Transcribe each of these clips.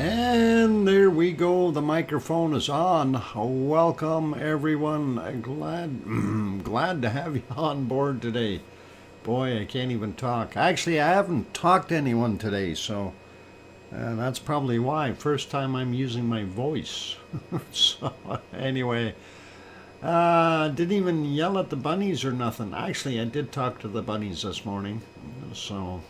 And there we go. The microphone is on. Welcome, everyone. Glad to have you on board today. Boy, I can't even talk. Actually, I haven't talked to anyone today, so that's probably why. First time I'm using my voice. So anyway, didn't even yell at the bunnies or nothing. Actually, I did talk to the bunnies this morning, so.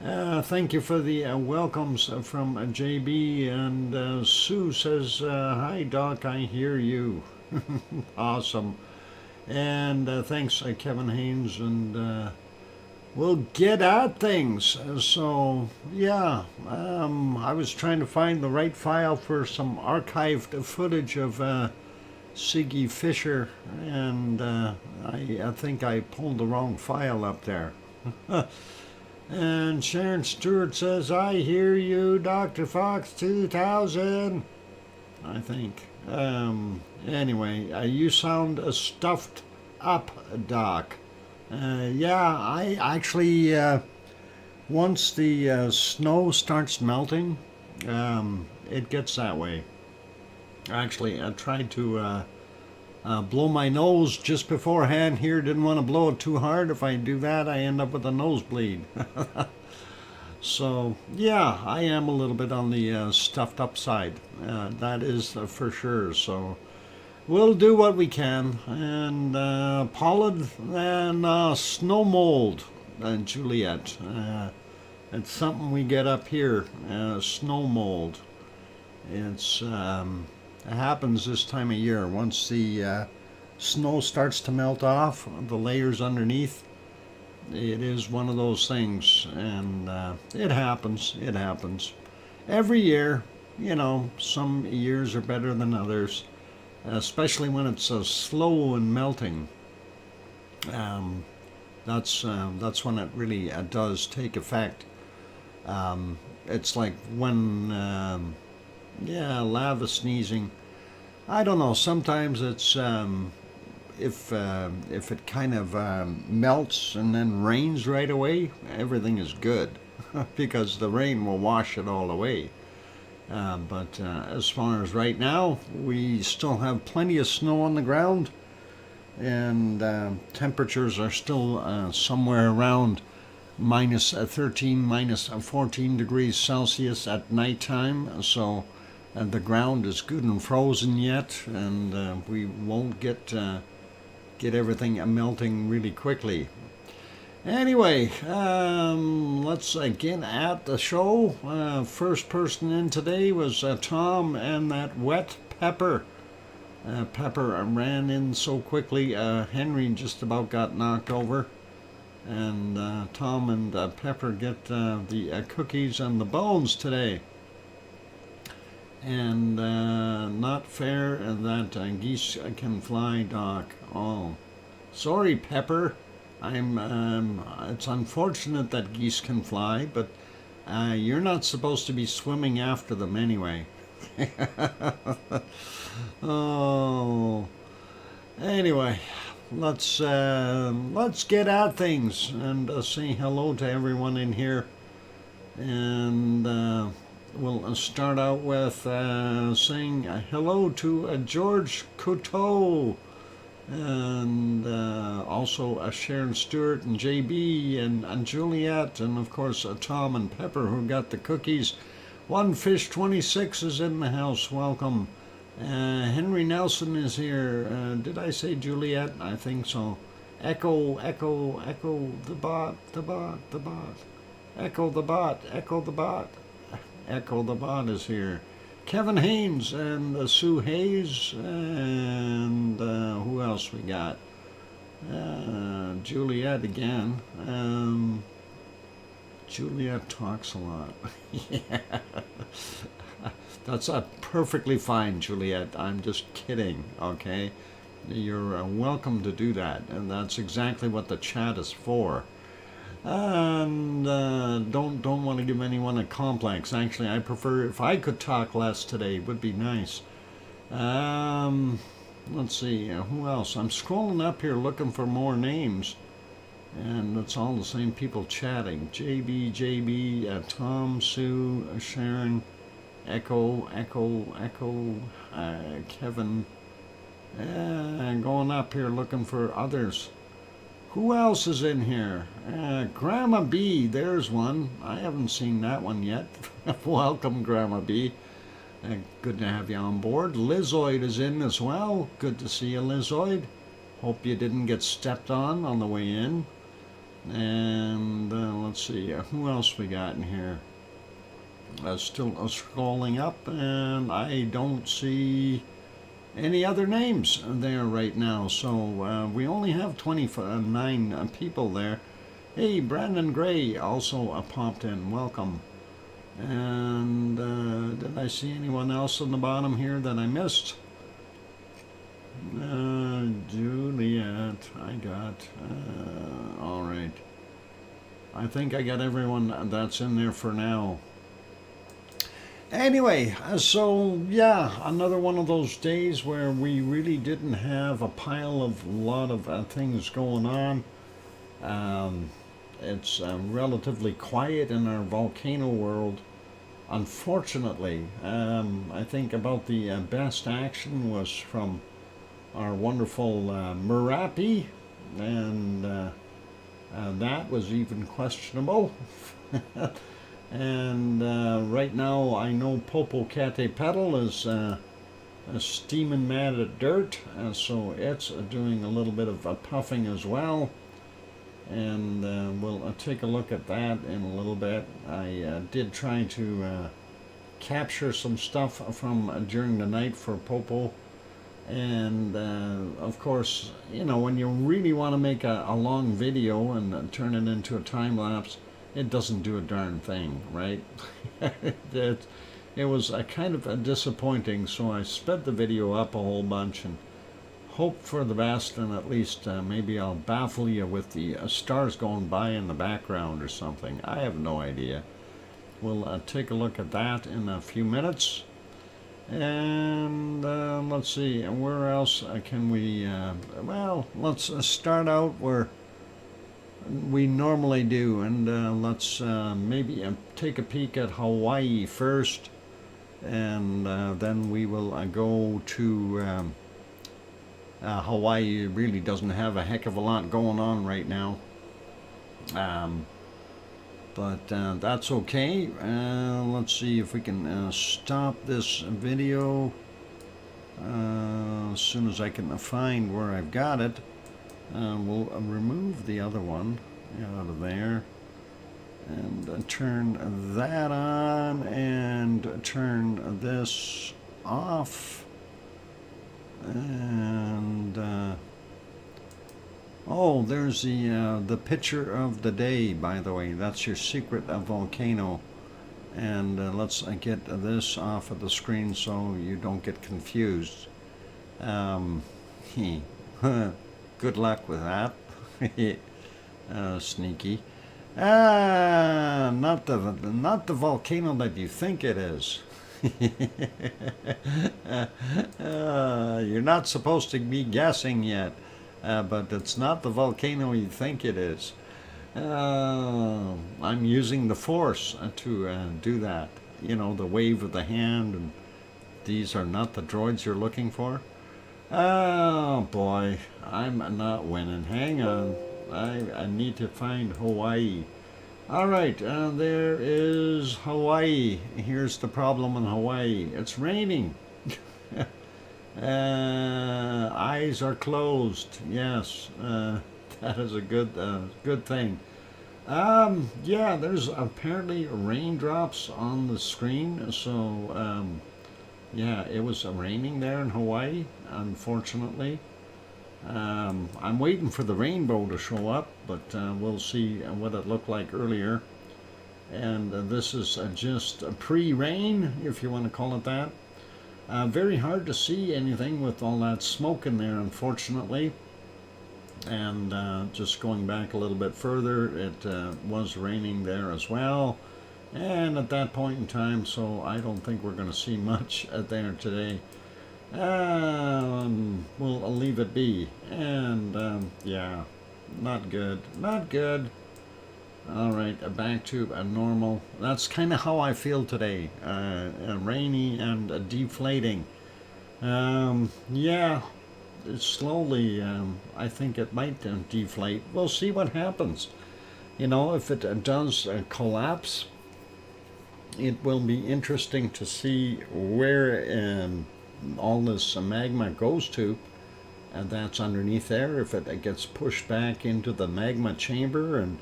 Thank you for the welcomes from JB, and Sue says, hi Doc, I hear you. Awesome. And thanks Kevin Haynes, and we'll get at things. So yeah, I was trying to find the right file for some archived footage of Siggy Fisher, and I think I pulled the wrong file up there. And Sharon Stewart says, I hear you, Dr. Fox 2000. I think. Anyway, you sound stuffed up, Doc. Yeah, I actually, once the snow starts melting, it gets that way. Actually, I tried to blow my nose just beforehand here. Didn't want to blow it too hard. If I do that, I end up with a nosebleed. So, yeah, I am a little bit on the stuffed up side. That is for sure. So, we'll do what we can. And pollen and snow mold, Juliet. It's something we get up here, snow mold. It happens this time of year. Once the snow starts to melt off, the layers underneath, it is one of those things, and it happens. It happens every year. You know, some years are better than others, especially when it's slow and melting. That's when it really does take effect. It's like when lava sneezing. I don't know. Sometimes it's if it kind of melts and then rains right away, everything is good because the rain will wash it all away. But as far as right now, we still have plenty of snow on the ground, and temperatures are still somewhere around minus 13, minus 14 degrees Celsius at nighttime. So the ground is good and frozen yet, and we won't get everything melting really quickly. Anyway, let's get at the show. First person in today was Tom and that wet Pepper. Pepper ran in so quickly, Henry just about got knocked over. And Tom and Pepper get the cookies and the bones today. And not fair that geese can fly, Doc. Oh, sorry, Pepper. It's unfortunate that geese can fly, but you're not supposed to be swimming after them anyway. Oh, anyway, let's get at things and say hello to everyone in here, and we'll start out with saying hello to George Coteau, and also Sharon Stewart and JB and Juliet, and of course Tom and Pepper who got the cookies. One Fish 26 is in the house. Welcome. Henry Nelson is here. Did I say Juliet? I think so. Echo, echo, echo the bot, the bot, the bot. Echo the bot, echo the bot. Echo the Bot is here. Kevin Haynes and Sue Hayes, and who else we got? Juliet again. Juliet talks a lot. Yeah. That's perfectly fine, Juliet. I'm just kidding, okay? You're welcome to do that, and that's exactly what the chat is for. And don't want to give anyone a complex. Actually, I prefer if I could talk less today. It would be nice. Let's see, who else? I'm scrolling up here looking for more names, and it's all the same people chatting. JB, Tom, Sue, Sharon, Echo, Kevin. Going up here looking for others. Who else is in here? Grandma B, there's one. I haven't seen that one yet. Welcome, Grandma B. Good to have you on board. Lizoid is in as well. Good to see you, Lizoid. Hope you didn't get stepped on the way in. And let's see, who else we got in here? Still scrolling up, and I don't see any other names there right now. So we only have 29 people there. Hey, Brandon Gray also popped in. Welcome. And did I see anyone else on the bottom here that I missed? Juliet, I got. All right. I think I got everyone that's in there for now. Anyway, so yeah, another one of those days where we really didn't have a lot of things going on. It's relatively quiet in our volcano world. Unfortunately, I think about the best action was from our wonderful Merapi, and that was even questionable. And right now I know Popocatepetl is steaming mad at dirt, so it's doing a little bit of puffing as well. And we'll take a look at that in a little bit. I did try to capture some stuff from during the night for Popo. And of course, you know, when you really want to make a long video and turn it into a time lapse, it doesn't do a darn thing, right? It was kind of disappointing, so I sped the video up a whole bunch and hope for the best, and at least maybe I'll baffle you with the stars going by in the background or something. I have no idea. We'll take a look at that in a few minutes. And let's see, where else can we, well, let's start out where we normally do, and let's maybe take a peek at Hawaii first, and then we will go to Hawaii. Really doesn't have a heck of a lot going on right now, but that's okay. Let's see if we can stop this video as soon as I can find where I've got it. We'll remove the other one out of there and turn that on and turn this off. And oh, there's the picture of the day, by the way. That's your secret volcano. And let's get this off of the screen so you don't get confused. Good luck with that. Sneaky. Not the volcano that you think it is. You're not supposed to be guessing yet, but it's not the volcano you think it is. I'm using the force to do that. You know, the wave of the hand, and these are not the droids you're looking for. Oh boy, I'm not winning. Hang on, I need to find Hawaii. Alright, there is Hawaii. Here's the problem in Hawaii. It's raining. Eyes are closed. Yes, that is a good thing. Yeah, there's apparently raindrops on the screen, so yeah, it was raining there in Hawaii, unfortunately. I'm waiting for the rainbow to show up, but we'll see what it looked like earlier. And this is just a pre-rain, if you want to call it that. Very hard to see anything with all that smoke in there, unfortunately. And just going back a little bit further, it was raining there as well. And at that point in time, so I don't think we're going to see much there today. We'll leave it be. And yeah, not good. Not good. All right, back to a normal. That's kind of how I feel today. Rainy and deflating. Yeah, it's slowly. I think it might deflate. We'll see what happens. You know, if it does collapse, it will be interesting to see where all this magma goes to, and that's underneath there. If it gets pushed back into the magma chamber and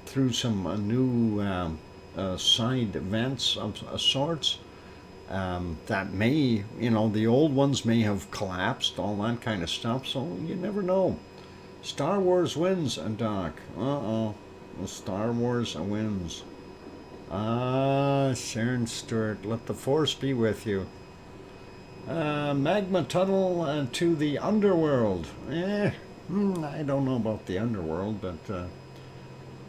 through some new side vents of sorts, that may, you know, the old ones may have collapsed, all that kind of stuff, so you never know. Star Wars wins, Doc. Uh-oh. Star Wars wins. Sharon Stewart, let the force be with you. Magma tunnel to the underworld. I don't know about the underworld, but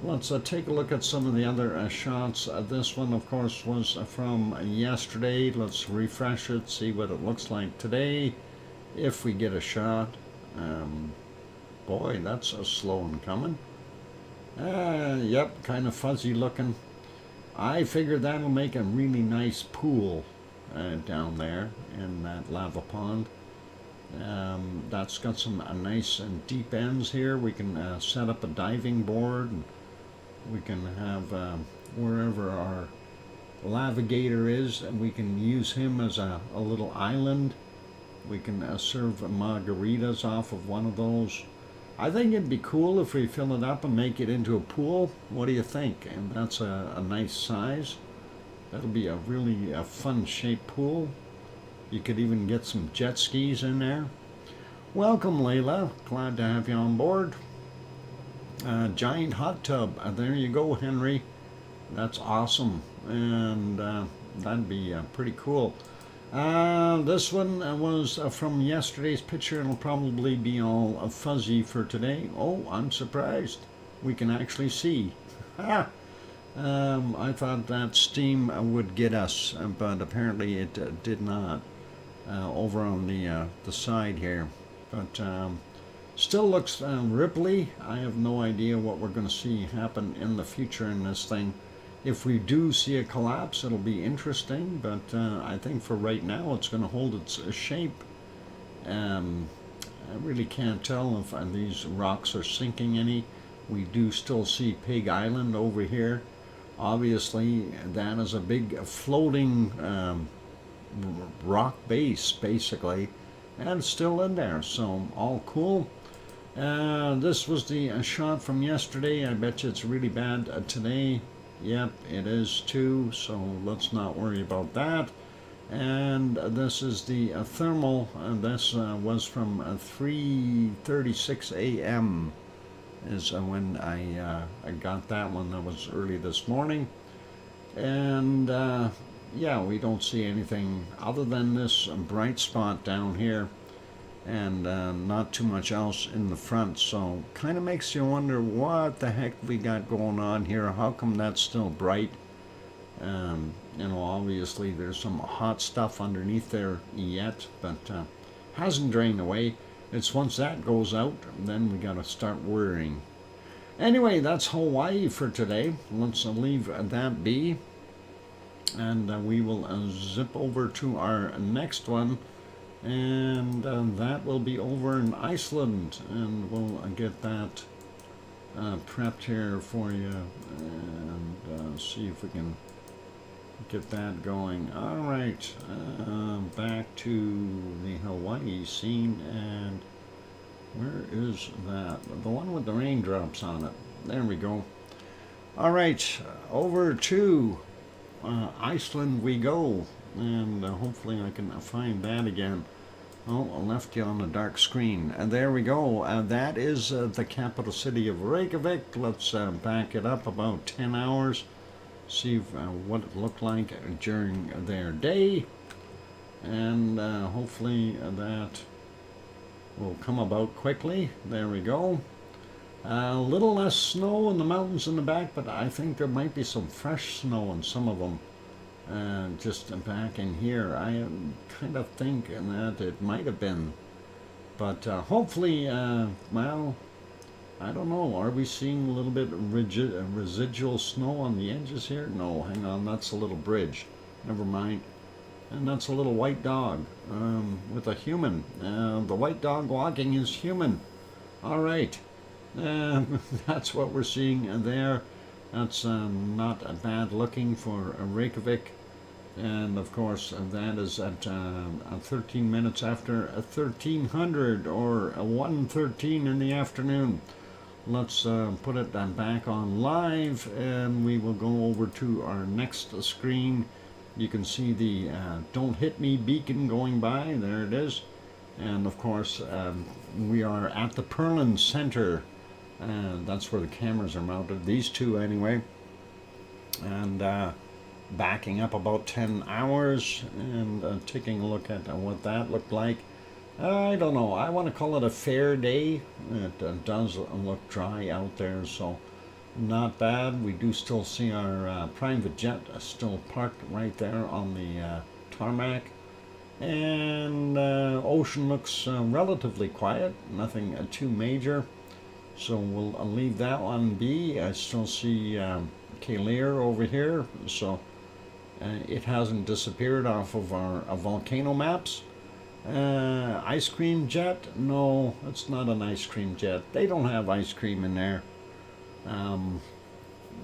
let's take a look at some of the other shots. This one, of course, was from yesterday. Let's refresh it, see what it looks like today, if we get a shot. Boy, that's slow in coming. Yep, kind of fuzzy looking. I figure that'll make a really nice pool down there in that lava pond. That's got some nice and deep ends here. We can set up a diving board, and we can have wherever our navigator is, and we can use him as a little island. We can serve margaritas off of one of those. I think it'd be cool if we fill it up and make it into a pool. What do you think? And that's a nice size. That'll be a really fun shaped pool. You could even get some jet skis in there. Welcome, Layla. Glad to have you on board. Giant hot tub. There you go, Henry. That's awesome. And that'd be pretty cool. This one was from yesterday's picture. It'll probably be all fuzzy for today. Oh, I'm surprised. We can actually see. I thought that steam would get us, but apparently it did not. Over on the side here, but still looks ripply. I have no idea what we're going to see happen in the future in this thing. If we do see a collapse, it'll be interesting, but I think for right now it's going to hold its shape. I really can't tell if these rocks are sinking any. We do still see Pig Island over here. Obviously, that is a big floating rock base, basically, and it's still in there, so all cool. This was the shot from yesterday. I bet you it's really bad today. Yep, it is too, so let's not worry about that. And this is the thermal. This was from 3:36 a.m. is when I got that one. That was early this morning. And yeah, we don't see anything other than this bright spot down here, and not too much else in the front, so kind of makes you wonder what the heck we got going on here. How come that's still bright? You know, obviously there's some hot stuff underneath there yet, but hasn't drained away. It's once that goes out, then we gotta start worrying. Anyway, that's Hawaii for today. Let's leave that be, and we will zip over to our next one. And that will be over in Iceland, and we'll get that prepped here for you, and see if we can get that going. All right, back to the Hawaii scene, and where is that? The one with the raindrops on it. There we go. All right, over to Iceland we go, and hopefully I can find that again. Oh, I left you on a dark screen. And there we go. That is the capital city of Reykjavik. Let's back it up about 10 hours. See what it looked like during their day. And hopefully that will come about quickly. There we go. A little less snow in the mountains in the back, but I think there might be some fresh snow in some of them. Just back in here, I kind of think that it might have been, but hopefully, well, I don't know. Are we seeing a little bit of residual snow on the edges here? No, hang on. That's a little bridge. Never mind. And that's a little white dog with a human. The white dog walking is human. All right. That's what we're seeing there. That's not bad looking for Reykjavik. And of course, that is at 13 minutes after 1300 or 1:13 in the afternoon. Let's put it back on live, and we will go over to our next screen. You can see the don't hit me beacon going by. There it is. And of course, we are at the Perlin Center. That's where the cameras are mounted, these two anyway. And backing up about 10 hours and taking a look at what that looked like. I don't know, I want to call it a fair day. It does look dry out there, so not bad. We do still see our private jet still parked right there on the tarmac. And ocean looks relatively quiet, nothing too major. So we'll leave that one be. I still see Kalir over here, so it hasn't disappeared off of our volcano maps. Ice cream jet? No, it's not an ice cream jet. They don't have ice cream in there.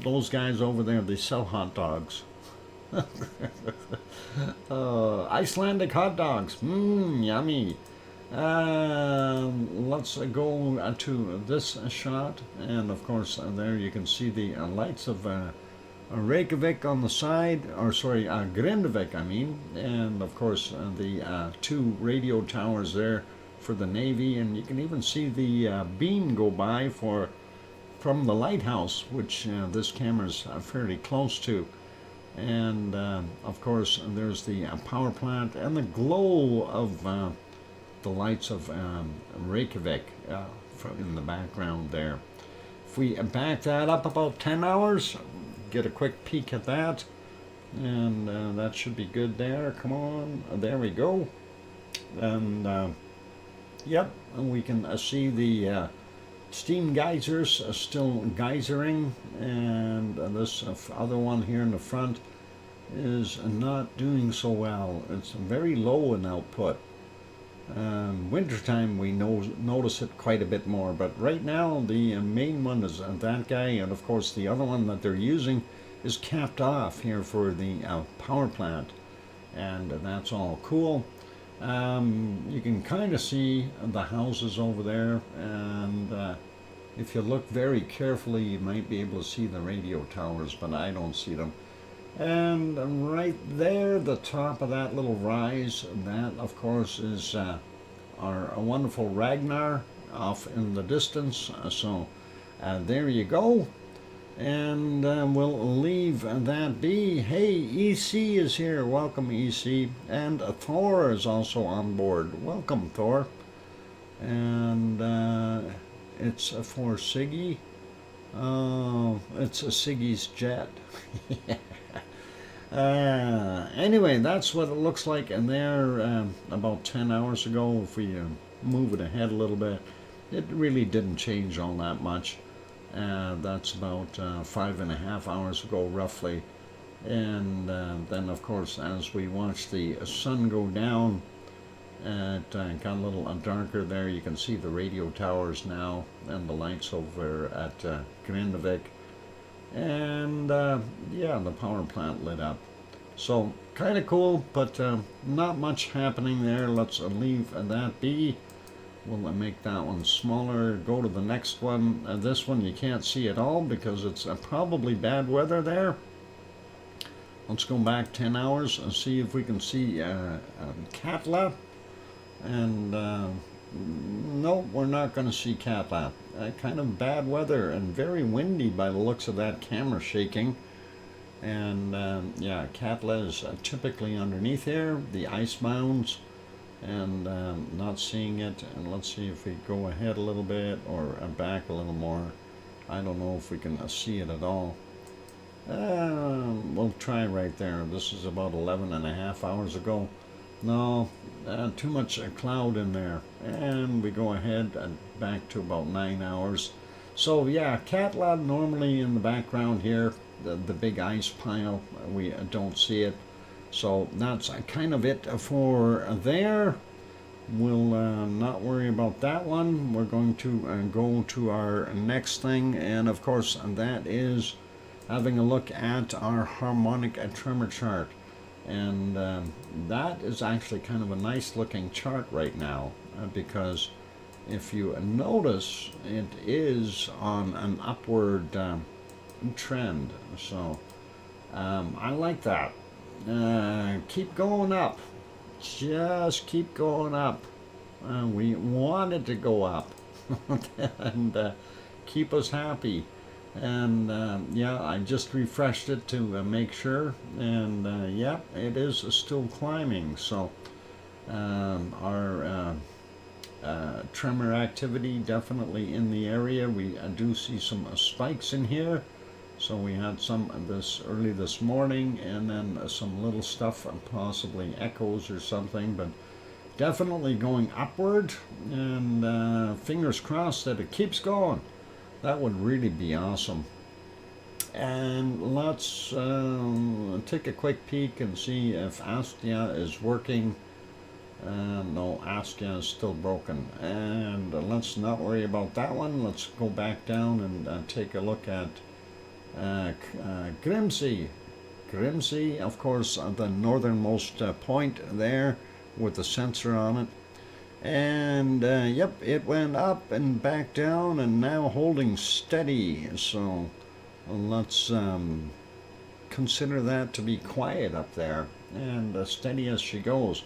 Those guys over there, they sell hot dogs. Icelandic hot dogs. Yummy. Let's go to this shot, and of course there you can see the lights of Reykjavik on the side, or sorry, Grindavik I mean, and of course the two radio towers there for the Navy, and you can even see the beam go by from the lighthouse, which this camera's fairly close to. And of course there's the power plant and the glow of the lights of Reykjavik in the background there. If we back that up about 10 hours, get a quick peek at that, and that should be good there. Come on, there we go. And yep, we can see the steam geysers still geysering, and this other one here in the front is not doing so well. It's very low in output. Wintertime we notice it quite a bit more, but right now the main one is that guy, and of course the other one that they're using is capped off here for the power plant, and that's all cool. You can kind of see the houses over there, and if you look very carefully you might be able to see the radio towers, but I don't see them. And right there, the top of that little rise, that of course is our wonderful Ragnar off in the distance. So there you go. And we'll leave that be. Hey, EC is here. Welcome, EC. And Thor is also on board. Welcome, Thor. And it's for Siggy. It's a Siggy's jet. Anyway, that's what it looks like in there about 10 hours ago. If we move it ahead a little bit, it really didn't change all that much. That's about 5.5 hours ago roughly. And then of course as we watch the sun go down, it got a little darker there. You can see the radio towers now and the lights over at Grindavik. And yeah, the power plant lit up. So kind of cool, but not much happening there. Let's leave that be. We'll make that one smaller. Go to the next one. This one you can't see at all because it's probably bad weather there. Let's go back 10 hours and see if we can see Katla. And no, we're not going to see Katla. Kind of bad weather and very windy by the looks of that camera shaking. And yeah, Katla is typically underneath here, the ice mounds, and not seeing it. And let's see if we go ahead a little bit or back a little more. I don't know if we can see it at all. We'll try right there. This is about 11.5 hours ago. No, too much cloud in there. And we go ahead and back to about 9 hours. So yeah, Katla normally in the background here, the big ice pile, we don't see it. So that's kind of it for there. We'll not worry about that one. We're going to go to our next thing, and of course that is having a look at our harmonic tremor chart. And that is actually kind of a nice looking chart right now, because if you notice, it is on an upward trend. So I like that. Keep going up. Just keep going up. We want it to go up and keep us happy. And yeah, I just refreshed it to make sure, and yeah, it is still climbing. So our tremor activity definitely in the area. We do see some spikes in here. So we had some this early this morning, and then some little stuff, possibly echoes or something, but definitely going upward, and fingers crossed that it keeps going. That would really be awesome. And let's take a quick peek and see if Astia is working. No, Astia is still broken. And let's not worry about that one. Let's go back down and take a look at Grimsey. Grimsey, of course, the northernmost point there with the sensor on it. And yep, it went up and back down and now holding steady. So let's consider that to be quiet up there, and steady as she goes.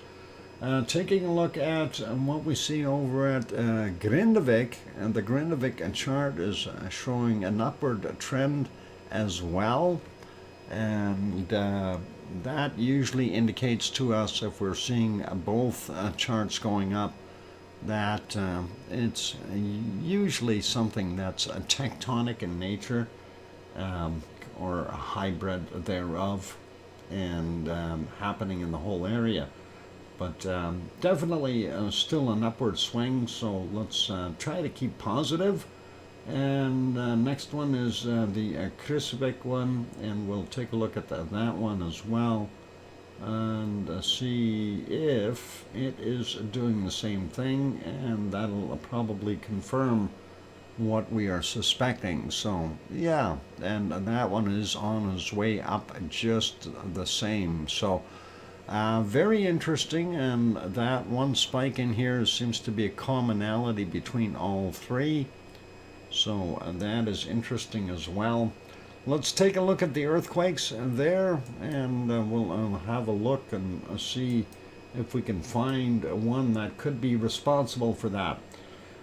Taking a look at what we see over at Grindavik, and the Grindavik chart is showing an upward trend as well, and that usually indicates to us, if we're seeing both charts going up, that it's usually something that's tectonic in nature, or a hybrid thereof, and happening in the whole area. But definitely still an upward swing, so let's try to keep positive. And next one is the Krisvik one, and we'll take a look at that one as well, and see if it is doing the same thing, and that'll probably confirm what we are suspecting. So yeah, and that one is on its way up just the same. So very interesting, and that one spike in here seems to be a commonality between all three. So that is interesting as well. Let's take a look at the earthquakes there, and we'll have a look and see if we can find one that could be responsible for that.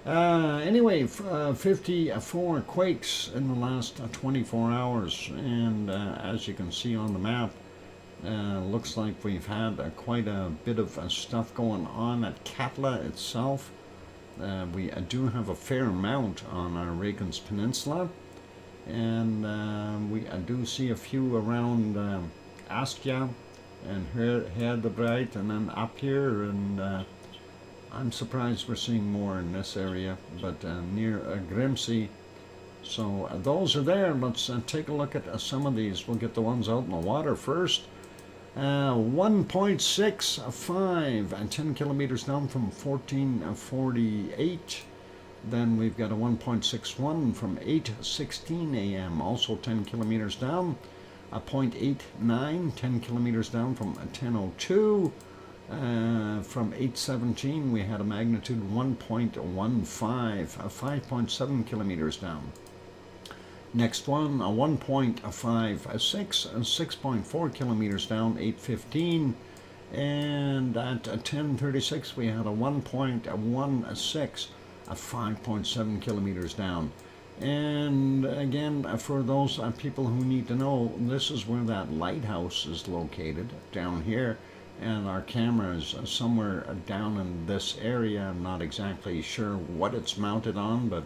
Anyway, 54 quakes in the last 24 hours, and as you can see on the map, looks like we've had quite a bit of stuff going on at Katla itself. We do have a fair amount on our Reagan's Peninsula, and we do see a few around Askia and Herdebreit, and then up here, and I'm surprised we're seeing more in this area, but near Grimsey. So those are there. Let's take a look at some of these. We'll get the ones out in the water first. 1.65 and 10 kilometers down from 1448. Then we've got a 1.61 from 8:16 a.m. also 10 kilometers down. A 0.89, 10 kilometers down from 10:02. From 8:17 we had a magnitude 1.15, 5.7 kilometers down. Next one, a 1.56, 6.4 kilometers down, 8:15. And at 10:36 we had a 1.16, a 5.7 kilometers down. And again, for those people who need to know, this is where that lighthouse is located, down here. And our camera is somewhere down in this area. I'm not exactly sure what it's mounted on, but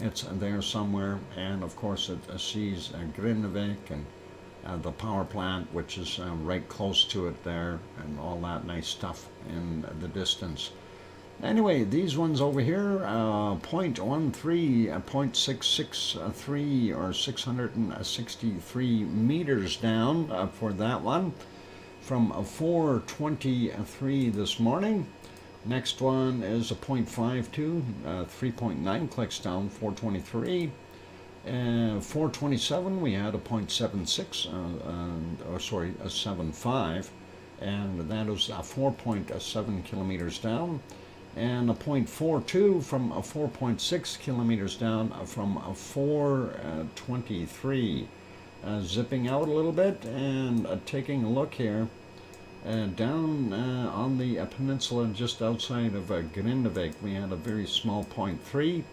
it's there somewhere. And of course it sees Grindavik and the power plant, which is right close to it there, and all that nice stuff in the distance. Anyway, these ones over here, 0.13, 0.663 or 663 meters down for that one from 4:23 this morning. Next one is a 0.52, 3.9 clicks down, 4:23. 4:27 we had a 0.76, a 75, and that was 4.7 kilometers down. And a 0.42 from 4.6 kilometers down from 4:23. Zipping out a little bit and taking a look here down on the peninsula just outside of Grindavik, we had a very small 0.3,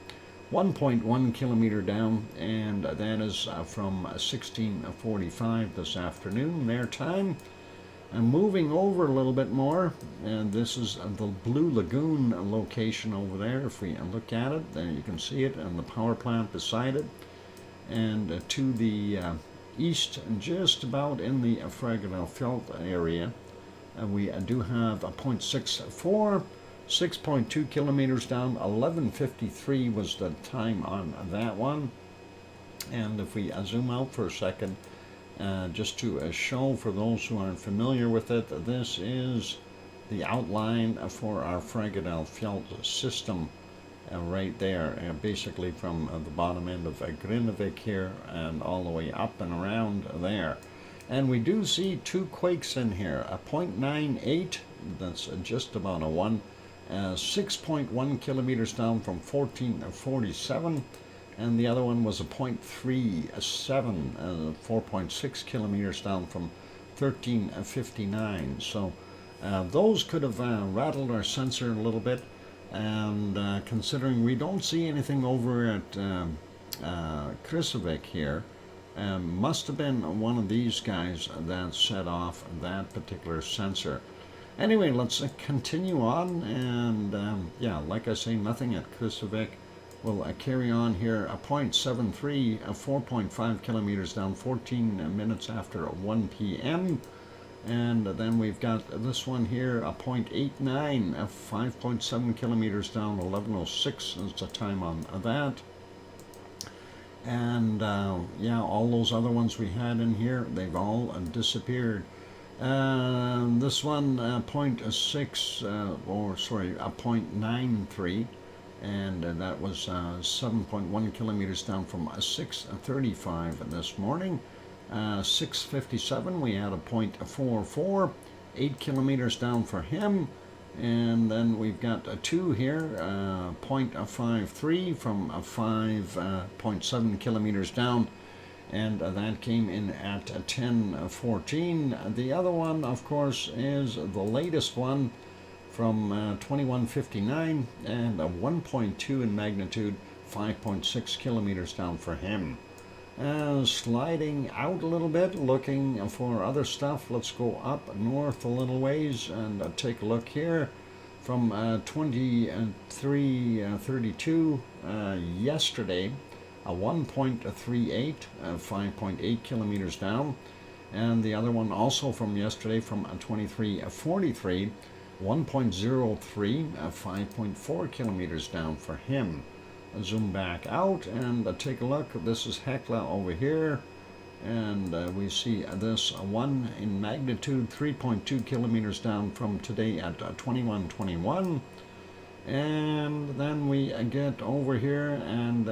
1.1 kilometer down, and that is from 16:45 this afternoon their time. And moving over a little bit more, and this is the Blue Lagoon location over there. If we look at it, there you can see it, and the power plant beside it. And to the east, just about in the Fragedalfjall area, we do have a 0.64, 6.2 kilometers down. 11:53 was the time on that one. And if we zoom out for a second, just to show for those who aren't familiar with it, this is the outline for our Fragedalfjall system right there, basically from the bottom end of Grindavik here and all the way up and around there. And we do see two quakes in here, a 0.98, that's just about a 1, 6.1 kilometers down from 14:47. And the other one was a 0.37, 4.6 kilometers down from 13:59. So those could have rattled our sensor a little bit. And considering we don't see anything over at Kristevik here, must have been one of these guys that set off that particular sensor. Anyway, let's continue on. And yeah, like I say, nothing at Kristevik. We'll carry on here, a 0.73, 4.5 kilometers down, 14 minutes after 1 p.m. And then we've got this one here, a 0.89, 5.7 kilometers down, 11:06 is the time on that. And yeah, all those other ones we had in here, they've all disappeared. This one, 0.6, or sorry, a 0.93. And that was 7.1 kilometers down from 6:35 this morning. 6:57 we had a 0.44, 8 kilometers down for him. And then we've got a 2 here, 0.53 from 5.7 kilometers down, and that came in at 10:14. The other one, of course, is the latest one from 21:59, and a 1.2 in magnitude, 5.6 kilometers down for him. Sliding out a little bit, looking for other stuff. Let's go up north a little ways and take a look here. From 23:32 yesterday, a 1.38, 5.8 kilometers down. And the other one also from yesterday from 23:43, 1.03, 5.4 kilometers down for him. Zoom back out and take a look. This is Hekla over here, and we see this 1 in magnitude, 3.2 kilometers down from today at 21:21. And then we get over here and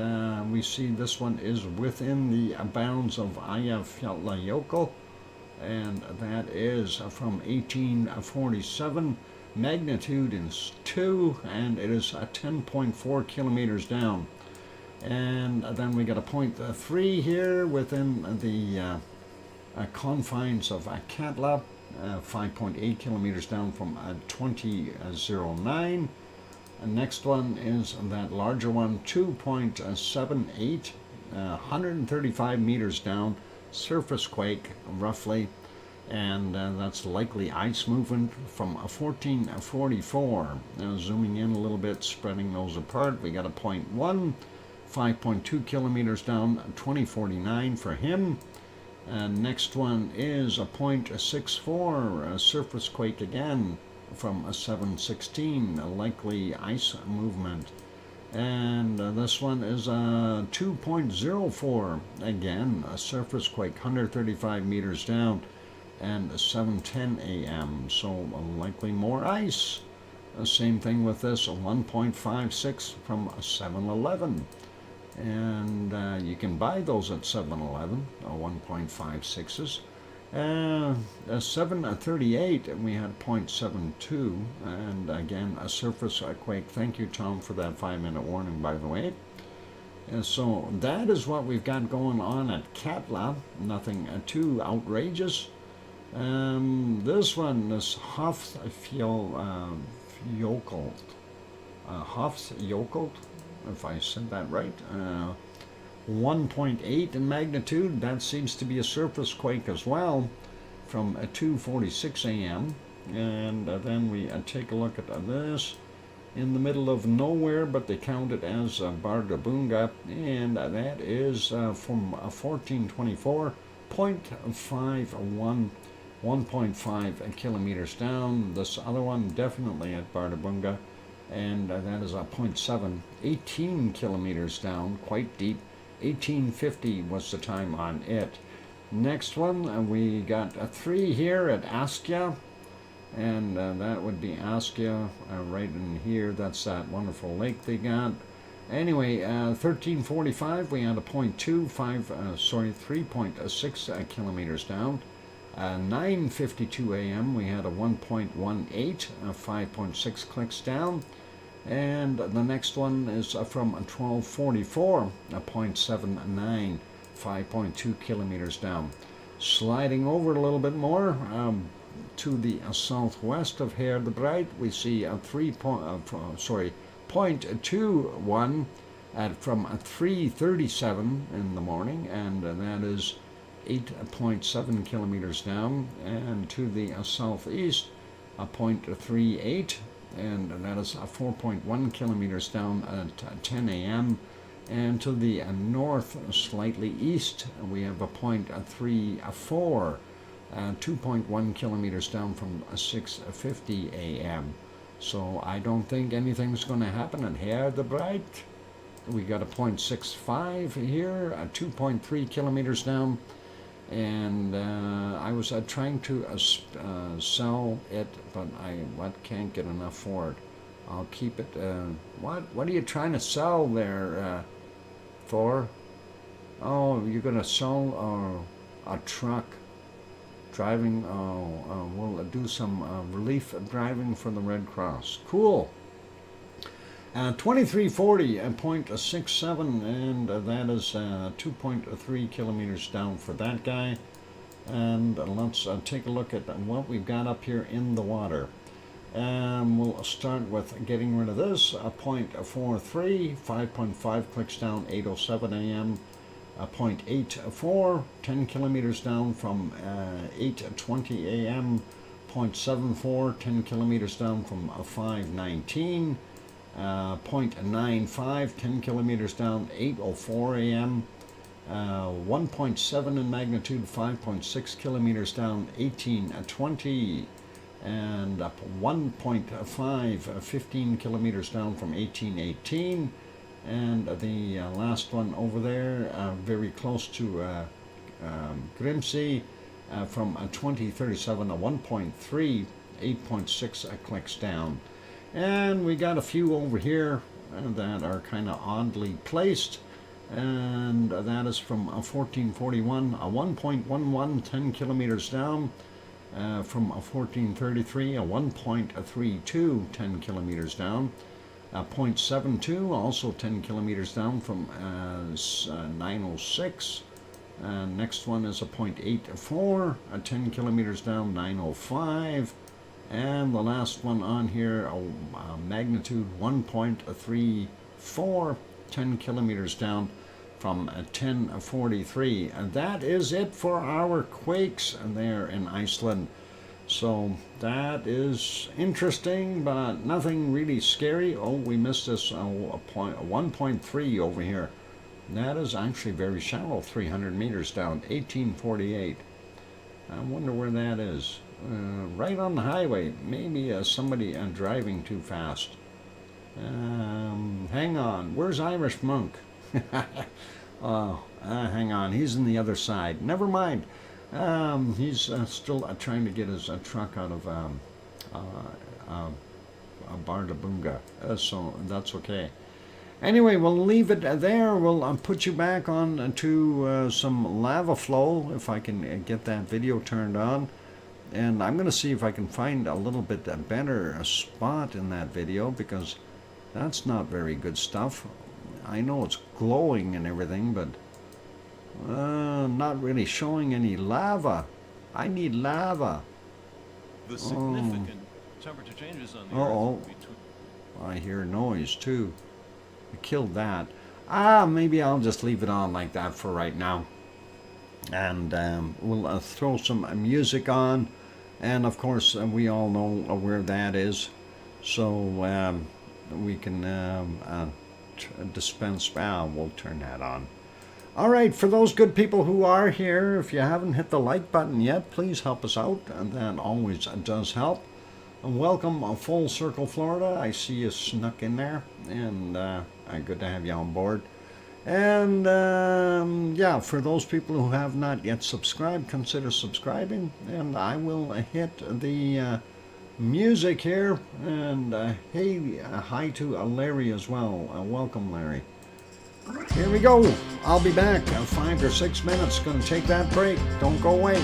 we see this one is within the bounds of Eyjafjallajökull, and that is from 1847. Magnitude is 2, and it is 10.4 kilometers down. And then we got a 0.3 here within the confines of Katla, 5.8 kilometers down from 2009. And next one is that larger one, 2.78, 135 meters down, surface quake roughly. And that's likely ice movement from 14:44. Now zooming in a little bit, spreading those apart, we got a 0.1, 5.2 kilometers down, 2049 for him. And next one is a 0.64, surface quake again, from a 7:16, a likely ice movement. And this one is a 2.04, again a surface quake, 135 meters down, and 7:10 a.m. So likely more ice. Same thing with this, a 1.56 from a 7-Eleven. And you can buy those at 7-Eleven, 1.56s. A 7:38, we had 0.72, and again a surface quake. Thank you, Tom, for that 5-minute warning, by the way. And so that is what we've got going on at Katla. Nothing too outrageous. This one, this Hofsjökull, if I said that right, 1.8 in magnitude. That seems to be a surface quake as well, from 2:46 a.m. And then we take a look at this, in the middle of nowhere, but they count it as Bardabunga, and that is from 1424, 0.51, 1.5 kilometers down. This other one definitely at Bardabunga, and that is a 0.7, 18 kilometers down, quite deep. 1850 was the time on it. Next one, we got 3 here at Askja, and that would be Askja right in here. That's that wonderful lake they got. Anyway, 1345, we had a 3.6 kilometers down. 9:52 a.m. we had a 1.18, 5.6 clicks down. And the next one is from 1244, a 0.79, 5.2 kilometers down. Sliding over a little bit more to the southwest of Herdebreit, we see a 0.21 from 3:37 in the morning, and that is 8.7 kilometers down. And to the southeast, a 0.38. And that is 4.1 kilometers down at 10 a.m. And to the north, slightly east, we have a 0.34, 2.1 kilometers down from 6:50 a.m. So I don't think anything's going to happen at Herdebreit. We got a 0.65 here, 2.3 kilometers down. And I was trying to sell it, but I can't get enough for it. I'll keep it. What are you trying to sell there, Thor? Oh, you're gonna sell a truck driving. We'll do some relief driving for the Red Cross. Cool. 2340, 0.67, and that is 2.3 kilometers down for that guy. And let's take a look at what we've got up here in the water. We'll start with getting rid of this, 0.43, 5.5 clicks down, 8:07 a.m. 0.84, 10 kilometers down from 8:20 a.m. 0.74, 10 kilometers down from 5:19. 0.95, 10 kilometers down, 8:04 a.m. 1.7 in magnitude, 5.6 kilometers down, 18:20. And up 1.5, 15 kilometers down from 18:18. And the last one over there, very close to Grimsey, from 2037, a 1.3, 8.6 clicks down. And we got a few over here that are kind of oddly placed, and that is from 1441, a 1.11, 10 kilometers down, from 1433, a 1.32, 10 kilometers down, 0.72, also 10 kilometers down from 906. Next one is a 0.84, 10 kilometers down, 905. And the last one on here, magnitude 1.34, 10 kilometers down from 1043. And that is it for our quakes there in Iceland. So that is interesting, but nothing really scary. Oh, we missed this 1.3 over here. That is actually very shallow, 300 meters down, 1848. I wonder where that is. right on the highway. Maybe somebody driving too fast. Hang on. Where's Irish Monk? Oh, hang on. He's in the other side. Never mind. He's still trying to get his truck out of Bardabunga. So that's okay. Anyway, we'll leave it there. We'll put you back on to some lava flow if I can get that video turned on. And I'm going to see if I can find a little bit better spot in that video, because that's not very good stuff. I know it's glowing and everything, but not really showing any lava. I need lava. The significant temperature changes on the Uh-oh. Earth between... I hear noise too. I killed that. Maybe I'll just leave it on like that for right now. And we'll throw some music on. And of course, we all know where that is. So we can dispense. We'll turn that on. All right, for those good people who are here, if you haven't hit the like button yet, please help us out. And that always does help. And welcome, Full Circle, Florida. I see you snuck in there. And good to have you on board. And yeah, for those people who have not yet subscribed, consider subscribing. And I will hit the music here. And hey, hi to Larry as well. Welcome, Larry. Here we go. I'll be back in 5 or 6 minutes. Going to take that break. Don't go away.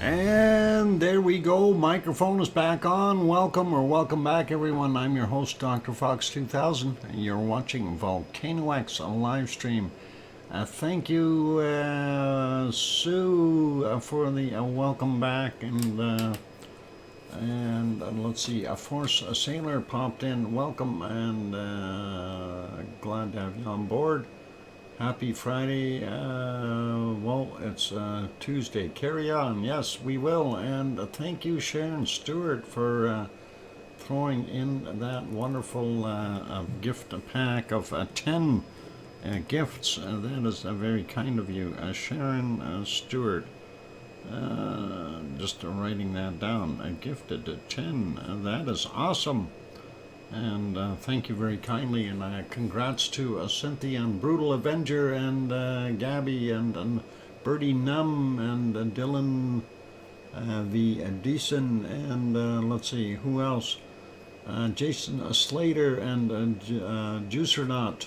And there we go. Microphone is back on. Welcome back, everyone. I'm your host, DrFox2000. You're watching VolcanoX, a live stream. Thank you, Sue, for the welcome back. And let's see, a Force Sailor popped in. Welcome, and glad to have you on board. Happy Friday. Well, it's Tuesday. Carry on. Yes, we will. And thank you, Sharon Stewart, for throwing in that wonderful gift pack of 10 gifts. That is very kind of you. Sharon Stewart. Just writing that down. Gifted 10. That is awesome. And thank you very kindly, and congrats to Cynthia and Brutal Avenger and Gabby and Birdie Num and Dylan the Deason and let's see, who else? Jason Slater and Juicernaut.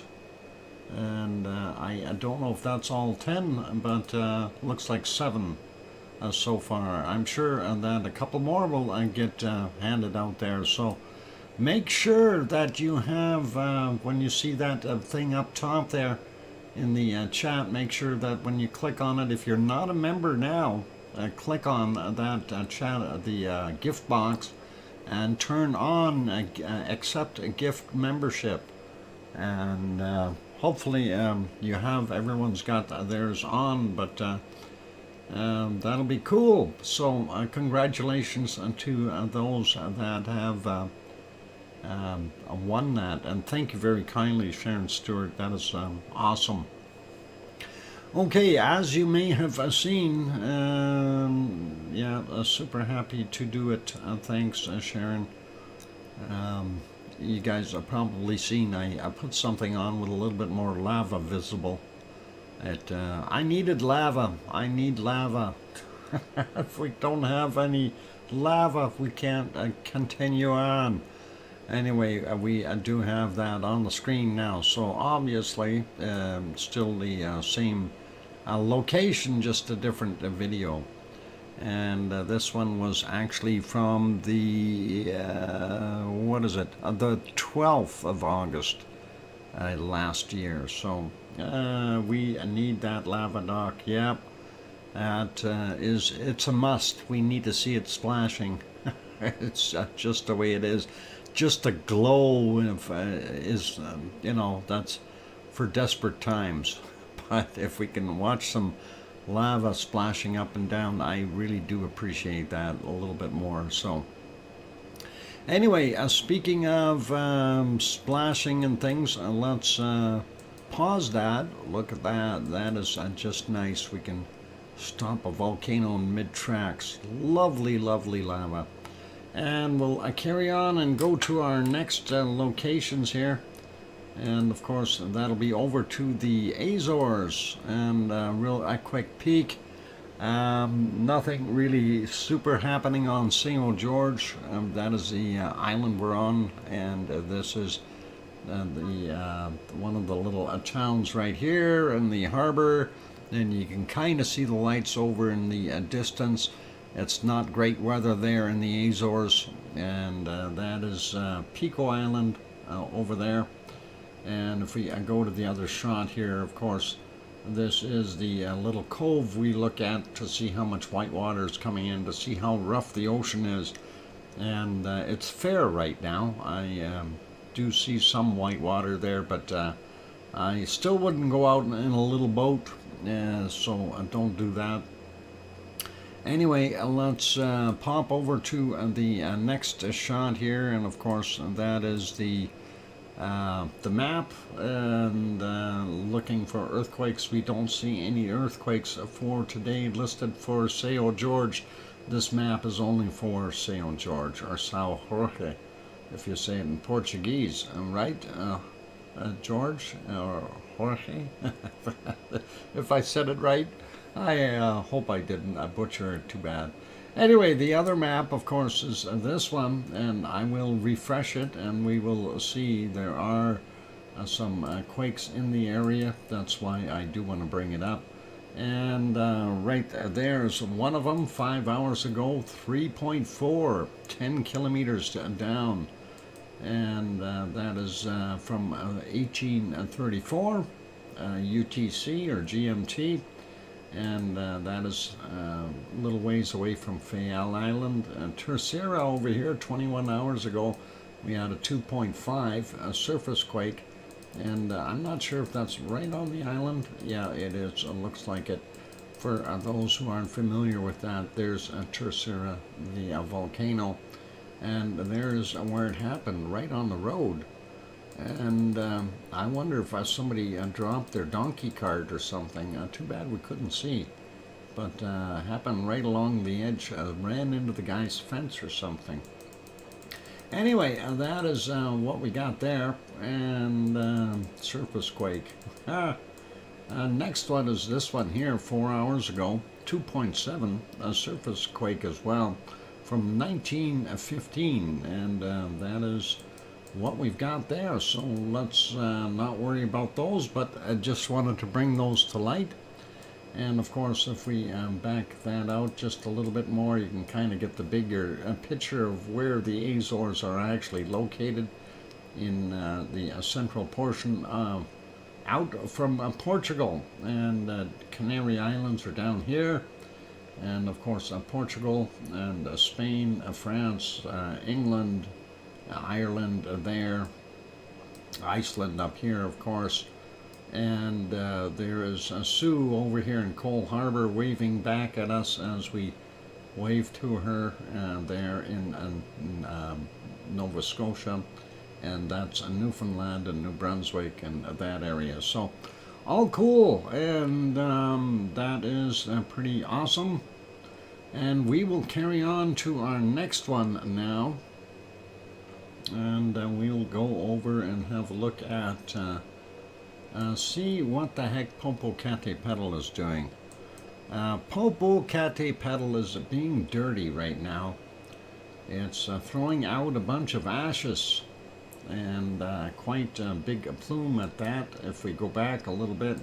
And I don't know if that's all 10, but looks like 7 so far. I'm sure that a couple more will get handed out there. So make sure that you have, when you see that thing up top there in the chat, make sure that when you click on it, if you're not a member now, click on that chat, the gift box, and turn on accept a gift membership. And hopefully you have, everyone's got theirs on, but that'll be cool. So congratulations to those that have won that, and thank you very kindly, Sharon Stewart. That is awesome. Okay, as you may have seen, yeah, super happy to do it. Thanks, Sharon. You guys have probably seen I put something on with a little bit more lava visible. I needed lava. I need lava. If we don't have any lava, we can't continue on. Anyway, we do have that on the screen now, so obviously still the same location, just a different video. And this one was actually from the what is it, the 12th of August last year. So we need that lava dock. Yep, that it's a must. We need to see it splashing. It's just the way it is. Just the glow is, you know, that's for desperate times. But if we can watch some lava splashing up and down, I really do appreciate that a little bit more. So anyway, speaking of splashing and things, let's pause that. Look at that. That is just nice. We can stop a volcano in mid-tracks. Lovely, lovely lava. And we'll carry on and go to our next locations here. And of course, that'll be over to the Azores. And a quick peek. Nothing really super happening on St. George. That is the island we're on. And this is one of the little towns right here in the harbor. And you can kind of see the lights over in the distance. It's not great weather there in the Azores, and that is Pico Island over there. And if we go to the other shot here, of course, this is the little cove we look at to see how much white water is coming in, to see how rough the ocean is. And it's fair right now. I do see some white water there, but I still wouldn't go out in a little boat, so don't do that. Anyway, let's pop over to the next shot here, and of course that is the map, and looking for earthquakes. We don't see any earthquakes for today listed for São Jorge. This map is only for São Jorge, or São Jorge, if you say it in Portuguese, right? George, or Jorge? If I said it right. I hope I didn't butcher it too bad. Anyway, the other map, of course, is this one, and I will refresh it, and we will see there are some quakes in the area. That's why I do want to bring it up. And right there's one of them 5 hours ago, 3.4, 10 kilometers down. And that is from 1834 UTC or GMT. And that is a little ways away from Fayal Island. Terceira over here, 21 hours ago, we had a 2.5 surface quake. And I'm not sure if that's right on the island. Yeah, it is. It looks like it. For those who aren't familiar with that, there's Terceira, the volcano. And there's where it happened, right on the road. And I wonder if somebody dropped their donkey cart or something. Too bad we couldn't see. But happened right along the edge, ran into the guy's fence or something. Anyway, that is what we got there, and surface quake. Next one is this one here, 4 hours ago, 2.7, a surface quake as well, from 1915, and that is what we've got there. So let's not worry about those, but I just wanted to bring those to light. And of course, if we back that out just a little bit more, you can kind of get the bigger picture of where the Azores are actually located in the central portion out from Portugal. And Canary Islands are down here. And of course, Portugal and Spain, France, England, Ireland there, Iceland up here, of course. And there is Sue over here in Cole Harbor waving back at us as we wave to her there in Nova Scotia, and that's Newfoundland and New Brunswick and that area. So all cool, and that is pretty awesome. And we will carry on to our next one now, and we'll go over and have a look at see what the heck Popocatepetl is doing. Popocatepetl is being dirty right now. It's throwing out a bunch of ashes, and quite a big plume at that. If we go back a little bit,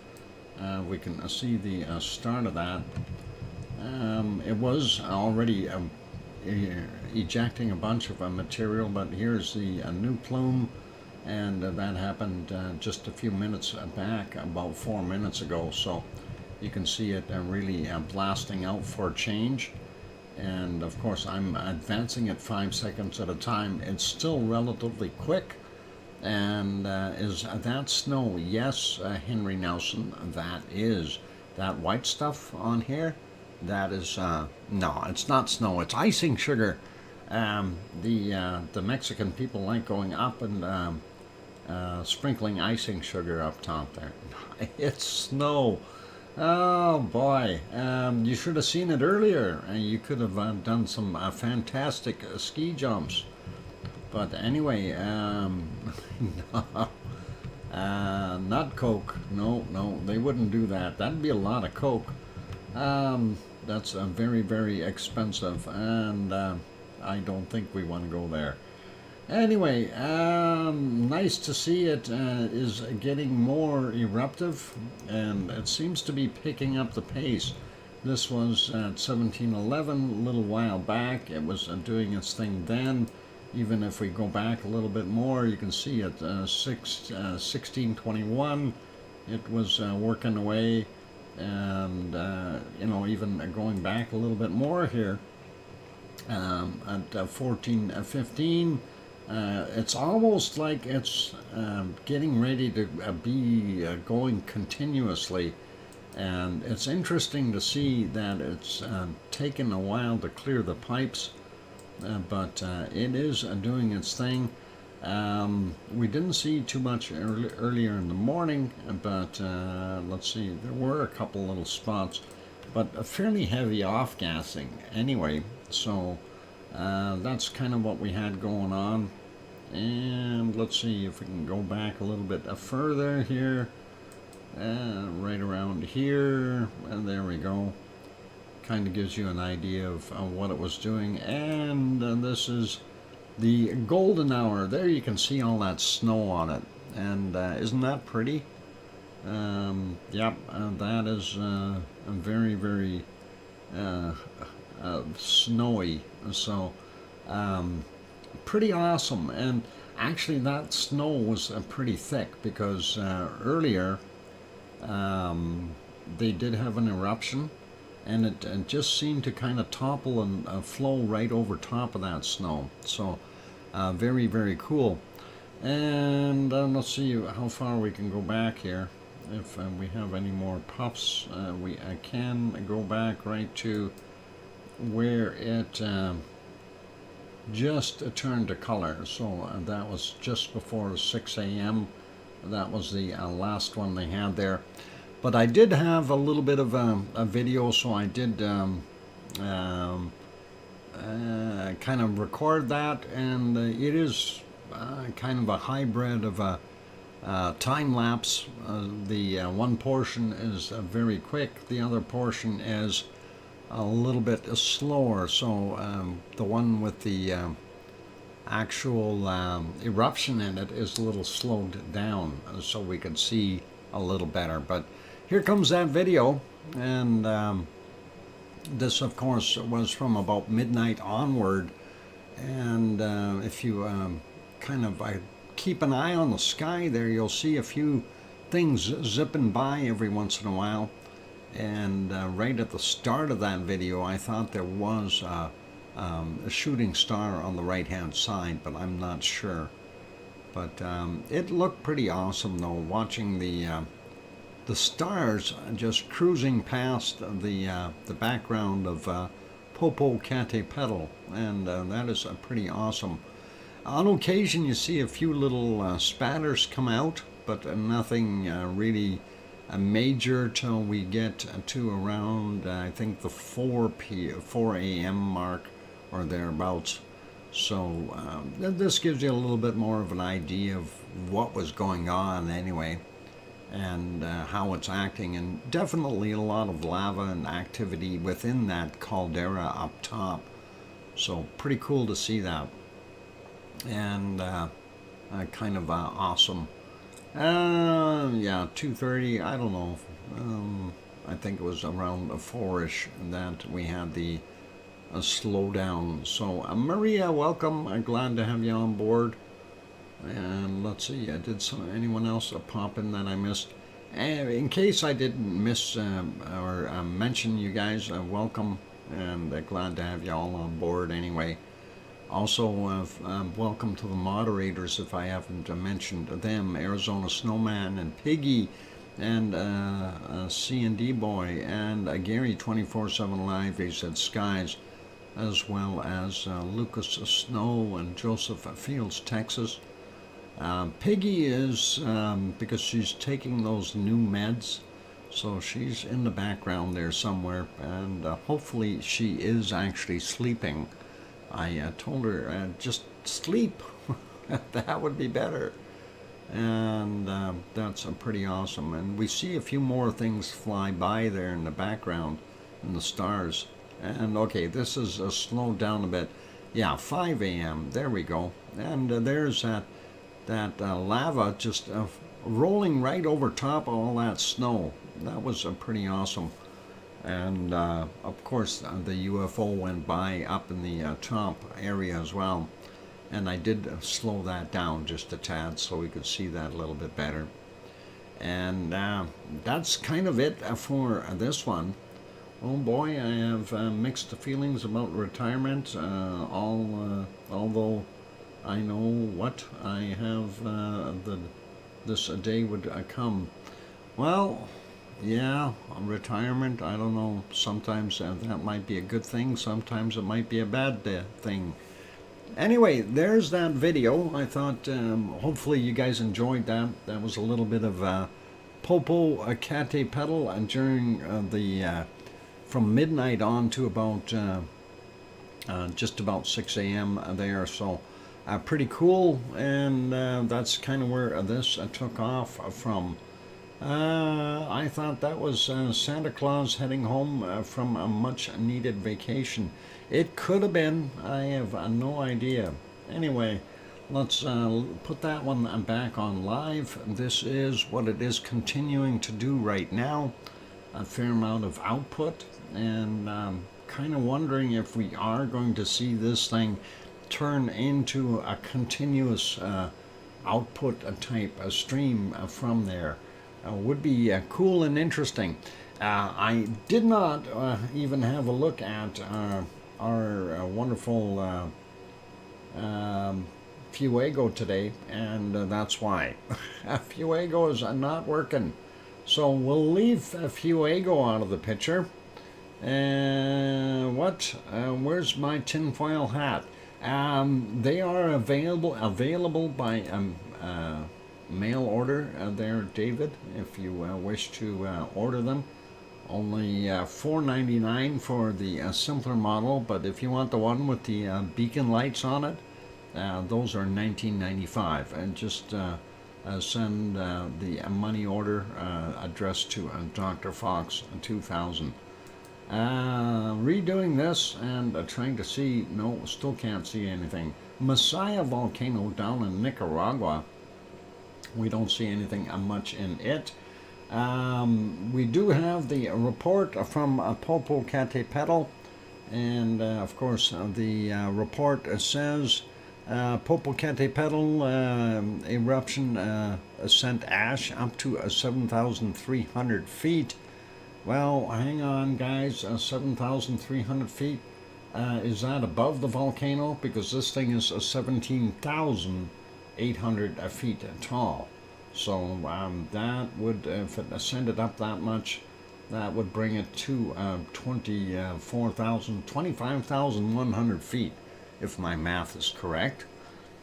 we can see the start of that. It was already ejecting a bunch of material, but here's the new plume. And that happened just a few minutes back, about 4 minutes ago. So you can see it really blasting out for a change. And of course, I'm advancing it 5 seconds at a time. It's still relatively quick. And is that snow? Yes, Henry Nelson, that is. That white stuff on here, that is, no, it's not snow, it's icing sugar. The Mexican people like going up and sprinkling icing sugar up top there. It's snow. Oh boy, you should have seen it earlier. You could have done some fantastic ski jumps. But anyway, no, not Coke. No, they wouldn't do that. That'd be a lot of Coke. That's very, very expensive, and I don't think we want to go there. Anyway, nice to see it is getting more eruptive, and it seems to be picking up the pace. This was at 1711 a little while back. It was doing its thing then. Even if we go back a little bit more, you can see at 1621 it was working away, and you know, even going back a little bit more here at 1415. It's almost like it's getting ready to be going continuously, and it's interesting to see that it's taken a while to clear the pipes, but it is doing its thing. We didn't see too much earlier in the morning, but let's see, there were a couple little spots, but a fairly heavy off-gassing anyway, so that's kind of what we had going on. And let's see if we can go back a little bit further here, right around here, and there we go. Kind of gives you an idea of what it was doing. And this is the golden hour. There you can see all that snow on it, and isn't that pretty? Yep, that is very, very snowy. So pretty awesome. And actually, that snow was pretty thick because earlier they did have an eruption, and it just seemed to kind of topple and flow right over top of that snow. So very, very cool. And let's see how far we can go back here. If we have any more puffs, I can go back right to where it just turned to color. So that was just before 6 a.m. That was the last one they had there. But I did have a little bit of a video, so I did kind of record that, and it is kind of a hybrid of a time lapse. The one portion is very quick, the other portion is a little bit slower. So the one with the actual eruption in it is a little slowed down, so we could see a little better. But here comes that video, and this of course was from about midnight onward. And if you kind of keep an eye on the sky there, you'll see a few things zipping by every once in a while. And right at the start of that video, I thought there was a shooting star on the right hand side, but I'm not sure. But it looked pretty awesome though, watching the stars just cruising past the background of Popocatepetl, and that is pretty awesome. On occasion you see a few little spatters come out, but nothing really major till we get to around I think the 4 a.m. mark or thereabouts. So this gives you a little bit more of an idea of what was going on anyway, and how it's acting, and definitely a lot of lava and activity within that caldera up top. So pretty cool to see that, and kind of awesome. Yeah, 2:30, I don't know. I think it was around 4-ish that we had the slowdown. So Maria, welcome. I'm glad to have you on board. And let's see, did anyone else pop in that I missed? In case I didn't miss or mention you guys, welcome, and glad to have you all on board anyway. Also, welcome to the moderators if I haven't mentioned them: Arizona Snowman and Piggy, and C&D Boy, and Gary 24/7 Live. He said Skies, as well as Lucas Snow and Joseph Fields, Texas. Piggy is because she's taking those new meds, so she's in the background there somewhere, and hopefully she is actually sleeping. I told her, just sleep. That would be better. And that's pretty awesome. And we see a few more things fly by there in the background, in the stars. And okay, this is slowed down a bit. Yeah, 5 a.m. There we go. And there's that lava just rolling right over top of all that snow. That was pretty awesome. And of course the UFO went by up in the top area as well, and I did slow that down just a tad so we could see that a little bit better. And that's kind of it for this one. Oh boy, I have mixed feelings about retirement, although I know what I have this day would come. Well, yeah, retirement, I don't know. Sometimes that might be a good thing. Sometimes it might be a bad thing. Anyway, there's that video. I thought hopefully you guys enjoyed that. That was a little bit of Popocatepetl during the from midnight on to about just about 6 a.m. there. So pretty cool. And that's kind of where this took off from. I thought that was Santa Claus heading home from a much-needed vacation. It could have been. I have no idea. Anyway, let's put that one back on live. This is what it is continuing to do right now. A fair amount of output, and kind of wondering if we are going to see this thing turn into a continuous output type stream from there. Would be cool and interesting. I did not even have a look at our wonderful Fuego today, and that's why. Fuego is not working. So we'll leave Fuego out of the picture. Where's my tinfoil hat? They are available by mail order there, David, if you wish to order them. Only $4.99 for the simpler model, but if you want the one with the beacon lights on it, those are $19.95. And just send the money order addressed to DrFox2000. Redoing this and trying to see, no, still can't see anything. Messiah volcano down in Nicaragua. We don't see anything much in it. We do have the report from Popocatepetl, and of course the report says Popocatepetl eruption sent ash up to 7,300 feet. Well, hang on, guys. 7,300 feet. Is that above the volcano? Because this thing is 17,800 feet tall. So that would, if it ascended up that much, that would bring it to 25,100 feet, if my math is correct.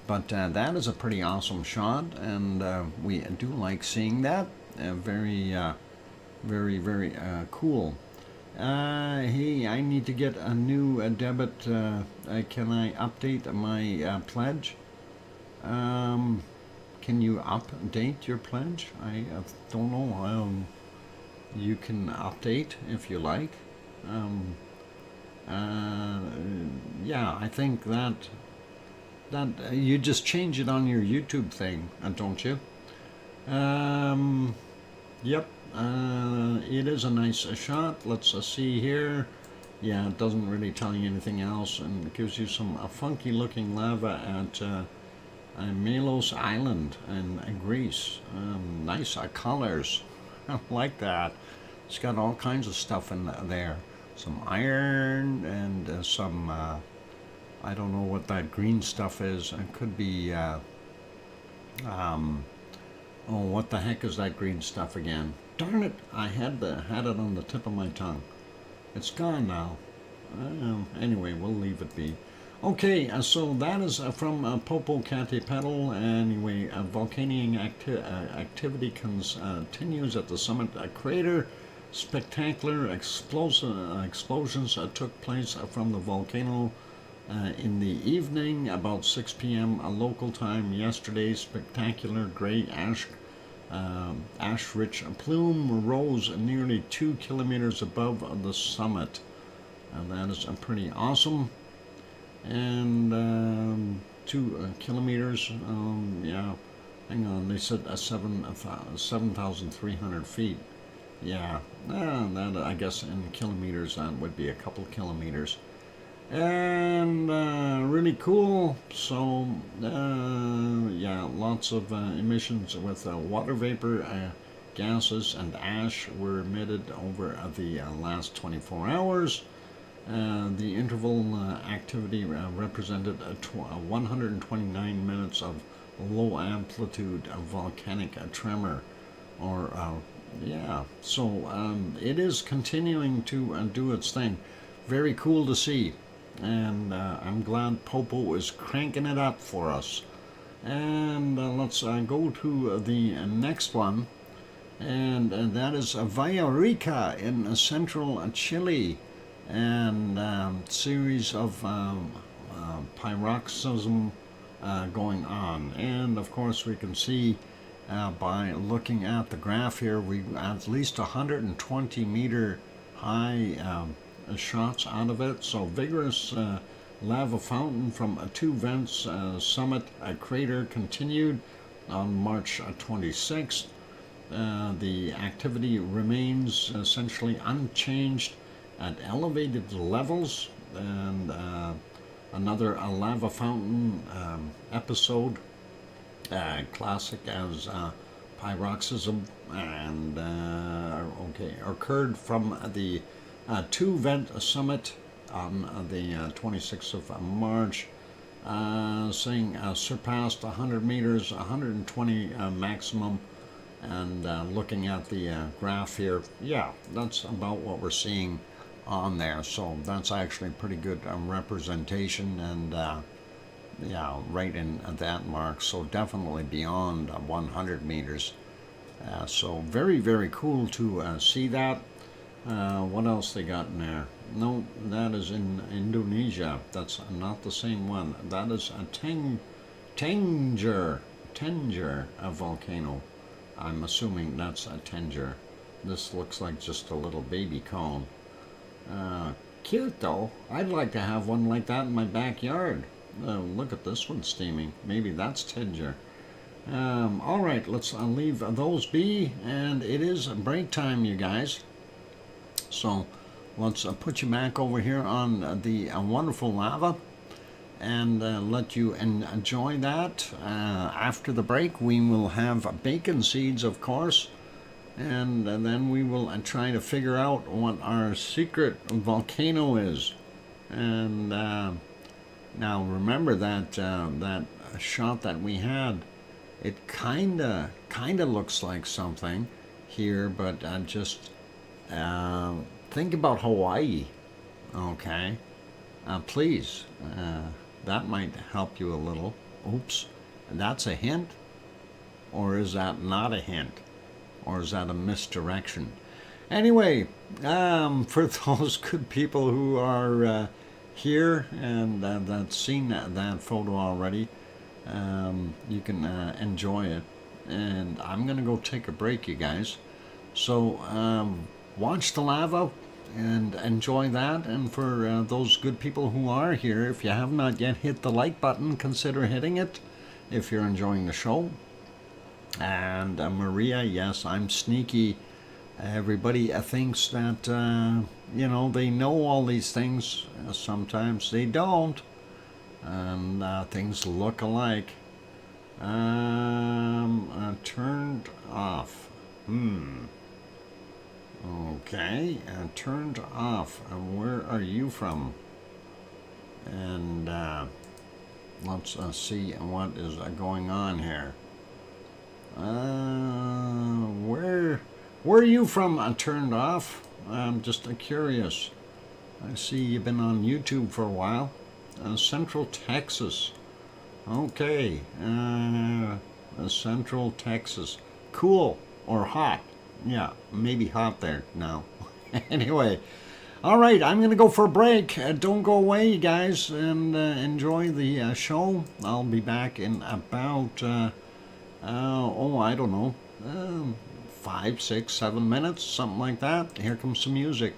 But that is a pretty awesome shot, and we do like seeing that. Very, very cool. Hey, I need to get a new debit. Can I update my pledge? Can you update your pledge? I don't know. You can update if you like. Yeah, I think that you just change it on your YouTube thing, don't you? Yep. It is a nice shot. Let's see here. Yeah, it doesn't really tell you anything else, and it gives you some funky looking lava at Melos Island in Greece. Nice colors. I like that. It's got all kinds of stuff in there. Some iron and some, I don't know what that green stuff is. It could be, oh, what the heck is that green stuff again? Darn it, I had it on the tip of my tongue. It's gone now. Anyway, we'll leave it be. Okay, so that is from Popocatepetl. Anyway, volcanic activity continues at the summit crater. Spectacular explosions took place from the volcano in the evening, about 6 p.m. Local time yesterday. Spectacular gray ash-rich plume rose nearly 2 kilometers above the summit. And that is pretty awesome. And 2 kilometers, yeah, hang on, they said 7,300 feet. Yeah, that, I guess in kilometers, that would be a couple kilometers. And really cool. So yeah, lots of emissions with water vapor, gases and ash were emitted over the last 24 hours. The interval activity represented 129 minutes of low amplitude volcanic tremor, or yeah, so it is continuing to do its thing. Very cool to see, and I'm glad Popo is cranking it up for us. And let's go to the next one, and that is Villarrica in central Chile, and series of paroxysm going on. And of course we can see by looking at the graph here, we at least 120 meter high shots out of it. So vigorous lava fountain from two vents summit crater continued on March 26th. The activity remains essentially unchanged at elevated levels, and another lava fountain episode, classic as pyroxysm, and occurred from the two vent summit on the 26th of March, saying surpassed 100 meters, 120 maximum. And looking at the graph here, yeah, that's about what we're seeing on there. So that's actually pretty good representation, and yeah, right in that mark. So definitely beyond 100 meters. So very, very cool to see that. What else they got in there? No, that is in Indonesia. That's not the same one. That is a Tanger volcano. I'm assuming that's a Tanger. This looks like just a little baby cone. Cute though. I'd like to have one like that in my backyard. Look at this one steaming. Maybe that's Tanger. All right, let's leave those be. And it is break time, you guys. So let's put you back over here on the wonderful lava, and let you enjoy that. After the break, we will have bacon seeds, of course, and then we will try to figure out what our secret volcano is. And now remember that that shot that we had, it kinda looks like something here, but just think about Hawaii, okay? Please. That might help you a little. Oops, that's a hint? Or is that not a hint? Or is that a misdirection? Anyway, for those good people who are here and that's seen that photo already, you can enjoy it. And I'm going to go take a break, you guys. So watch the lava and enjoy that. And for those good people who are here, if you have not yet hit the like button, consider hitting it if you're enjoying the show. And Maria, yes, I'm sneaky. Everybody thinks that you know, they know all these things. Sometimes they don't, and things look alike. Turned off. Okay, turned off. Where are you from? And let's see what is going on here. Where are you from? Turned off. I'm just curious. I see you've been on YouTube for a while. Central Texas. Okay, Central Texas. Cool or hot? Yeah, maybe hot there now. Anyway, all right, I'm going to go for a break. Don't go away, you guys, and enjoy the show. I'll be back in about, I don't know, 5, 6, 7 minutes, something like that. Here comes some music.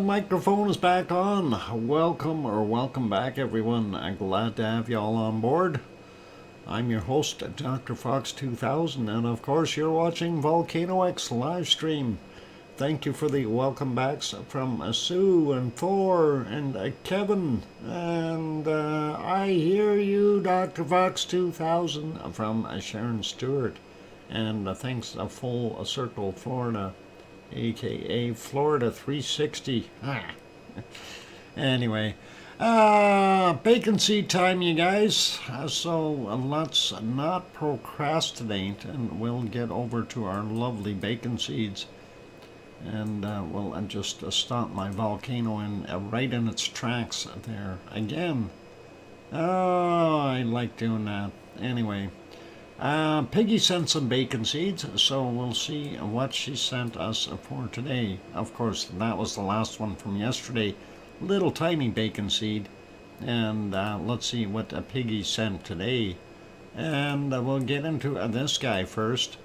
microphone is back on. Welcome back, everyone. I'm glad to have you all on board. I'm your host, DrFox2000, and of course, you're watching VolcanoX live stream. Thank you for the welcome backs from Sue and Thor and Kevin. And I hear you, DrFox2000, from Sharon Stewart. And thanks to Full Circle Florida, aka Florida 360. Anyway, bacon seed time, you guys. So let's not procrastinate, and we'll get over to our lovely bacon seeds. And we'll just stop my volcano right in its tracks there again. Oh, I like doing that. Anyway, Piggy sent some bacon seeds, so we'll see what she sent us for today. Of course, that was the last one from yesterday. Little tiny bacon seed. And let's see what Piggy sent today. And we'll get into this guy first.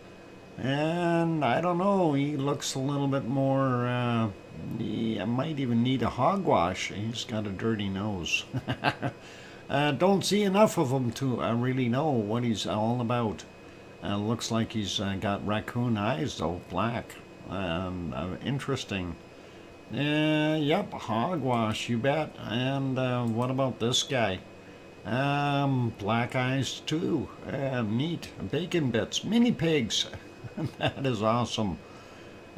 And I don't know, he looks a little bit more, he might even need a hogwash. He's got a dirty nose. Don't see enough of him to really know what he's all about. Looks like he's got raccoon eyes though, black. Interesting. Yep, hogwash, you bet. And what about this guy? Black eyes too. Neat. Bacon bits. Mini pigs. That is awesome.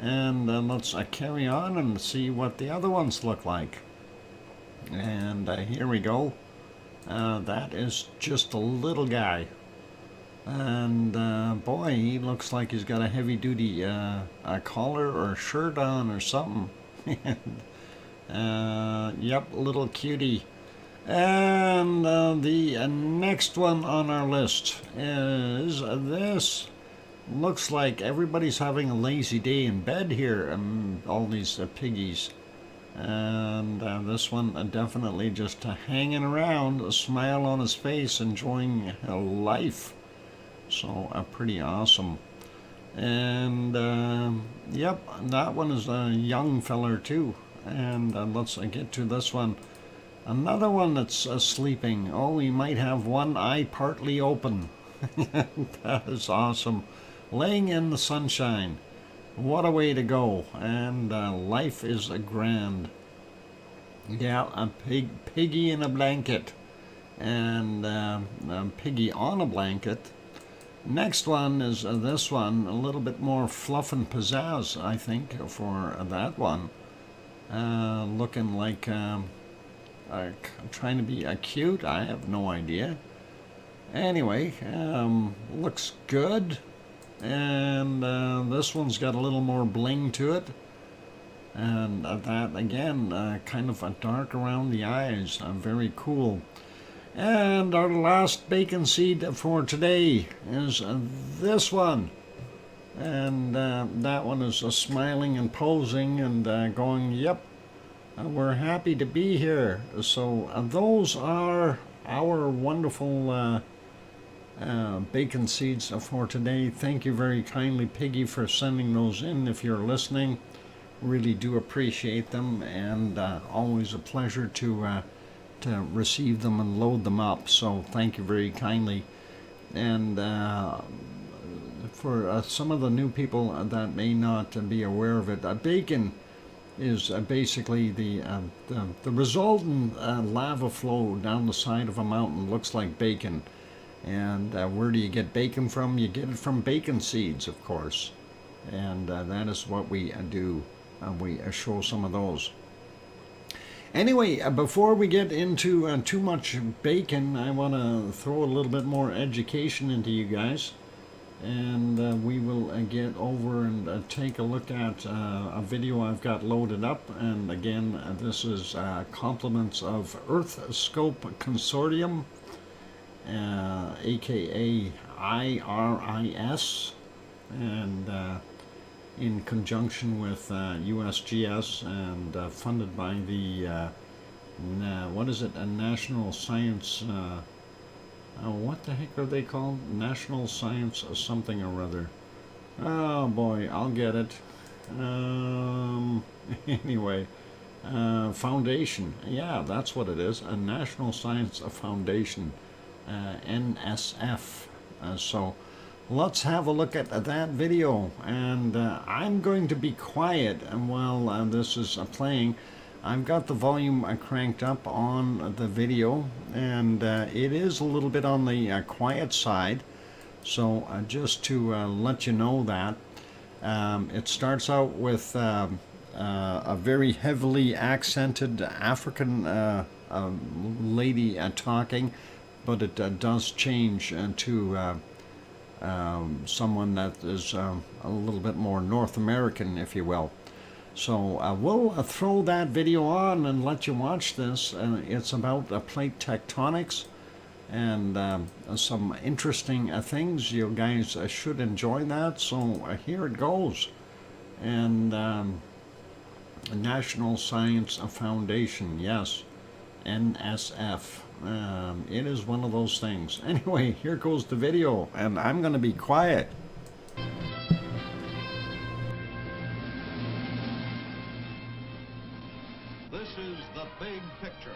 And let's carry on and see what the other ones look like. And here we go. That is just a little guy. And boy, he looks like he's got a heavy-duty collar or shirt on or something. Yep, little cutie. And the next one on our list is this. Looks like everybody's having a lazy day in bed here, all these piggies. And this one definitely just hanging around, a smile on his face, enjoying life. So pretty awesome. And yep, that one is a young feller too. And let's get to this one. Another one that's sleeping. Oh, he might have one eye partly open. That is awesome. Laying in the sunshine. What a way to go. And life is grand. Yeah, a piggy in a blanket. And a piggy on a blanket. Next one is this one. A little bit more fluff and pizzazz, I think, for that one. Looking like trying to be cute. I have no idea. Anyway, looks good. And this one's got a little more bling to it. And that, again, kind of dark around the eyes. Very cool. And our last bacon seed for today is this one. And that one is smiling and posing and going, yep, we're happy to be here. So those are our wonderful bacon seeds for today. Thank you very kindly, Piggy, for sending those in. If you're listening, really do appreciate them, and always a pleasure to receive them and load them up. So thank you very kindly. And for some of the new people that may not be aware of it, bacon is basically the resultant lava flow down the side of a mountain looks like bacon. And where do you get bacon from? You get it from bacon seeds, of course. And that is what we do. We show some of those. Anyway, before we get into too much bacon, I want to throw a little bit more education into you guys. And we will get over and take a look at a video I've got loaded up. And again, this is compliments of Earth Scope Consortium. aka IRIS, and in conjunction with USGS, and funded by the what is it, a National Science, what the heck are they called? National Science something or other. Oh boy, I'll get it. Anyway, Foundation. Yeah, that's what it is. A National Science Foundation, NSF. So let's have a look at that video. And I'm going to be quiet while this is playing. I've got the volume cranked up on the video, and it is a little bit on the quiet side. So just to let you know that. It starts out with a very heavily accented African lady talking, but it does change to someone that is a little bit more North American, if you will. So we'll throw that video on and let you watch this. It's about plate tectonics and some interesting things. You guys should enjoy that. So here it goes. And National Science Foundation, yes, NSF. It is one of those things. Anyway, here goes the video, and I'm going to be quiet. This is the big picture.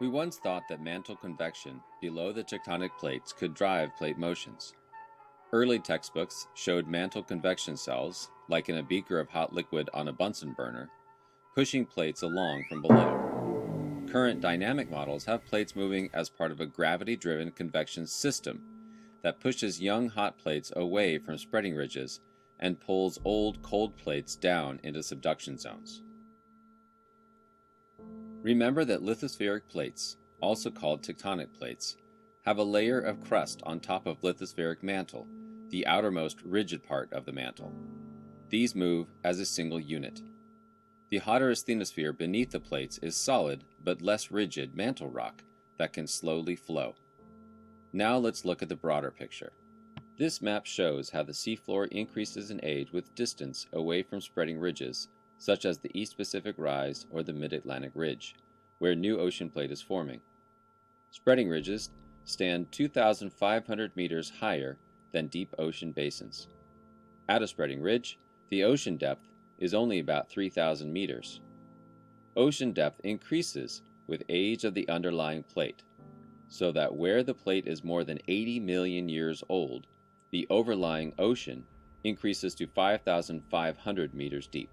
We once thought that mantle convection below the tectonic plates could drive plate motions. Early textbooks showed mantle convection cells, like in a beaker of hot liquid on a Bunsen burner, pushing plates along from below. Current dynamic models have plates moving as part of a gravity-driven convection system that pushes young hot plates away from spreading ridges and pulls old cold plates down into subduction zones. Remember that lithospheric plates, also called tectonic plates, have a layer of crust on top of lithospheric mantle, the outermost rigid part of the mantle. These move as a single unit. The hotter asthenosphere beneath the plates is solid but less rigid mantle rock that can slowly flow. Now let's look at the broader picture. This map shows how the seafloor increases in age with distance away from spreading ridges, such as the East Pacific Rise or the Mid-Atlantic Ridge, where new ocean plate is forming. Spreading ridges stand 2,500 meters higher than deep ocean basins. At a spreading ridge, the ocean depth is only about 3,000 meters. Ocean depth increases with age of the underlying plate, so that where the plate is more than 80 million years old, the overlying ocean increases to 5,500 meters deep.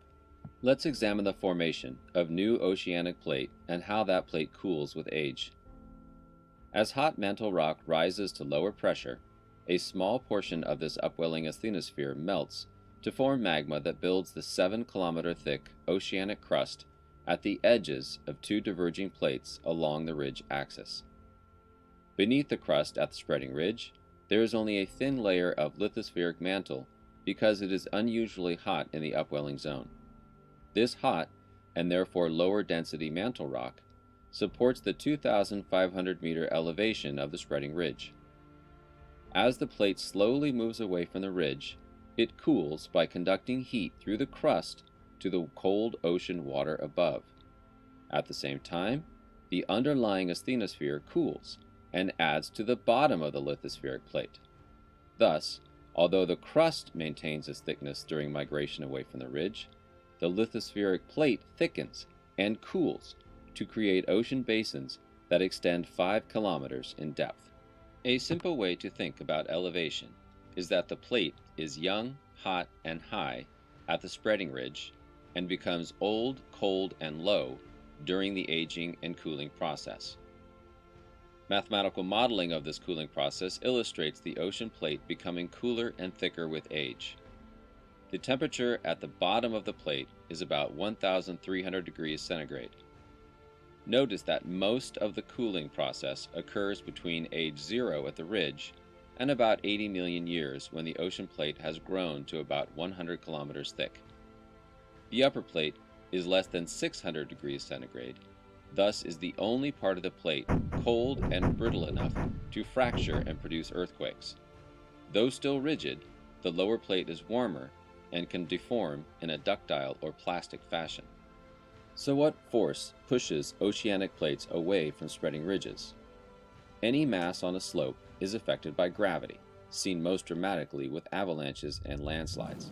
Let's examine the formation of new oceanic plate and how that plate cools with age. As hot mantle rock rises to lower pressure, a small portion of this upwelling asthenosphere melts to form magma that builds the 7-kilometer thick oceanic crust at the edges of two diverging plates along the ridge axis. Beneath the crust at the spreading ridge, there is only a thin layer of lithospheric mantle because it is unusually hot in the upwelling zone. This hot, and therefore lower density mantle rock, supports the 2,500 meter elevation of the spreading ridge. As the plate slowly moves away from the ridge, it cools by conducting heat through the crust to the cold ocean water above. At the same time, the underlying asthenosphere cools and adds to the bottom of the lithospheric plate. Thus, although the crust maintains its thickness during migration away from the ridge, the lithospheric plate thickens and cools to create ocean basins that extend 5 kilometers in depth. A simple way to think about elevation is that the plate is young, hot, and high at the spreading ridge and becomes old, cold, and low during the aging and cooling process. Mathematical modeling of this cooling process illustrates the ocean plate becoming cooler and thicker with age. The temperature at the bottom of the plate is about 1,300 degrees centigrade. Notice that most of the cooling process occurs between age 0 at the ridge and about 80 million years when the ocean plate has grown to about 100 kilometers thick. The upper plate is less than 600 degrees centigrade, thus is the only part of the plate cold and brittle enough to fracture and produce earthquakes. Though still rigid, the lower plate is warmer and can deform in a ductile or plastic fashion. So what force pushes oceanic plates away from spreading ridges? Any mass on a slope is affected by gravity, seen most dramatically with avalanches and landslides.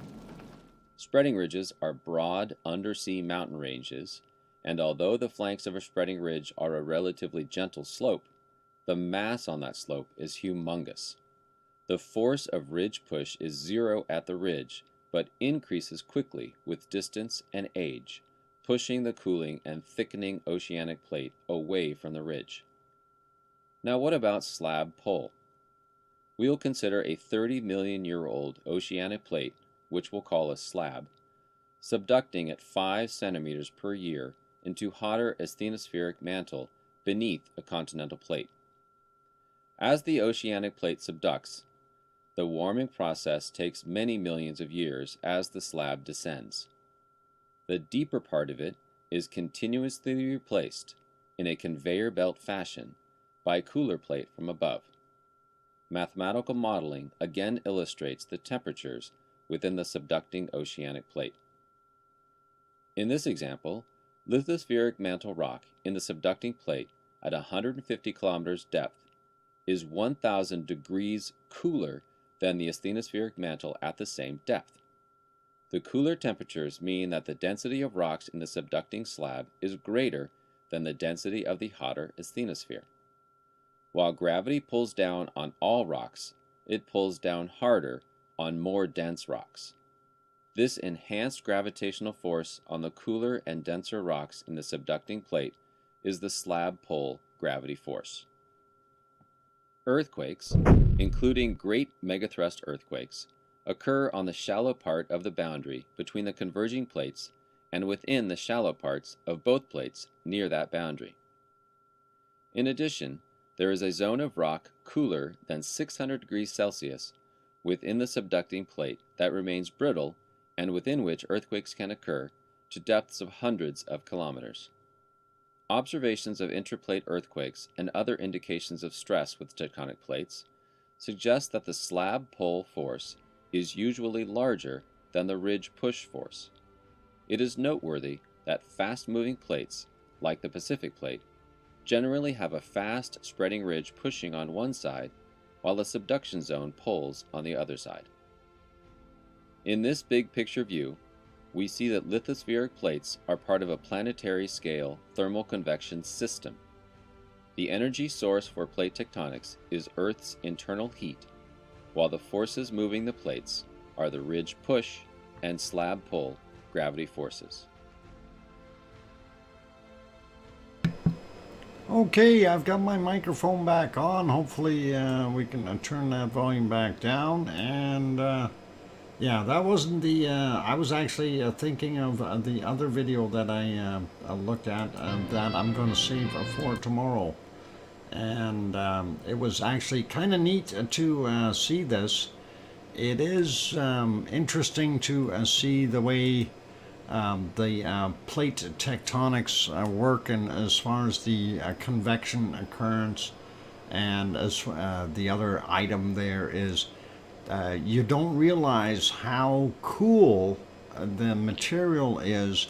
Spreading ridges are broad undersea mountain ranges, and although the flanks of a spreading ridge are a relatively gentle slope, the mass on that slope is humongous. The force of ridge push is zero at the ridge, but increases quickly with distance and age, pushing the cooling and thickening oceanic plate away from the ridge. Now what about slab pull? We will consider a 30-million-year-old oceanic plate, which we'll call a slab, subducting at 5 centimeters per year into hotter asthenospheric mantle beneath a continental plate. As the oceanic plate subducts, the warming process takes many millions of years as the slab descends. The deeper part of it is continuously replaced in a conveyor belt fashion by a cooler plate from above. Mathematical modeling again illustrates the temperatures within the subducting oceanic plate. In this example, lithospheric mantle rock in the subducting plate at 150 kilometers depth is 1,000 degrees cooler than the asthenospheric mantle at the same depth. The cooler temperatures mean that the density of rocks in the subducting slab is greater than the density of the hotter asthenosphere. While gravity pulls down on all rocks, it pulls down harder on more dense rocks. This enhanced gravitational force on the cooler and denser rocks in the subducting plate is the slab pull gravity force. Earthquakes, including great megathrust earthquakes, occur on the shallow part of the boundary between the converging plates and within the shallow parts of both plates near that boundary. In addition, there is a zone of rock cooler than 600 degrees Celsius within the subducting plate that remains brittle and within which earthquakes can occur to depths of hundreds of kilometers. Observations of interplate earthquakes and other indications of stress with tectonic plates suggest that the slab pull force is usually larger than the ridge push force. It is noteworthy that fast-moving plates, like the Pacific Plate, generally have a fast spreading ridge pushing on one side while the subduction zone pulls on the other side. In this big picture view, we see that lithospheric plates are part of a planetary scale thermal convection system. The energy source for plate tectonics is Earth's internal heat, while the forces moving the plates are the ridge push and slab pull gravity forces. Okay, I've got my microphone back on. Hopefully we can turn that volume back down. And yeah, that wasn't the, I was actually thinking of the other video that I looked at that I'm going to save for tomorrow. And it was actually kind of neat to see this. It is interesting to see the way the plate tectonics work, and as far as the convection occurrence, and as the other item there is you don't realize how cool the material is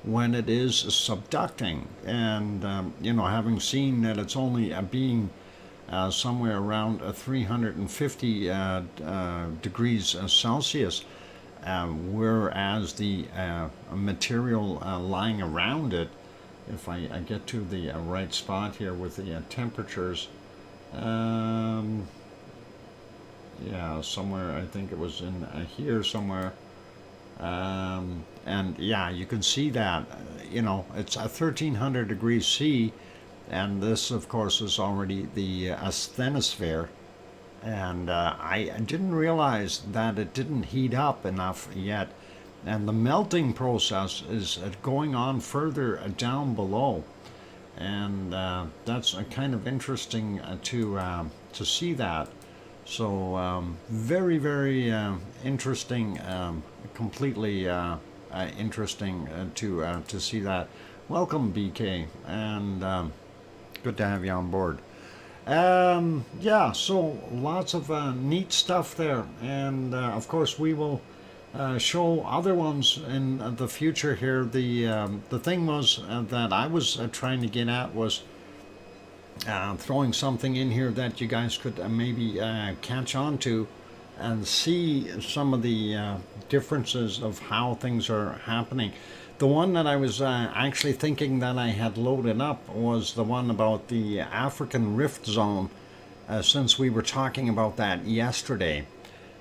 when it is subducting. And you know, having seen that it's only being somewhere around 350 degrees Celsius, whereas the material lying around it, if I get to the right spot here with the temperatures, yeah, somewhere, I think it was in here somewhere, and yeah, you can see that, you know, it's a 1300 degrees C, and this of course is already the asthenosphere. And I didn't realize that it didn't heat up enough yet, and the melting process is going on further down below, and that's kind of interesting to see that. So very, very interesting, completely interesting to see that. Welcome, BK, and good to have you on board. Yeah, so lots of neat stuff there, and of course we will show other ones in the future here. The thing was that I was trying to get at was throwing something in here that you guys could maybe catch on to, and see some of the differences of how things are happening. The one that I was actually thinking that I had loaded up was the one about the African Rift Zone, since we were talking about that yesterday.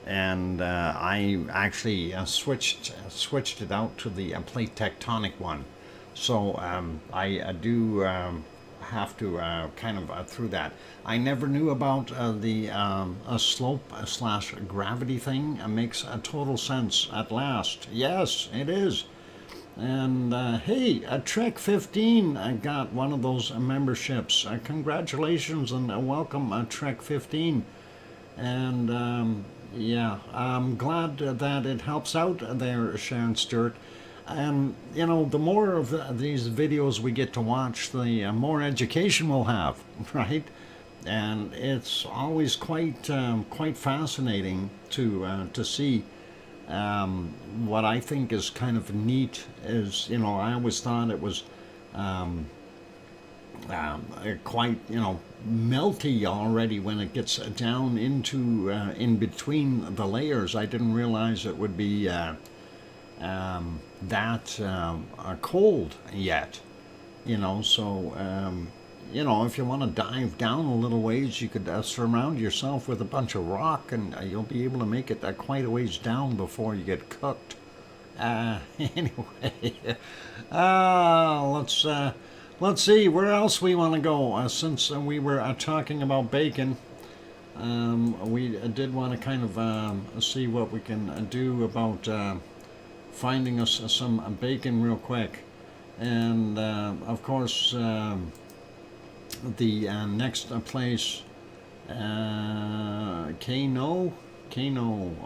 And I actually switched it out to the plate tectonic one. So I do have to kind of through that. I never knew about the slope slash gravity thing. It makes a total sense at last. Yes, it is. And hey, Trek 15 got one of those memberships. Congratulations and welcome, Trek 15. And yeah, I'm glad that it helps out there, Sharon Stewart. And you know, the more of these videos we get to watch, the more education we'll have, right? And it's always quite fascinating to see. What I think is kind of neat is, you know, I always thought it was quite, you know, melty already when it gets down into in between the layers. I didn't realize it would be that cold yet, you know. So you know, if you want to dive down a little ways, you could surround yourself with a bunch of rock, and you'll be able to make it quite a ways down before you get cooked. Anyway, let's see where else we want to go. Since we were talking about bacon, we did want to kind of see what we can do about finding us some bacon real quick. And of course, the next place, Kano,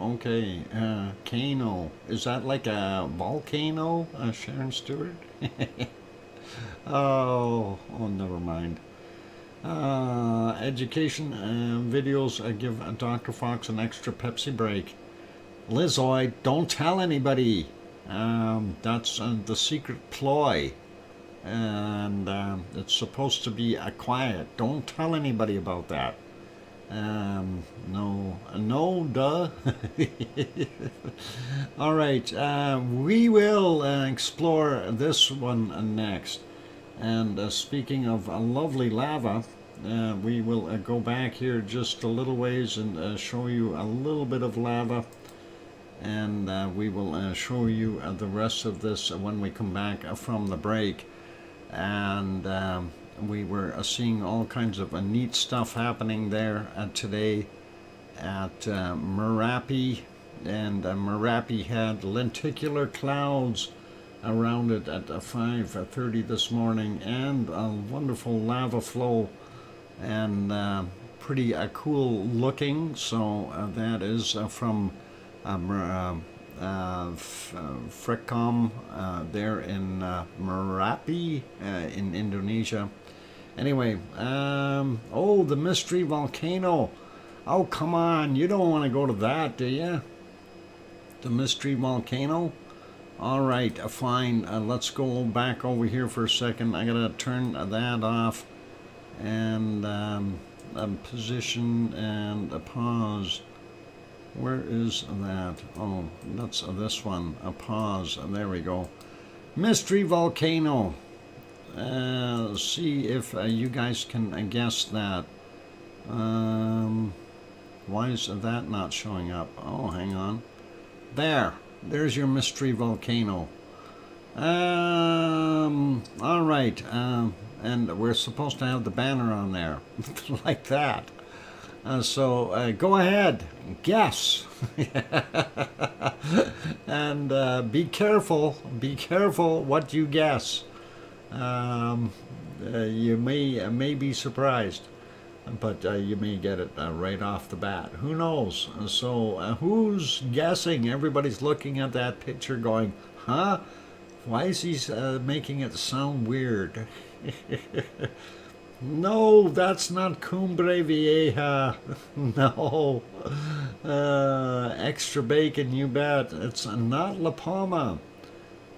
okay, Kano, is that like a volcano, Sharon Stewart? oh, never mind. Education videos give Dr. Fox an extra Pepsi break. Lizoid, don't tell anybody. That's the secret ploy. And it's supposed to be quiet. Don't tell anybody about that. No, duh. All right, we will explore this one next. And speaking of lovely lava, we will go back here just a little ways and show you a little bit of lava. And we will show you the rest of this when we come back from the break. And we were seeing all kinds of neat stuff happening there today at Merapi. And Merapi had lenticular clouds around it at 5:30 this morning, and a wonderful lava flow, and pretty cool looking. So that is from Fricom there in Merapi in Indonesia. Anyway, oh, the mystery volcano. Oh, come on, you don't want to go to that, do you? The mystery volcano? All right, fine. Let's go back over here for a second. I gotta turn that off, and position and pause. Where is that? Oh, that's this one. A pause. There we go. Mystery volcano. See if you guys can guess that. Why is that not showing up? Oh, hang on. There's your mystery volcano. All right. And we're supposed to have the banner on there, like that. So go ahead, guess, and be careful what you guess. You may be surprised, but you may get it right off the bat. Who knows? So who's guessing? Everybody's looking at that picture going, huh? Why is he making it sound weird? No, that's not Cumbre Vieja. No. Extra bacon, you bet. It's not La Palma.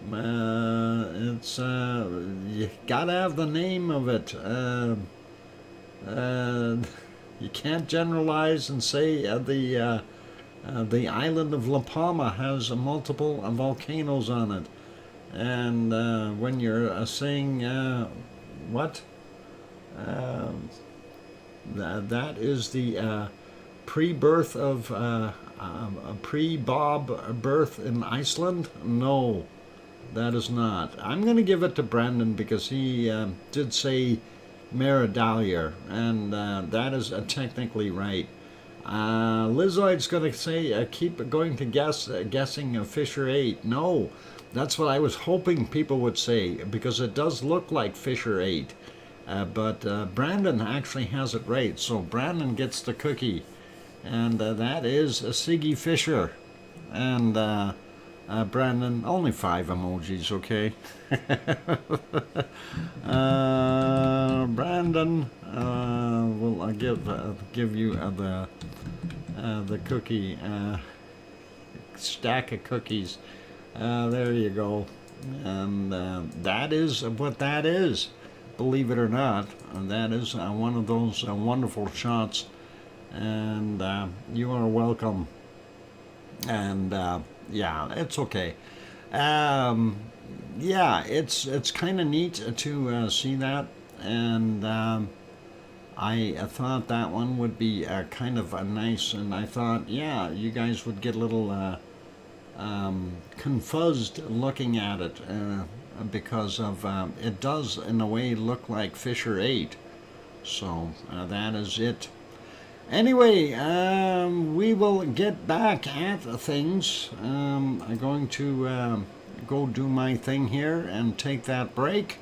It's you gotta have the name of it. You can't generalize and say The island of La Palma has multiple volcanoes on it. And when you're saying what? That is the pre-birth of a pre-Bob birth in Iceland? No, that is not. I'm going to give it to Brandon because he did say Merapi, and that is technically right. Lizoid's going to say keep going to guessing Fissure 8. No, that's what I was hoping people would say because it does look like Fissure 8. But Brandon actually has it right, so Brandon gets the cookie. And that is Siggy Fisher. And Brandon, only 5 emojis, okay? Brandon, will give you the cookie stack of cookies. There you go. And that is what that is. Believe it or not, that is one of those wonderful shots, and you are welcome. And yeah, it's okay. Yeah, it's kind of neat to see that, and I thought that one would be kind of nice, and I thought, yeah, you guys would get a little confused looking at it. Because of it does in a way look like Fissure 8, so that is it. Anyway, we will get back at things. I'm going to go do my thing here and take that break,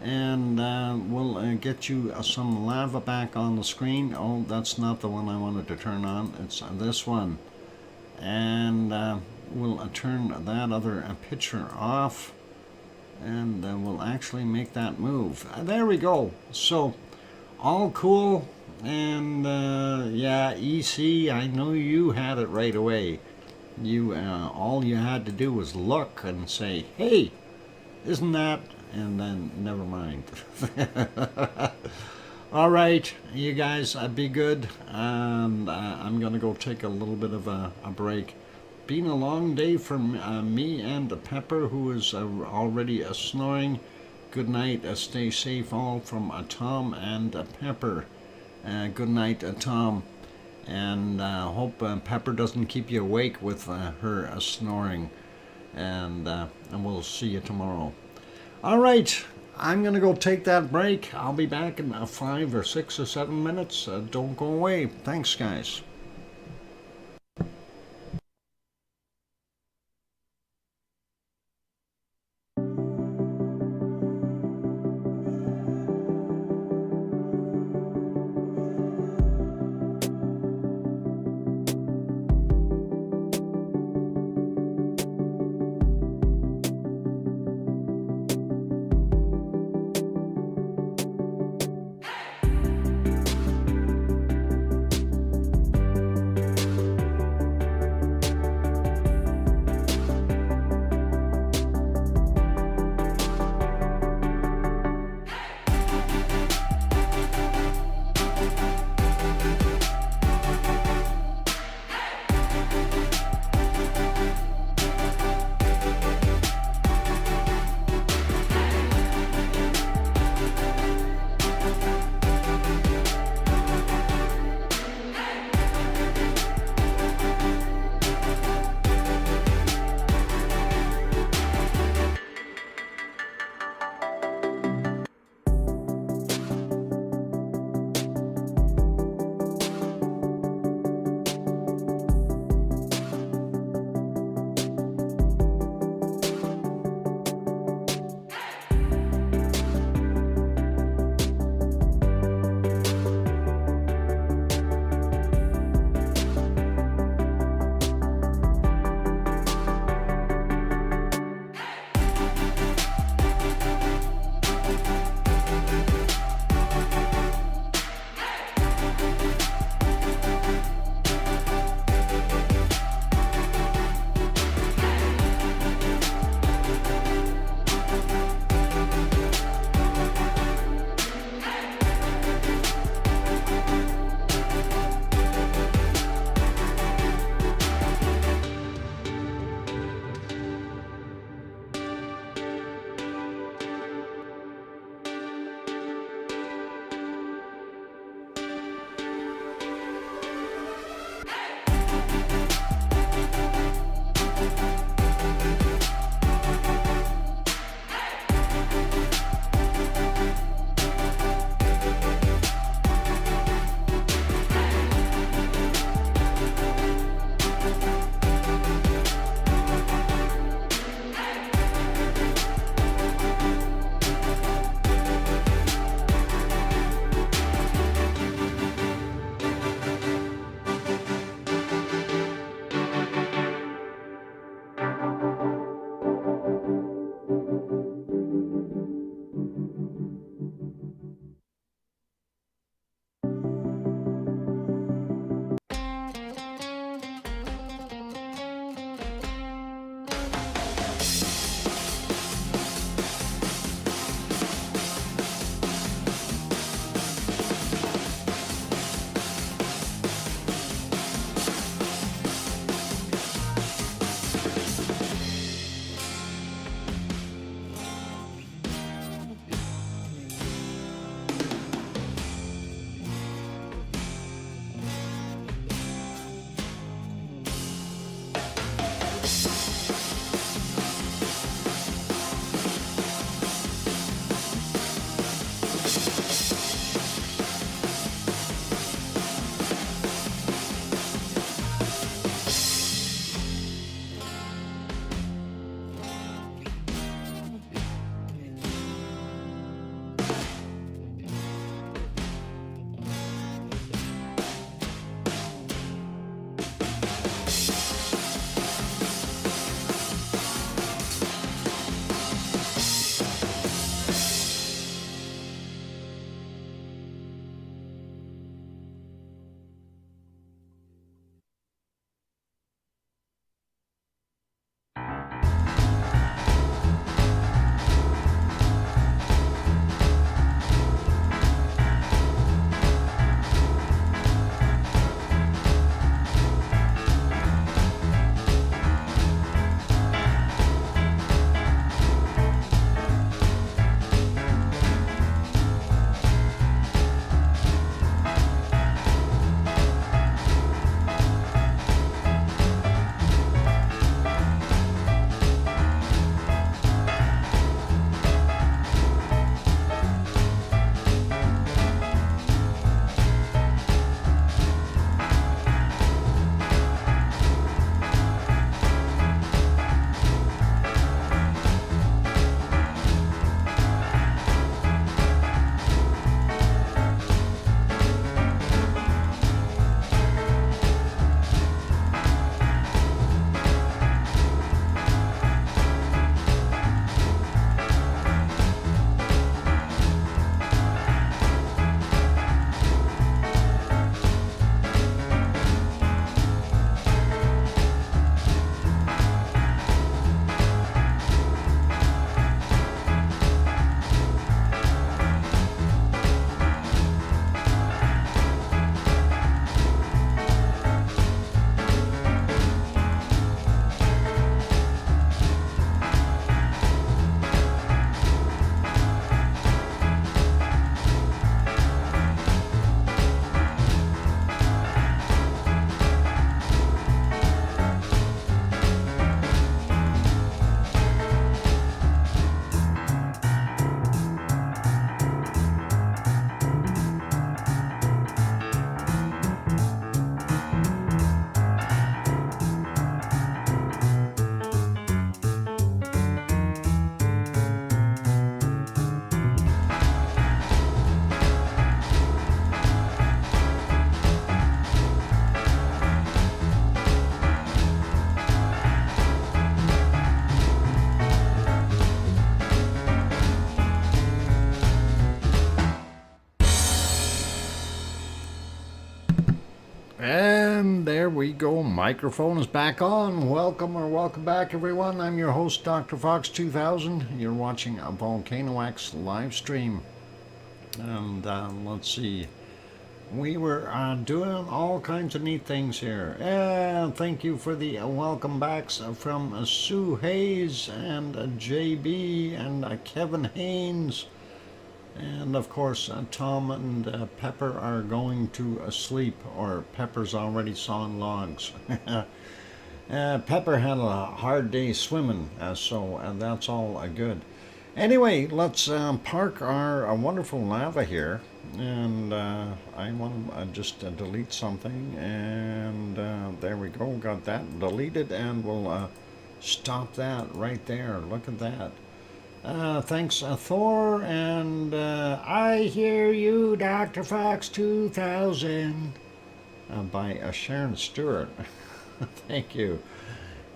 and we'll get you some lava back on the screen. Oh, that's not the one I wanted to turn on, it's this one, and we'll turn that other picture off, and we'll actually make that move. There we go. So all cool. And yeah, EC, I know you had it right away. You all you had to do was look and say, hey, isn't that, and then never mind. All right, you guys, be good. I'm gonna go take a little bit of a break. Been a long day for me and Pepper, who is already snoring. Good night. Stay safe all from Tom and Pepper. Good night, Tom. And hope Pepper doesn't keep you awake with her snoring. And we'll see you tomorrow. All right. I'm going to go take that break. I'll be back in 5 or 6 or 7 minutes. Don't go away. Thanks, guys. there we go. Microphone is back on. Welcome back, everyone. I'm your host, DrFox2000. You're watching a VolcanoX live stream. And let's see. We were doing all kinds of neat things here. And thank you for the welcome backs from Sue Hayes and JB and Kevin Haynes. And of course, Tom and Pepper are going to sleep, or Pepper's already sawing logs. Pepper had a hard day swimming, so that's all good. Anyway, let's park our wonderful lava here. And I want to just delete something. And there we go, got that deleted. And we'll stop that right there. Look at that. Thanks, Thor, and I Hear You, Dr. Fox 2000, by Sharon Stewart. Thank you.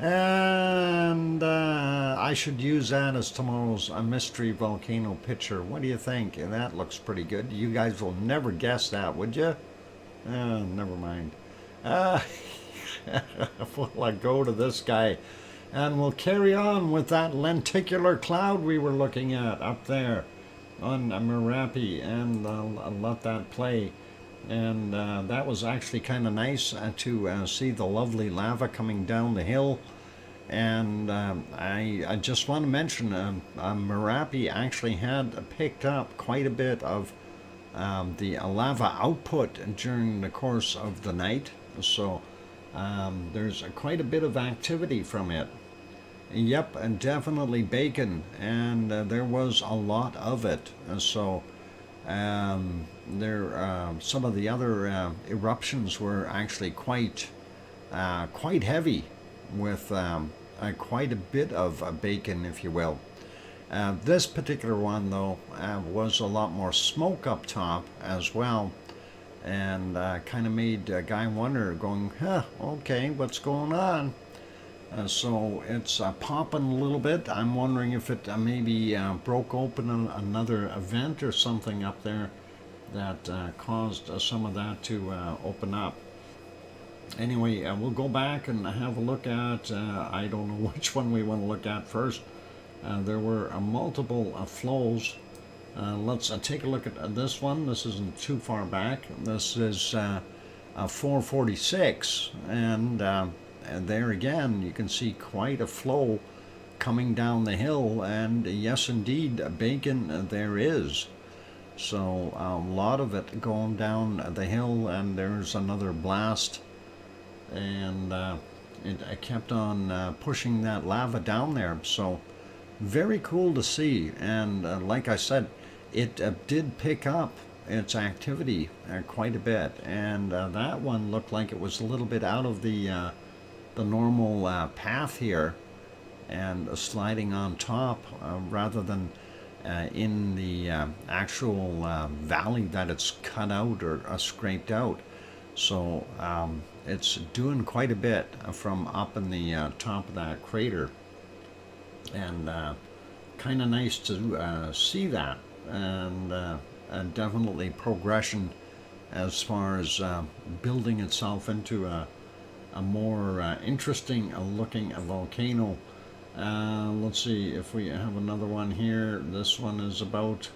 And I should use that as tomorrow's mystery volcano picture. What do you think? That looks pretty good. You guys will never guess that, would you? Never mind. We'll go to this guy. And we'll carry on with that lenticular cloud we were looking at up there on Merapi, and I'll let that play. And that was actually kind of nice to see the lovely lava coming down the hill. And I just want to mention Merapi actually had picked up quite a bit of the lava output during the course of the night. So there's quite a bit of activity from it. Yep, and definitely bacon, and there was a lot of it. So some of the other eruptions were actually quite heavy, with quite a bit of bacon, if you will. This particular one, though, was a lot more smoke up top as well, and kind of made a guy wonder, going, okay, what's going on? So it's popping a little bit. I'm wondering if it maybe broke open another event or something up there that caused some of that to open up. Anyway, we'll go back and have a look at, I don't know which one we want to look at first. There were multiple flows. Let's take a look at this one. This isn't too far back. This is 446, and there again, you can see quite a flow coming down the hill, and yes, indeed, bacon there is. So a lot of it going down the hill, and there's another blast, and it kept on pushing that lava down there. So very cool to see, and like I said, it did pick up its activity quite a bit, and that one looked like it was a little bit out of the normal path here, and sliding on top rather than in the actual valley that it's cut out or scraped out. So it's doing quite a bit from up in the top of that crater, and kind of nice to see that, and definitely progression as far as building itself into a more interesting looking volcano. Let's see if we have another one here. This one is about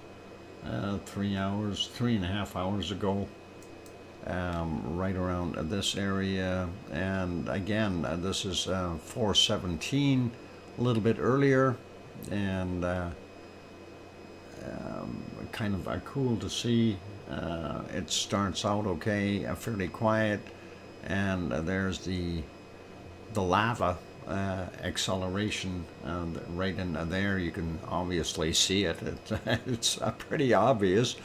3.5 hours ago, right around this area. And again, this is 417, a little bit earlier, and kind of cool to see. It starts out okay, fairly quiet, and there's the lava acceleration right in there. You can obviously see it. It's pretty obvious.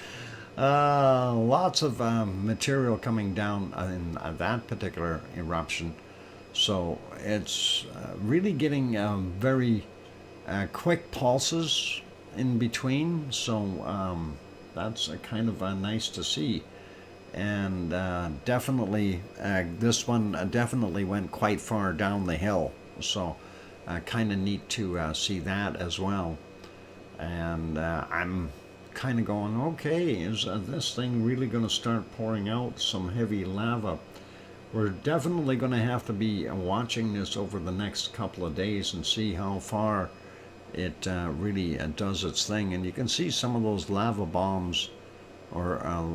Lots of material coming down in that particular eruption. So it's really getting very quick pulses in between. So that's kind of nice to see. And definitely this one definitely went quite far down the hill, so kind of neat to see that as well. And I'm kind of going, okay, is this thing really going to start pouring out some heavy lava? we're definitely going to have to be watching this over the next couple of days and see how far it really does its thing. And you can see some of those lava bombs are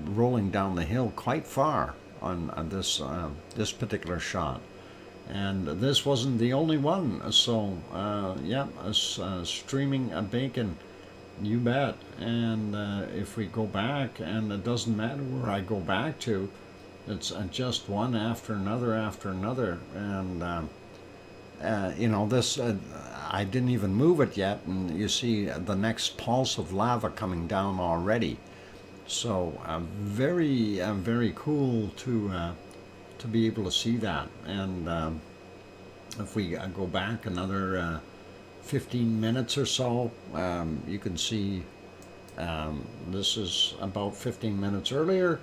rolling down the hill quite far on this particular shot. And this wasn't the only one, so yeah, streaming bacon, you bet. And if we go back, and it doesn't matter where I go back to, it's just one after another, and you know, this I didn't even move it yet, and you see the next pulse of lava coming down already. So very cool to be able to see that. And if we go back another 15 minutes or so, you can see this is about 15 minutes earlier,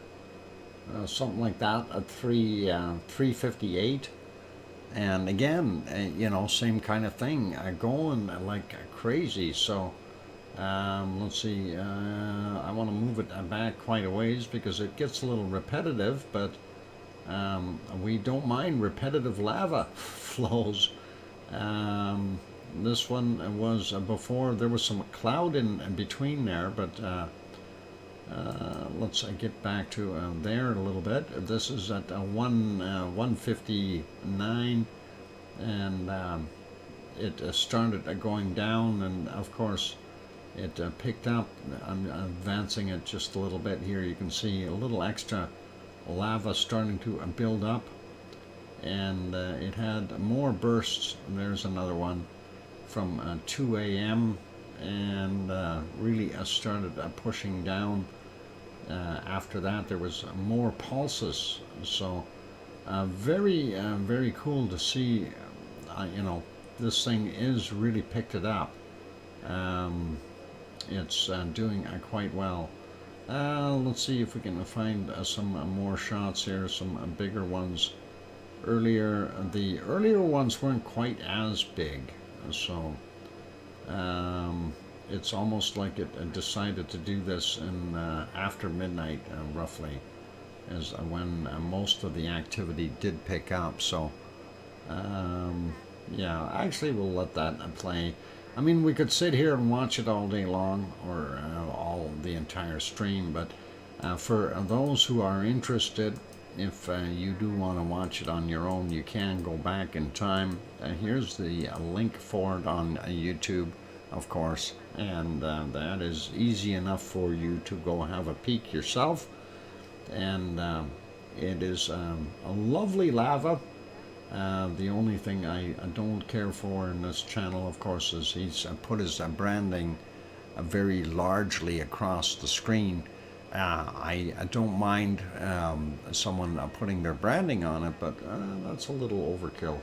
something like that, at 3:58. And again, you know, same kind of thing, going like crazy. So let's see, I want to move it back quite a ways because it gets a little repetitive, but we don't mind repetitive lava flows. This one was before there was some cloud in between there, but let's get back to there a little bit. This is at 1:59, and it started going down, and of course it picked up. I'm advancing it just a little bit here. You can see a little extra lava starting to build up, and it had more bursts. There's another one from 2 a.m. and really started pushing down. After that there was more pulses, so very cool to see. You know, this thing is really picked it up. It's doing quite well. Let's see if we can find some more shots here, some bigger ones. The earlier ones weren't quite as big, so it's almost like it decided to do this in after midnight, roughly, is when most of the activity did pick up. So yeah, actually we'll let that play. I mean, we could sit here and watch it all day long, or all the entire stream, but for those who are interested, if you do want to watch it on your own, you can go back in time. Here's the link for it on YouTube, of course, and that is easy enough for you to go have a peek yourself. And it is a lovely lava. The only thing I don't care for in this channel, of course, is he's put his branding very largely across the screen. I don't mind someone putting their branding on it, but that's a little overkill.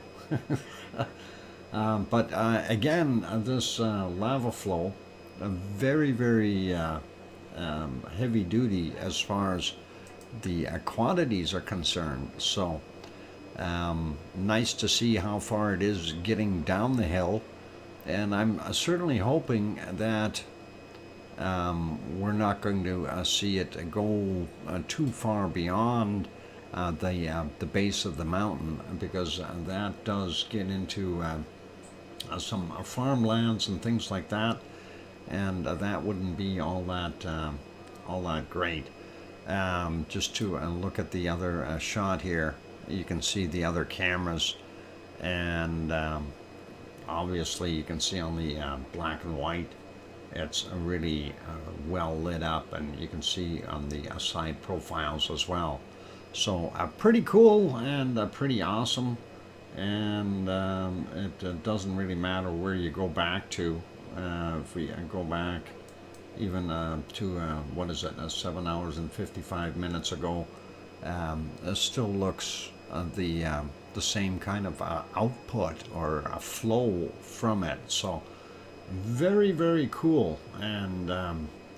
But again, this lava flow, very heavy duty as far as the quantities are concerned. So nice to see how far it is getting down the hill, and I'm certainly hoping that we're not going to see it go too far beyond the base of the mountain, because that does get into some farmlands and things like that, and that wouldn't be all that great. Just to look at the other shot here, you can see the other cameras, and obviously you can see on the black and white, it's really well lit up, and you can see on the side profiles as well. So pretty cool and pretty awesome, and it doesn't really matter where you go back to. If we go back even to what is it, 7 hours and 55 minutes ago, it still looks the same kind of output or a flow from it. So very cool, and a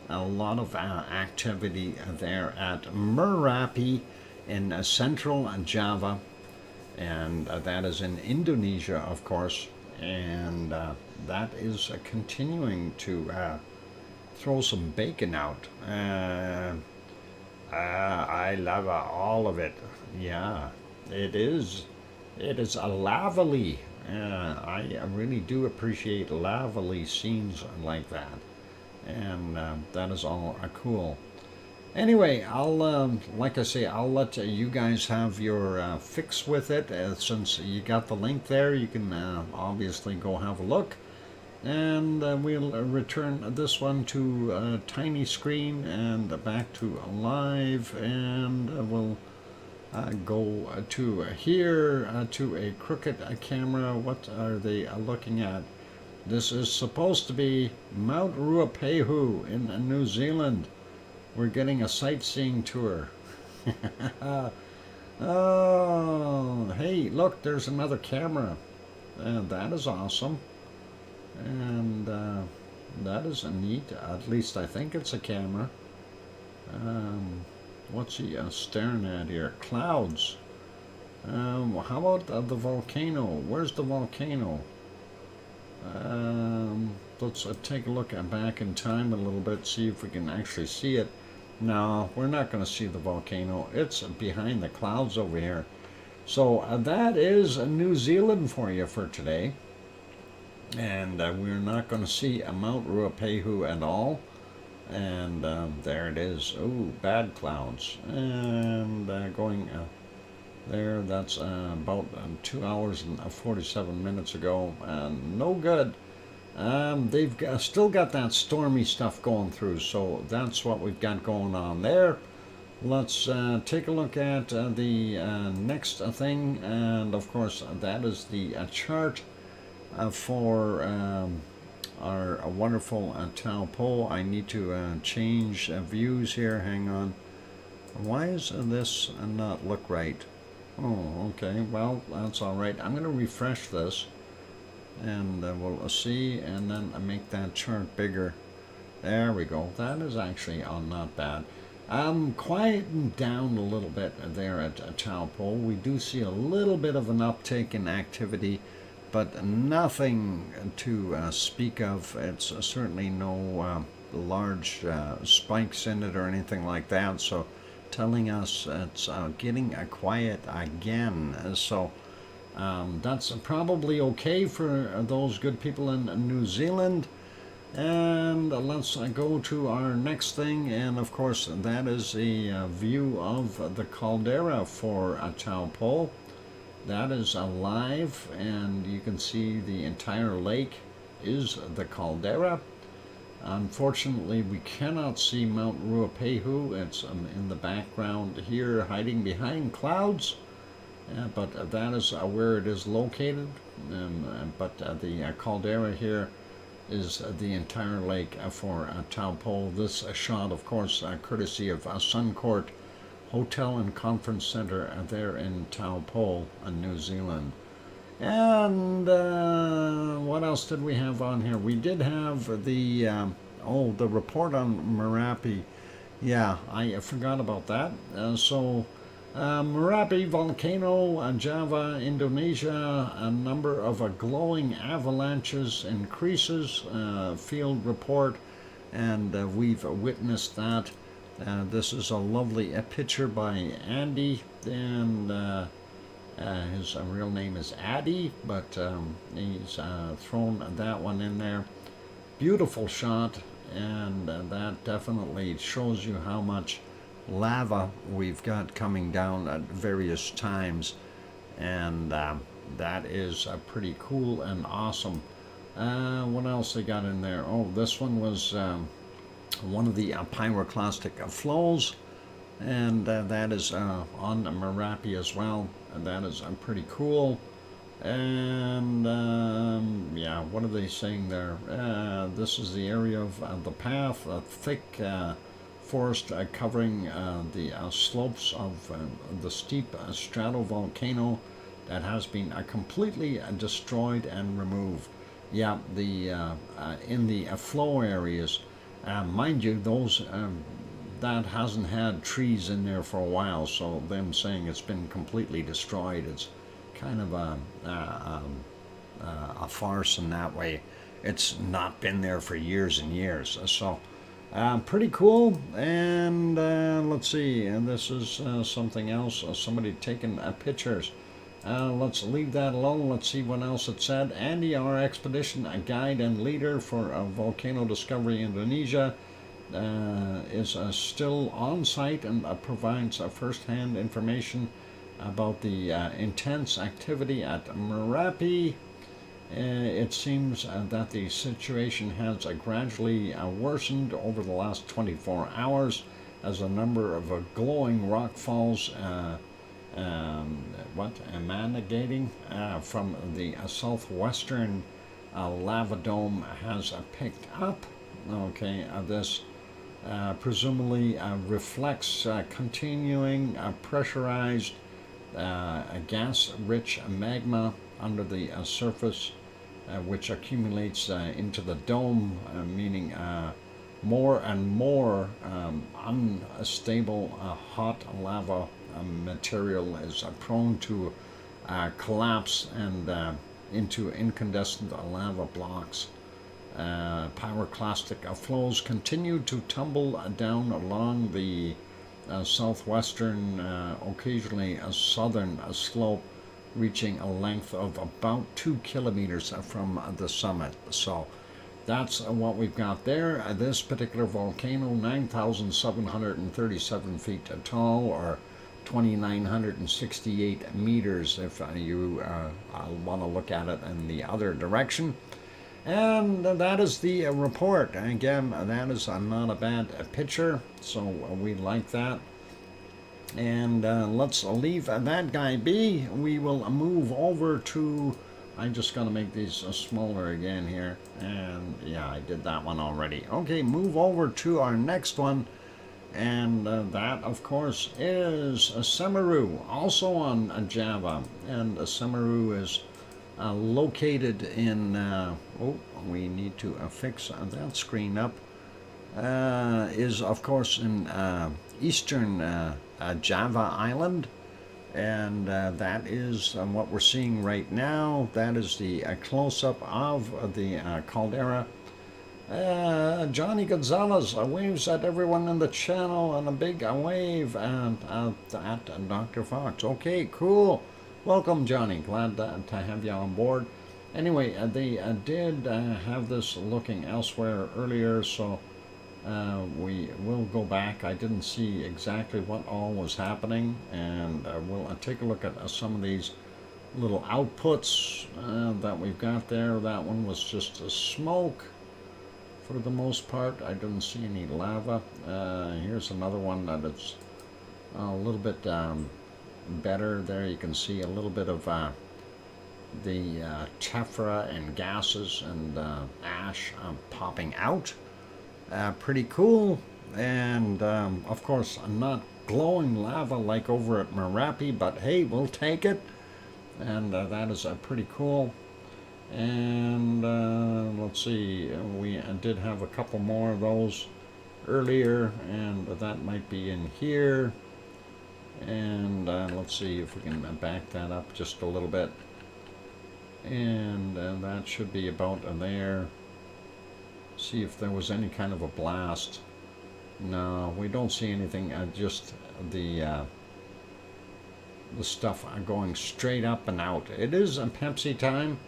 lot of activity there at Merapi in central Java, and that is in Indonesia, of course, and that is continuing to throw some bacon out. I love all of it. Yeah, it is. It is a lavally. I really do appreciate lavally scenes like that, and that is all cool. Anyway, I'll like I say, I'll let you guys have your fix with it. Since you got the link there, you can obviously go have a look. And we'll return this one to a tiny screen and back to live, and we'll go to here to a crooked camera. What are they looking at? This is supposed to be Mount Ruapehu in New Zealand. We're getting a sightseeing tour. Oh, hey, look, there's another camera. And that is awesome. And that is neat. At least I think it's a camera. What's he staring at here? Clouds. How about the volcano? Where's the volcano? Let's take a look back in time a little bit, see if we can actually see it. No, we're not going to see the volcano. It's behind the clouds over here. So that is New Zealand for you for today. And we're not going to see Mount Ruapehu at all. And there it is. Oh, bad clouds. And going there, that's about 2 hours and 47 minutes ago. No good. They've still got that stormy stuff going through, so that's what we've got going on there. Let's take a look at the next thing, and of course that is the chart for our wonderful Taupo. I need to change views here. Hang on. Why is this not look right? Oh, okay. Well, that's all right. I'm going to refresh this, and we'll see, and then make that chart bigger. There we go. That is actually not bad. Quieting down a little bit there at Taupo. We do see a little bit of an uptick in activity, but nothing to speak of. It's certainly no large spikes in it or anything like that. So telling us it's getting quiet again. So that's probably okay for those good people in New Zealand. And let's go to our next thing, and of course that is a view of the caldera for Taupo. That is alive, and you can see the entire lake is the caldera. Unfortunately, we cannot see Mount Ruapehu. It's in the background here, hiding behind clouds. But that is where it is located. But the caldera here is the entire lake for Taupo. This shot, of course, courtesy of Suncourt Hotel and Conference Center there in Taupo, New Zealand. And what else did we have on here? We did have the the report on Merapi. Yeah, I forgot about that. Merapi volcano, Java, Indonesia, a number of glowing avalanches increases, field report, and we've witnessed that. This is a lovely picture by Andy, and his real name is Addy, but he's thrown that one in there. Beautiful shot, and that definitely shows you how much lava we've got coming down at various times, and that is pretty cool and awesome. What else they got in there? Oh, this one was one of the pyroclastic flows, and that is on Merapi as well, and that is pretty cool. And yeah, what are they saying there? This is the area of the path, a thick forest covering the slopes of the steep stratovolcano that has been completely destroyed and removed. Yeah, the in the flow areas, mind you, those that hasn't had trees in there for a while, so them saying it's been completely destroyed, it's kind of a farce in that way. It's not been there for years and years. So Pretty cool. And let's see, and this is something else. Somebody taking pictures. Let's leave that alone. Let's see what else it said. Andy, our expedition guide and leader for Volcano Discovery Indonesia, is still on site and provides first-hand information about the intense activity at Merapi. It seems that the situation has gradually worsened over the last 24 hours as a number of glowing rock falls emanating from the southwestern lava dome has picked up. Okay, this presumably reflects continuing pressurized gas-rich magma under the surface, which accumulates into the dome, meaning more and more unstable hot lava material is prone to collapse and into incandescent lava blocks. Pyroclastic flows continue to tumble down along the southwestern, occasionally southern slope, reaching a length of about 2 kilometers from the summit. So that's what we've got there. This particular volcano, 9,737 feet tall, or 2,968 meters if you want to look at it in the other direction. And that is the report. Again, that is not a bad picture, so we like that. And let's leave that guy be. We will move over to, I just got to make these smaller again here. And yeah, I did that one already. Okay, move over to our next one. And that, of course, is Semeru, also on Java. And Semeru is located in, we need to fix that screen up, is, of course, in eastern Java Island. And that is what we're seeing right now. That is the close-up of the caldera. Johnny Gonzalez waves at everyone in the channel, and a big wave at Dr. Fox. Okay, cool. Welcome, Johnny. Glad to have you on board. Anyway, they did have this looking elsewhere earlier, so we will go back. I didn't see exactly what all was happening, and we'll take a look at some of these little outputs that we've got there. That one was just smoke for the most part. I didn't see any lava. Here's another one that is a little bit better. There you can see a little bit of the tephra and gases and ash popping out. Pretty cool. And of course, not glowing lava like over at Merapi, but hey, we'll take it. And that is pretty cool. And let's see, we did have a couple more of those earlier, and that might be in here. And let's see if we can back that up just a little bit. And that should be about there. See if there was any kind of a blast. No, we don't see anything, just the stuff going straight up and out. It is Pepsi time.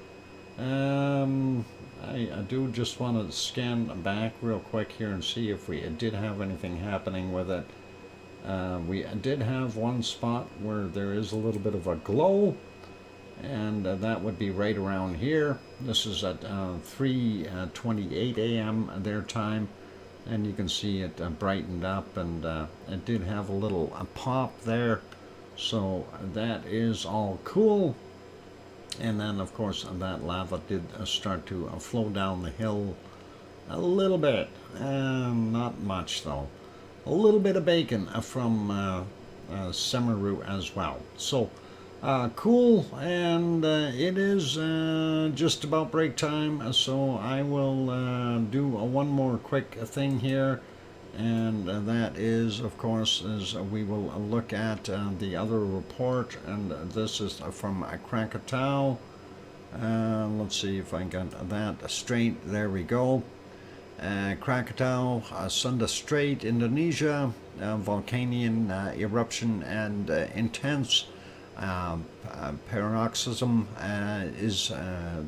I do just want to scan back real quick here and see if we did have anything happening with it. We did have one spot where there is a little bit of a glow, and that would be right around here. This is at 3:28 a.m. their time, and you can see it brightened up, and it did have a little pop there, so that is all cool. And then, of course, that lava did start to flow down the hill a little bit. Not much, though. A little bit of bacon from Semeru as well. So, cool. And it is just about break time. So I will do one more quick thing here. And that is, of course, is we will look at the other report, and this is from Krakatoa. Let's see if I got that straight. There we go. Krakatau, Sunda Strait, Indonesia, volcanic eruption and intense paroxysm is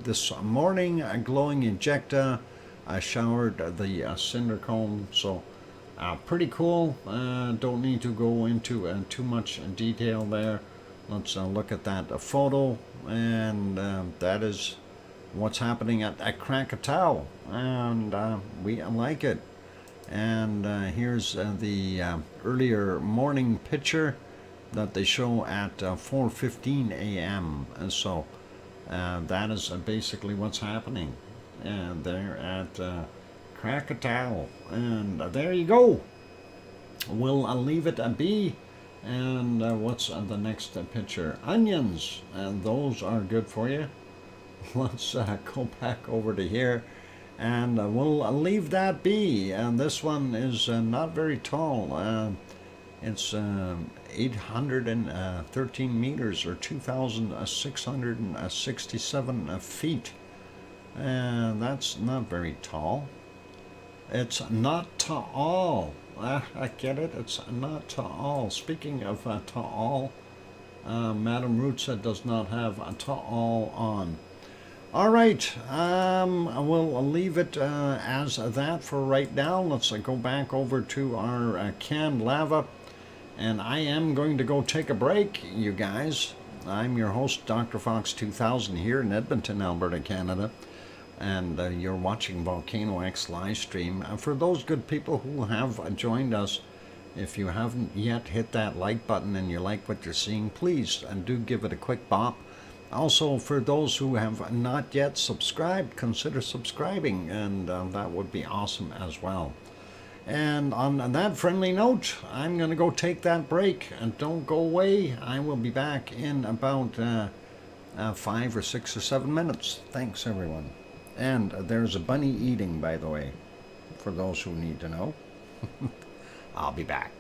this morning. A glowing ejecta showered the cinder cone, so pretty cool. Don't need to go into too much detail there. Let's look at that photo, and that is what's happening at Krakatau, and we like it. And here's the earlier morning picture that they show at 4:15 a.m. And so that is basically what's happening there at Krakatau. And there you go. We'll leave it be. And what's the next picture? Onions, and those are good for you. Let's go back over to here, and we'll leave that be. And this one is not very tall. It's 813 meters, or 2,667 feet. And that's not very tall. It's not tall. I get it. It's not tall. Speaking of tall, Madam Rootsa does not have a tall on. All right, we'll leave it as that for right now. Let's go back over to our canned lava, and I am going to go take a break, you guys. I'm your host, DrFox2000, here in Edmonton, Alberta, Canada, and you're watching VolcanoX live stream. For those good people who have joined us, if you haven't yet hit that like button and you like what you're seeing, please do give it a quick bop. Also, for those who have not yet subscribed, consider subscribing, and that would be awesome as well. And on that friendly note, I'm going to go take that break, and don't go away. I will be back in about 5 or 6 or 7 minutes. Thanks, everyone. And there's a bunny eating, by the way, for those who need to know. I'll be back.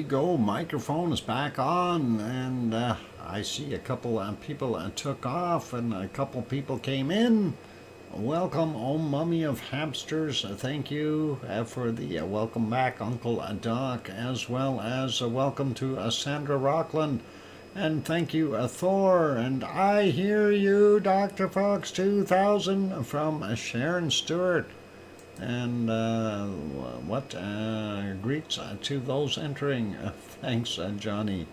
go. Microphone is back on, and I see a couple people took off, and a couple people came in. Welcome, oh mummy of hamsters. Thank you for the welcome back, Uncle Doc, as well as welcome to Sandra Rockland. And thank you, Thor. And I hear you, DrFox2000 from Sharon Stewart. And greets to those entering. Thanks, Johnny.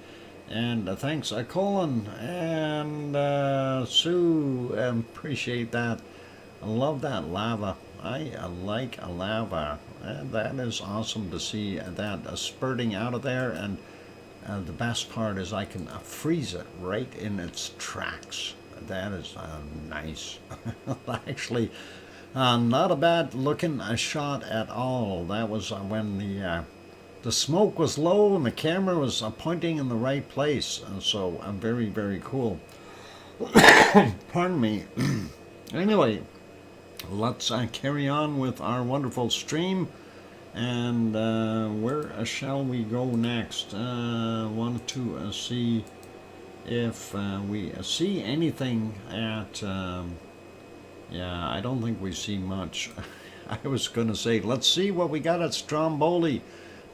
And thanks, Colin. And Sue. Appreciate that. I love that lava. I like lava. And that is awesome to see that spurting out of there. And the best part is I can freeze it right in its tracks. That is nice. Actually, not a bad looking shot at all. That was when the smoke was low and the camera was pointing in the right place. So very, very cool. Pardon me. Anyway, let's carry on with our wonderful stream. And where shall we go next? Wanted to see if we see anything at... yeah, I don't think we see much. I was going to say, let's see what we got at Stromboli.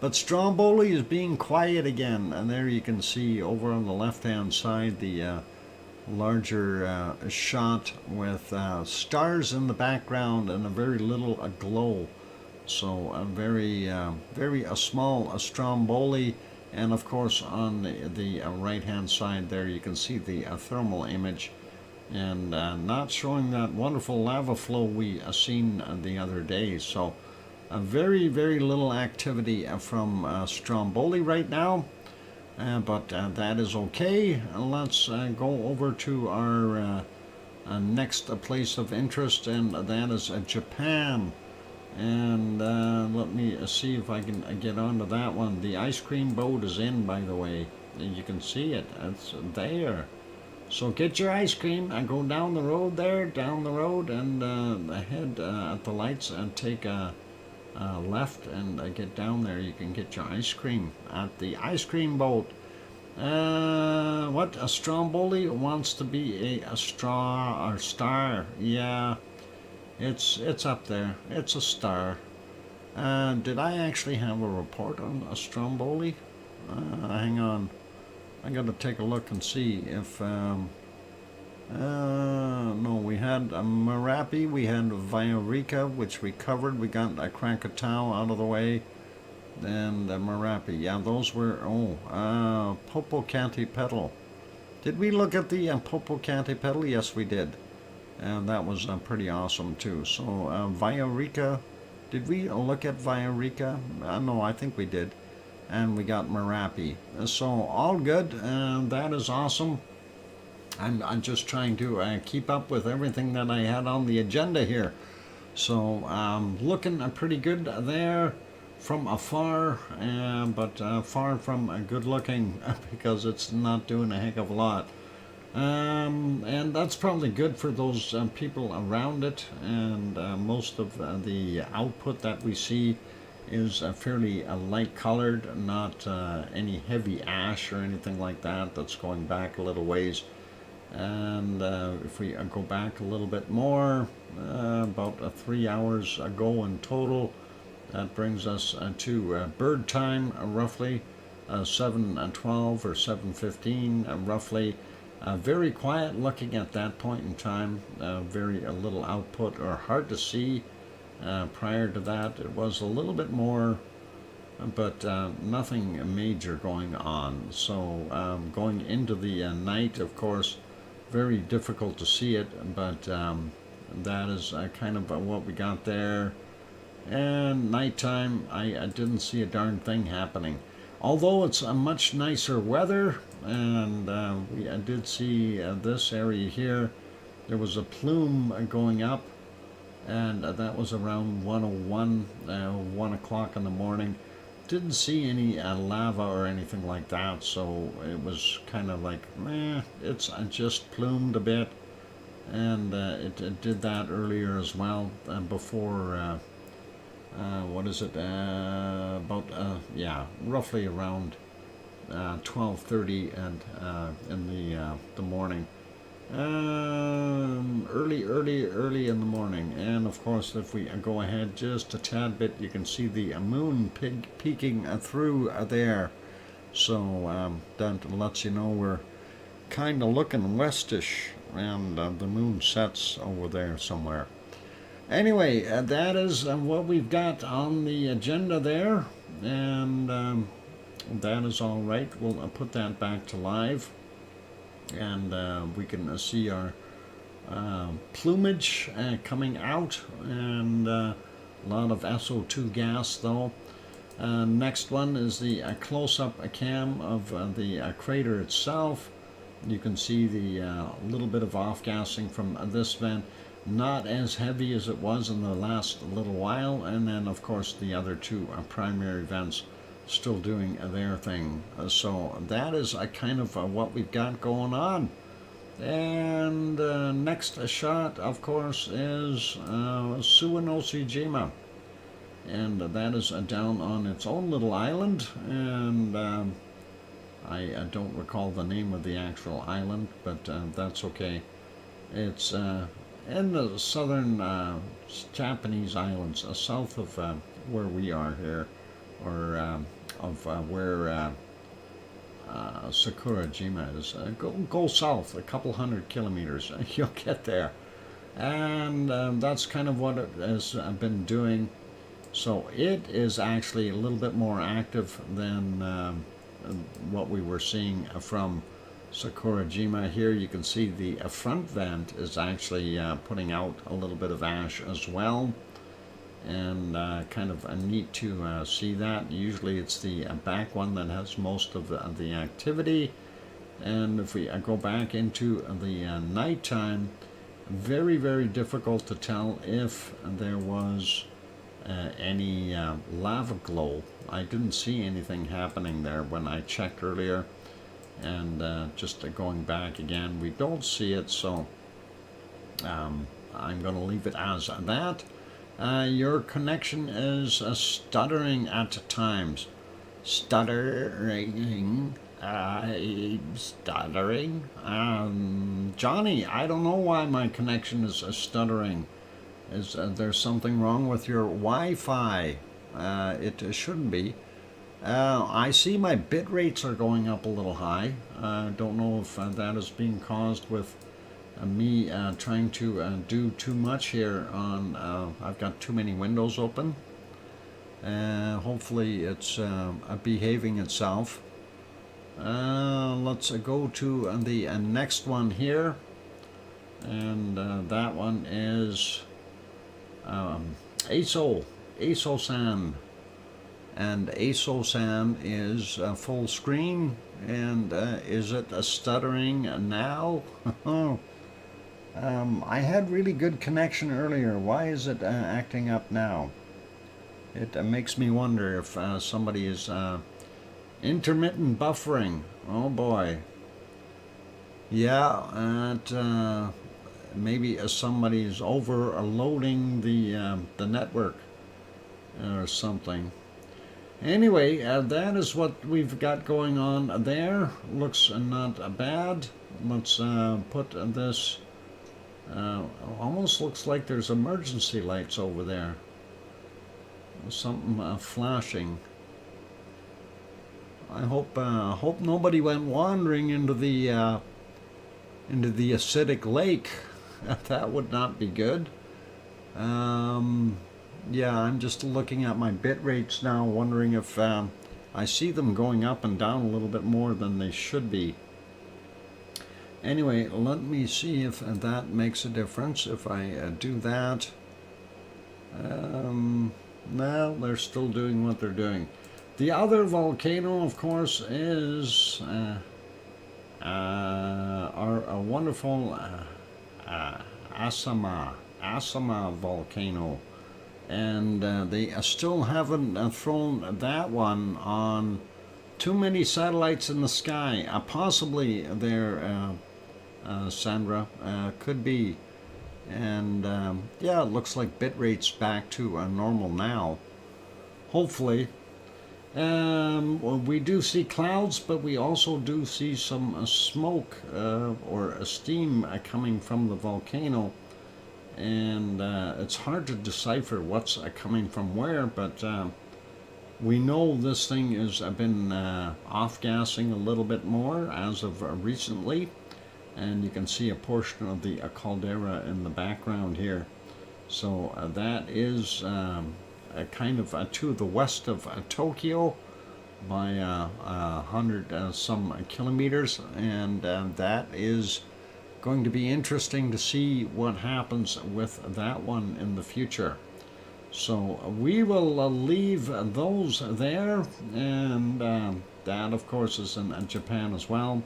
But Stromboli is being quiet again. And there you can see over on the left-hand side the larger shot with stars in the background and a very little glow. So a very small Stromboli, and of course on the right-hand side there you can see the thermal image, and not showing that wonderful lava flow we seen the other day. So a very little activity from Stromboli right now, but that is okay. Let's go over to our next place of interest, and that is Japan. And let me see if I can get onto that one. The ice cream boat is in, by the way. You can see it. It's there. So get your ice cream and go down the road there, down the road, and head at the lights and take a left and get down there. You can get your ice cream at the ice cream boat. What? A Stromboli wants to be a straw or star. Yeah. It's up there. It's a star. Did I actually have a report on a Stromboli? Hang on. I got to take a look and see if... no, we had Merapi, we had Viorica, which we covered. We got Krakatau out of the way. And Merapi. Yeah, those were... Popocatepetl. Did we look at the Popocatepetl? Yes, we did. And that was pretty awesome too. So Viorica, did we look at Viorica? No, I think we did. And we got Merapi. So all good. That is awesome. I'm just trying to keep up with everything that I had on the agenda here. So looking pretty good there from afar, but far from good looking because it's not doing a heck of a lot. And that's probably good for those people around it, and most of the output that we see is fairly light colored, not any heavy ash or anything like that that's going back a little ways. And if we go back a little bit more, about 3 hours ago in total, that brings us to bird time, roughly 7:12 or 7:15, roughly. Very quiet looking at that point in time. Very little output, or hard to see. Prior to that, it was a little bit more, but nothing major going on. So going into the night, of course, very difficult to see it, but that is kind of what we got there. And nighttime, I didn't see a darn thing happening. Although it's a much nicer weather, and I did see this area here, there was a plume going up, and that was around 1:01, 1 o'clock in the morning. Didn't see any lava or anything like that, so it was kind of like, it's just plumed a bit, and it did that earlier as well, before... what is it, about, yeah, roughly around 12:30 and in the morning. Early in the morning. And of course, if we go ahead just a tad bit, you can see the moon peeking through there. So that lets you know we're kind of looking westish, and the moon sets over there somewhere. Anyway, that is what we've got on the agenda there, and that is all right. We'll put that back to live, and we can see our plumage coming out, and a lot of SO2 gas though. Next one is the close-up cam of the crater itself. You can see the little bit of off-gassing from this vent, not as heavy as it was in the last little while, and then of course the other two primary vents still doing their thing. So that is kind of what we've got going on. And next shot, of course, is Suwanoshijima, and that is down on its own little island, and I don't recall the name of the actual island, but that's okay. It's in the southern Japanese islands, south of where we are here, or of where Sakurajima is. Go south a couple 100 kilometers, you'll get there. And that's kind of what it has been doing. So it is actually a little bit more active than what we were seeing from Sakurajima. Here you can see the front vent is actually putting out a little bit of ash as well, and kind of neat to see that. Usually it's the back one that has most of the activity. And if we go back into the nighttime, very, very difficult to tell if there was any lava glow. I didn't see anything happening there when I checked earlier, and just going back again, we don't see it, so I'm going to leave it as that. Your connection is stuttering at times. Stuttering. Johnny, I don't know why my connection is stuttering. Is there something wrong with your Wi-Fi? It shouldn't be. I see my bit rates are going up a little high. I don't know if that is being caused with me trying to do too much here on, I've got too many windows open. Hopefully it's behaving itself. Let's go to the next one here, and that one is ASO-san, and ASO-san is full screen. And is it stuttering now? I had really good connection earlier. Why is it acting up now? It makes me wonder if somebody is intermittent buffering. Oh boy. Yeah, maybe somebody is overloading the network or something. Anyway, that is what we've got going on there. Looks not bad. Let's put this. Almost looks like there's emergency lights over there. Something flashing. I hope nobody went wandering into the acidic lake. That would not be good. Yeah, I'm just looking at my bit rates now, wondering if I see them going up and down a little bit more than they should be. Anyway, let me see if that makes a difference if I do that. No, they're still doing what they're doing. The other volcano, of course, is our wonderful Asama volcano. And they still haven't thrown that one on too many satellites in the sky. Possibly there, Sandra, could be. And yeah, it looks like bit rate's back to normal now. Hopefully. Well, we do see clouds, but we also do see some smoke or steam coming from the volcano. And it's hard to decipher what's coming from where, but we know this thing has been off-gassing a little bit more as of recently. And you can see a portion of the caldera in the background here. So that is kind of to the west of Tokyo by 100 some kilometers, and that is going to be interesting to see what happens with that one in the future. So we will leave those there, and that of course is in Japan as well.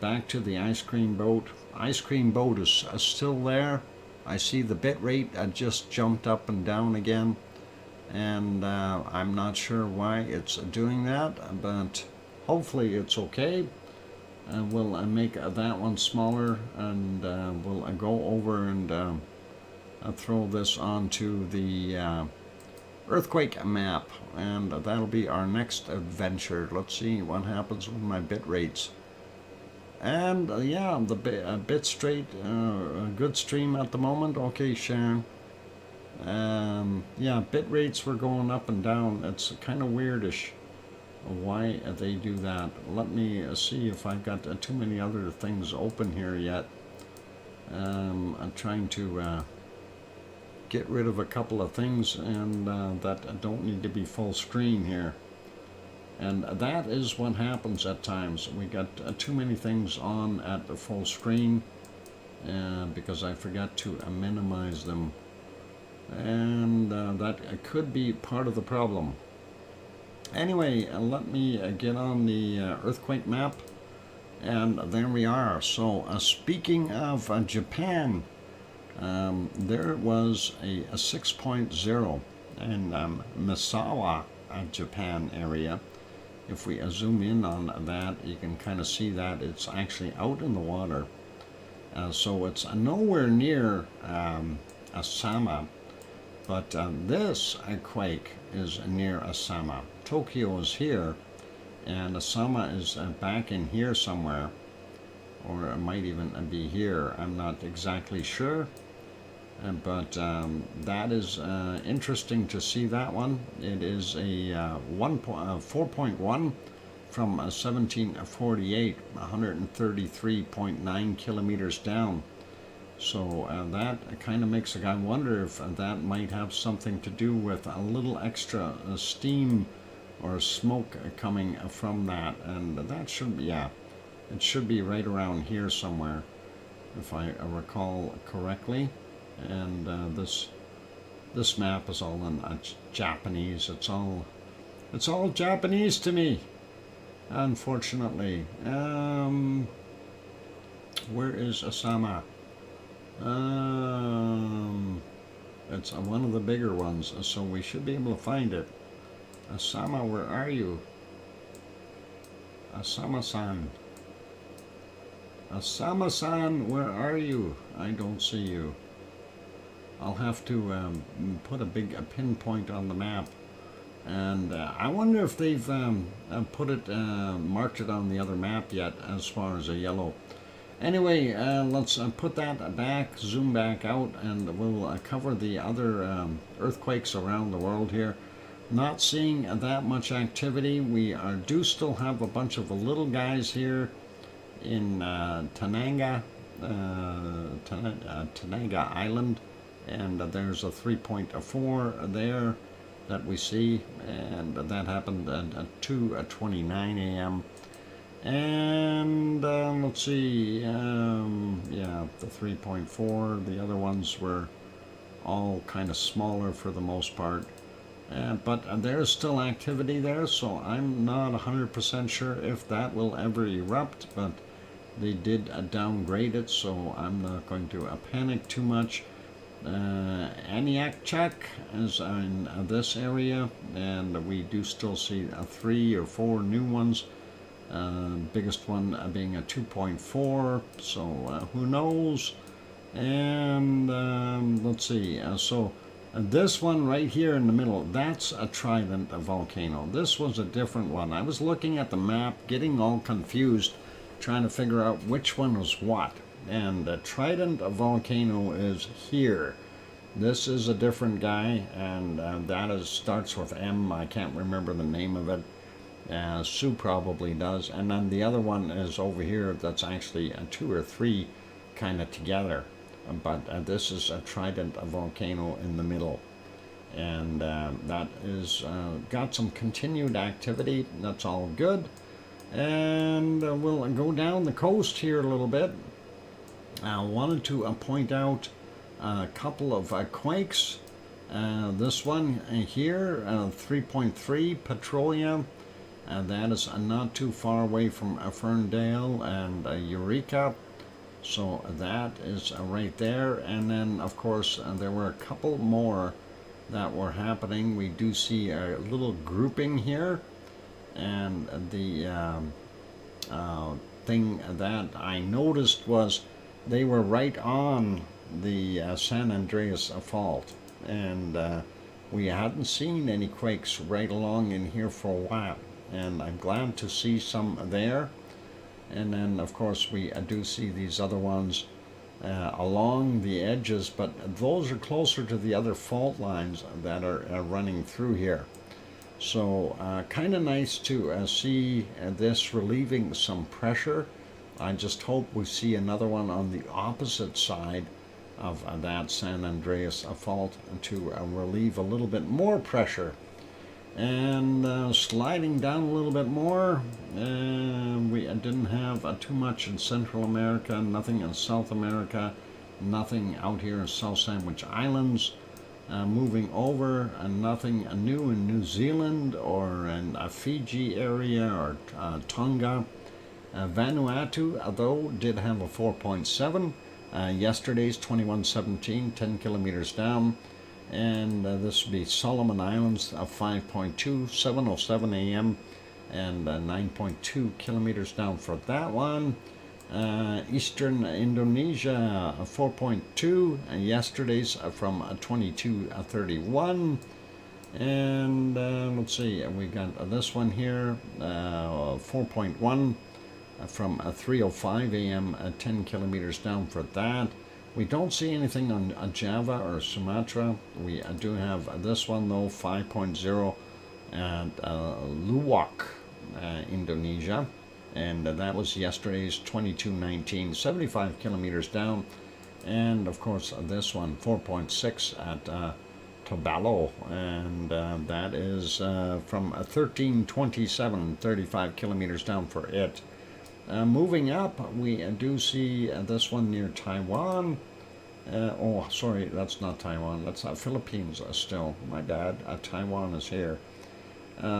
Back to the ice cream boat. Ice cream boat is still there. I see the bit rate just jumped up and down again, and I'm not sure why it's doing that, but hopefully it's okay. We'll make that one smaller, and we'll go over and throw this onto the earthquake map, and that'll be our next adventure. Let's see what happens with my bit rates. And yeah, the bit straight, a good stream at the moment. Okay, Sharon. Yeah, bit rates were going up and down. It's kind of weirdish why they do that. Let me see if I've got too many other things open here yet. I'm trying to get rid of a couple of things and that don't need to be full screen here. And that is what happens at times. We got too many things on at the full screen because I forgot to minimize them. And that could be part of the problem. Anyway, let me get on the earthquake map. And there we are. So speaking of Japan, there was a 6.0 in Misawa, Japan area. If we zoom in on that, you can kind of see that it's actually out in the water. So it's nowhere near Asama, but this quake is near Asama. Tokyo is here, and Asama is back in here somewhere, or it might even be here. I'm not exactly sure. But that is interesting to see that one. It is a 4.1 from 1748, 133.9 kilometers down. So that kind of makes a guy wonder if that might have something to do with a little extra steam or smoke coming from that. And that should be, yeah, it should be right around here somewhere, if I recall correctly. And this map is all in Japanese. It's all Japanese to me, unfortunately. Where is Asama? It's one of the bigger ones, so we should be able to find it. Asama, where are you? Asama-san. Asama-san, where are you? I don't see you. I'll have to put a pinpoint on the map, and I wonder if they've marked it on the other map yet as far as a yellow. Anyway, let's put that back, zoom back out, and we'll cover the other earthquakes around the world here. Not seeing that much activity. We do still have a bunch of the little guys here in Tananga Island. And there's a 3.4 there that we see, and that happened at 2:29 a.m. And let's see, yeah, the 3.4. The other ones were all kind of smaller for the most part, but there's still activity there. So I'm not 100% sure if that will ever erupt, but they did downgrade it, so I'm not going to panic too much. Aniakchak is in this area, and we do still see 3 or 4 new ones. Biggest one being a 2.4, so who knows? And let's see, so This one right here in the middle, that's a trident volcano. This was a different one. I was looking at the map, getting all confused, trying to figure out which one was what. And the trident volcano is here. This is a different guy, and starts with M. I can't remember the name of it. Sue probably does. And then the other one is over here. That's actually 2 or 3 kind of together. But this is a trident volcano in the middle. And that is got some continued activity. That's all good. And we'll go down the coast here a little bit. I wanted to point out a couple of quakes. This one here, 3.3 Petroleum. That is not too far away from Ferndale and Eureka. So that is right there. And then, of course, there were a couple more that were happening. We do see a little grouping here. And the thing that I noticed was they were right on the San Andreas Fault. And we hadn't seen any quakes right along in here for a while. And I'm glad to see some there. And then, of course, we do see these other ones along the edges, but those are closer to the other fault lines that are running through here. So kind of nice to see this relieving some pressure. I just hope we see another one on the opposite side of that San Andreas fault to relieve a little bit more pressure. And sliding down a little bit more, we didn't have too much in Central America, nothing in South America, nothing out here in South Sandwich Islands. Moving over, nothing new in New Zealand or in Fiji area or Tonga. Vanuatu, though, did have a 4.7. Yesterday's 2117, 10 kilometers down. And this would be Solomon Islands of 5.2, 7:07 a.m. and 9.2 kilometers down for that one. Eastern Indonesia 4.2, and yesterday's from 22:31. And let's see, we got this one here, 4.1 from 3:05 a.m. 10 kilometers down for that. We don't see anything on Java or Sumatra. We do have this one though, 5.0 at Luwak, Indonesia. And that was yesterday's 2219, 75 kilometers down. And of course this one, 4.6 at Tobalo. And that is from 1327, 35 kilometers down for it. Moving up, we do see this one near Taiwan. Oh, sorry, that's not Taiwan. That's Philippines still. My bad. Taiwan is here.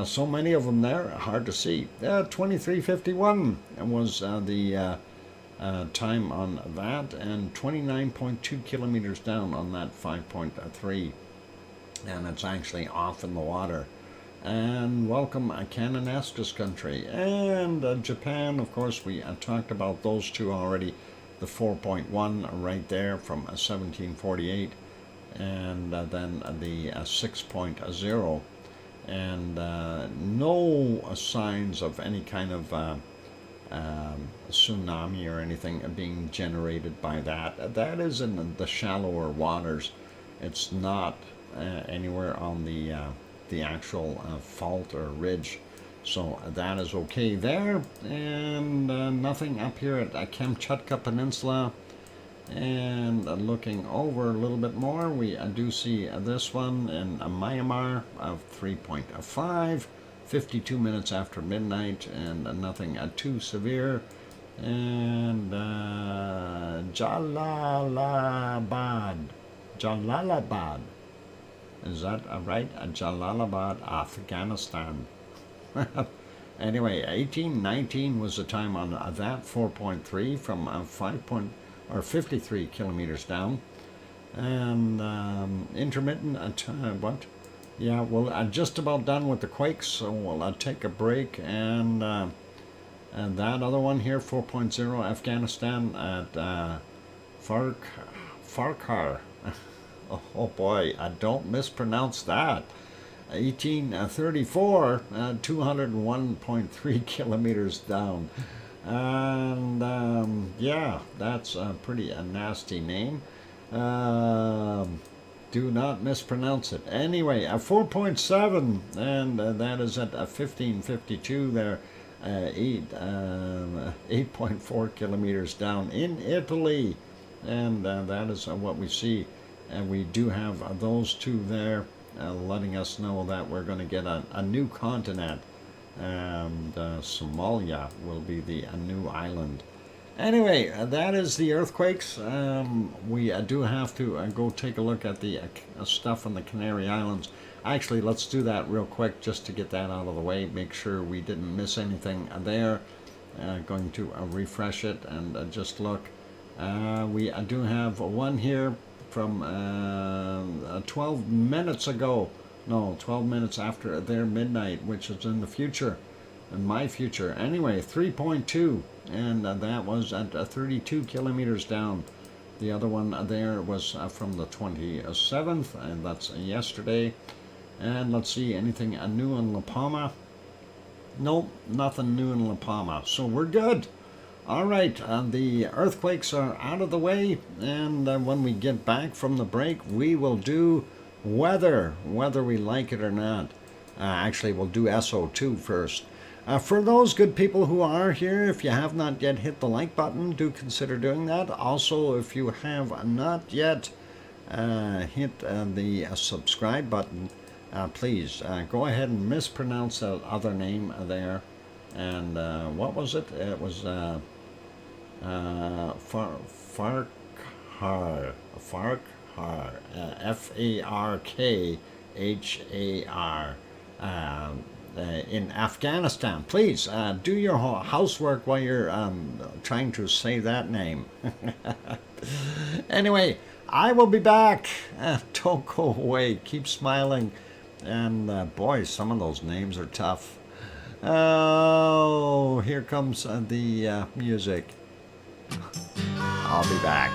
So many of them there, hard to see. 2351 was the time on that, and 29.2 kilometers down on that 5.3. And it's actually off in the water. And welcome Cananaskis country. And Japan, of course, we talked about those two already. The 4.1 right there from 1748. And then the 6.0. And no signs of any kind of tsunami or anything being generated by that. That is in the shallower waters. It's not anywhere on the actual fault or ridge. So that is okay there. And nothing up here at Kamchatka Peninsula. And looking over a little bit more, we do see this one in Myanmar of 3.5, 52 minutes after midnight, and nothing too severe. And Jalalabad. Is that right? Jalalabad, Afghanistan. Anyway, 1819 was the time on that 4.3 from 53 kilometers down. And intermittent, what? Yeah, well, I'm just about done with the quakes, so we'll take a break. And that other one here, 4.0, Afghanistan at Farkhar. Oh boy, don't mispronounce that. 1834, 201.3 kilometers down. And yeah, that's a pretty nasty name. Do not mispronounce it. Anyway, 4.7, and that is at 1552 there. 8.4 kilometers down in Italy, and that is what we see. And we do have those two there, letting us know that we're going to get a new continent, and Somalia will be the new island. Anyway, that is the earthquakes. We do have to go take a look at the stuff on the Canary Islands. Actually, let's do that real quick just to get that out of the way. Make sure we didn't miss anything there. Going to refresh it and just look. We do have one here from 12 minutes ago. No, 12 minutes after their midnight, which is in the future, in my future. Anyway, 3.2, and that was at 32 kilometers down. The other one there was from the 27th, and that's yesterday. And let's see, anything new in La Palma? Nope, nothing new in La Palma. So we're good. All right, the earthquakes are out of the way, and when we get back from the break, we will do weather, whether we like it or not. Actually, we'll do SO2 first. For those good people who are here, if you have not yet hit the like button, do consider doing that. Also, if you have not yet hit the subscribe button, please go ahead and mispronounce that other name there. And what was it? It was Farkhar, Farkhar, in Afghanistan. Please do your housework while you're trying to say that name. Anyway, I will be back. Don't go away. Keep smiling. And boy, some of those names are tough. Oh, here comes the music. I'll be back.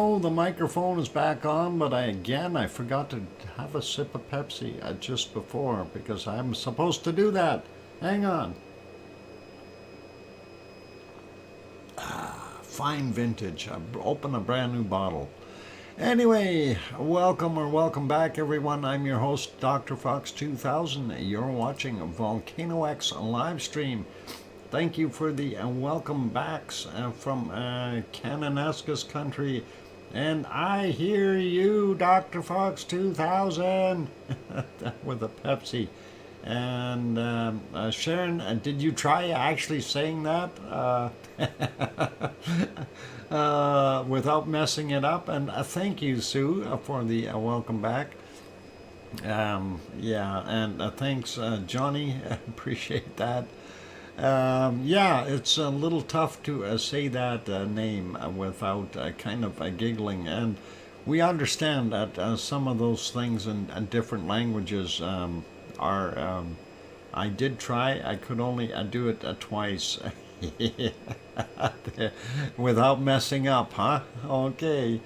know the microphone is back on, but I forgot to have a sip of Pepsi just before because I'm supposed to do that. Hang on. Fine vintage. Open a brand new bottle. Anyway, welcome back, everyone. I'm your host, DrFox2000. You're watching VolcanoX live stream. Thank you for the welcome backs from Cananaska's country. And I hear you, DrFox2000, with a Pepsi. And Sharon, did you try actually saying that without messing it up? And thank you, Sue, for the welcome back. Yeah, and thanks, Johnny. Appreciate that. Yeah, it's a little tough to say that name without kind of giggling. And we understand that some of those things in different languages are, I did try, I could only do it twice without messing up, huh? Okay.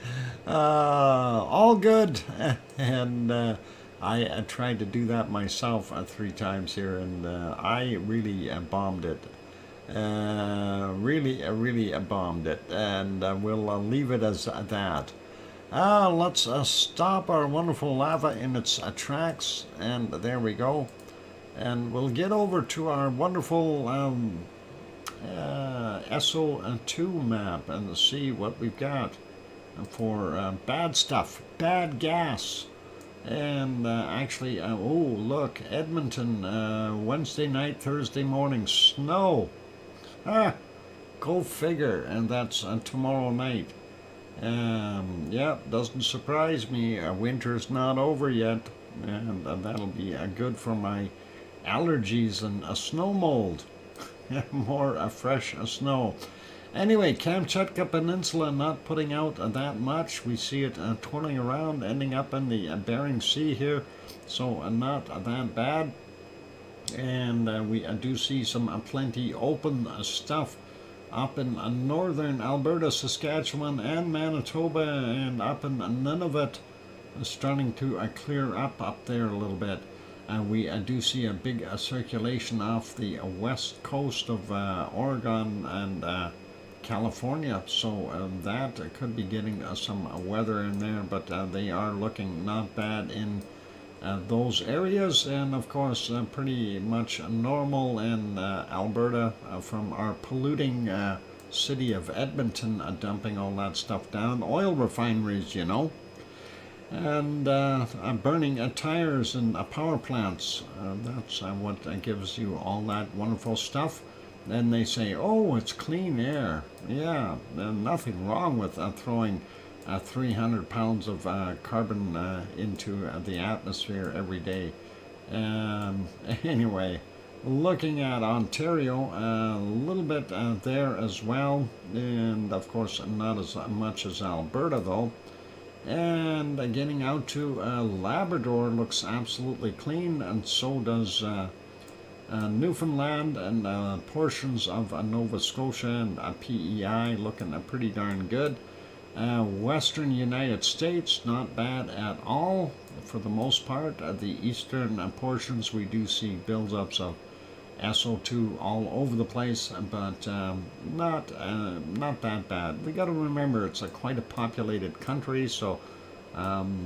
All good. And I tried to do that myself 3 times here, and I really bombed it. Really bombed it. And we'll leave it as that. Let's stop our wonderful lava in its tracks, and there we go. And we'll get over to our wonderful SO2 map and see what we've got for bad stuff, bad gas. And actually, oh look, Edmonton, Wednesday night, Thursday morning, snow. Go figure, and that's tomorrow night. Yeah, doesn't surprise me. Winter's not over yet, and that'll be good for my allergies and snow mold. More fresh snow. Anyway, Kamchatka Peninsula not putting out that much. We see it twirling around, ending up in the Bering Sea here, so not that bad. And we do see some plenty open stuff up in northern Alberta, Saskatchewan, and Manitoba, and up in Nunavut, starting to clear up there a little bit. We do see a big circulation off the west coast of Oregon and California, so that could be getting some weather in there, but they are looking not bad in those areas, and of course pretty much normal in Alberta from our polluting city of Edmonton, dumping all that stuff down, oil refineries, you know, and burning tires and power plants. That's what gives you all that wonderful stuff. Then they say, oh, it's clean air. Yeah, nothing wrong with throwing 300 pounds of carbon into the atmosphere every day. Anyway, looking at Ontario, a little bit there as well, and of course not as much as Alberta though. And getting out to Labrador looks absolutely clean, and so does Newfoundland and portions of Nova Scotia and PEI looking pretty darn good. Western United States, not bad at all for the most part. The eastern portions we do see buildups of SO2 all over the place, but not that bad. We got to remember it's quite a populated country, so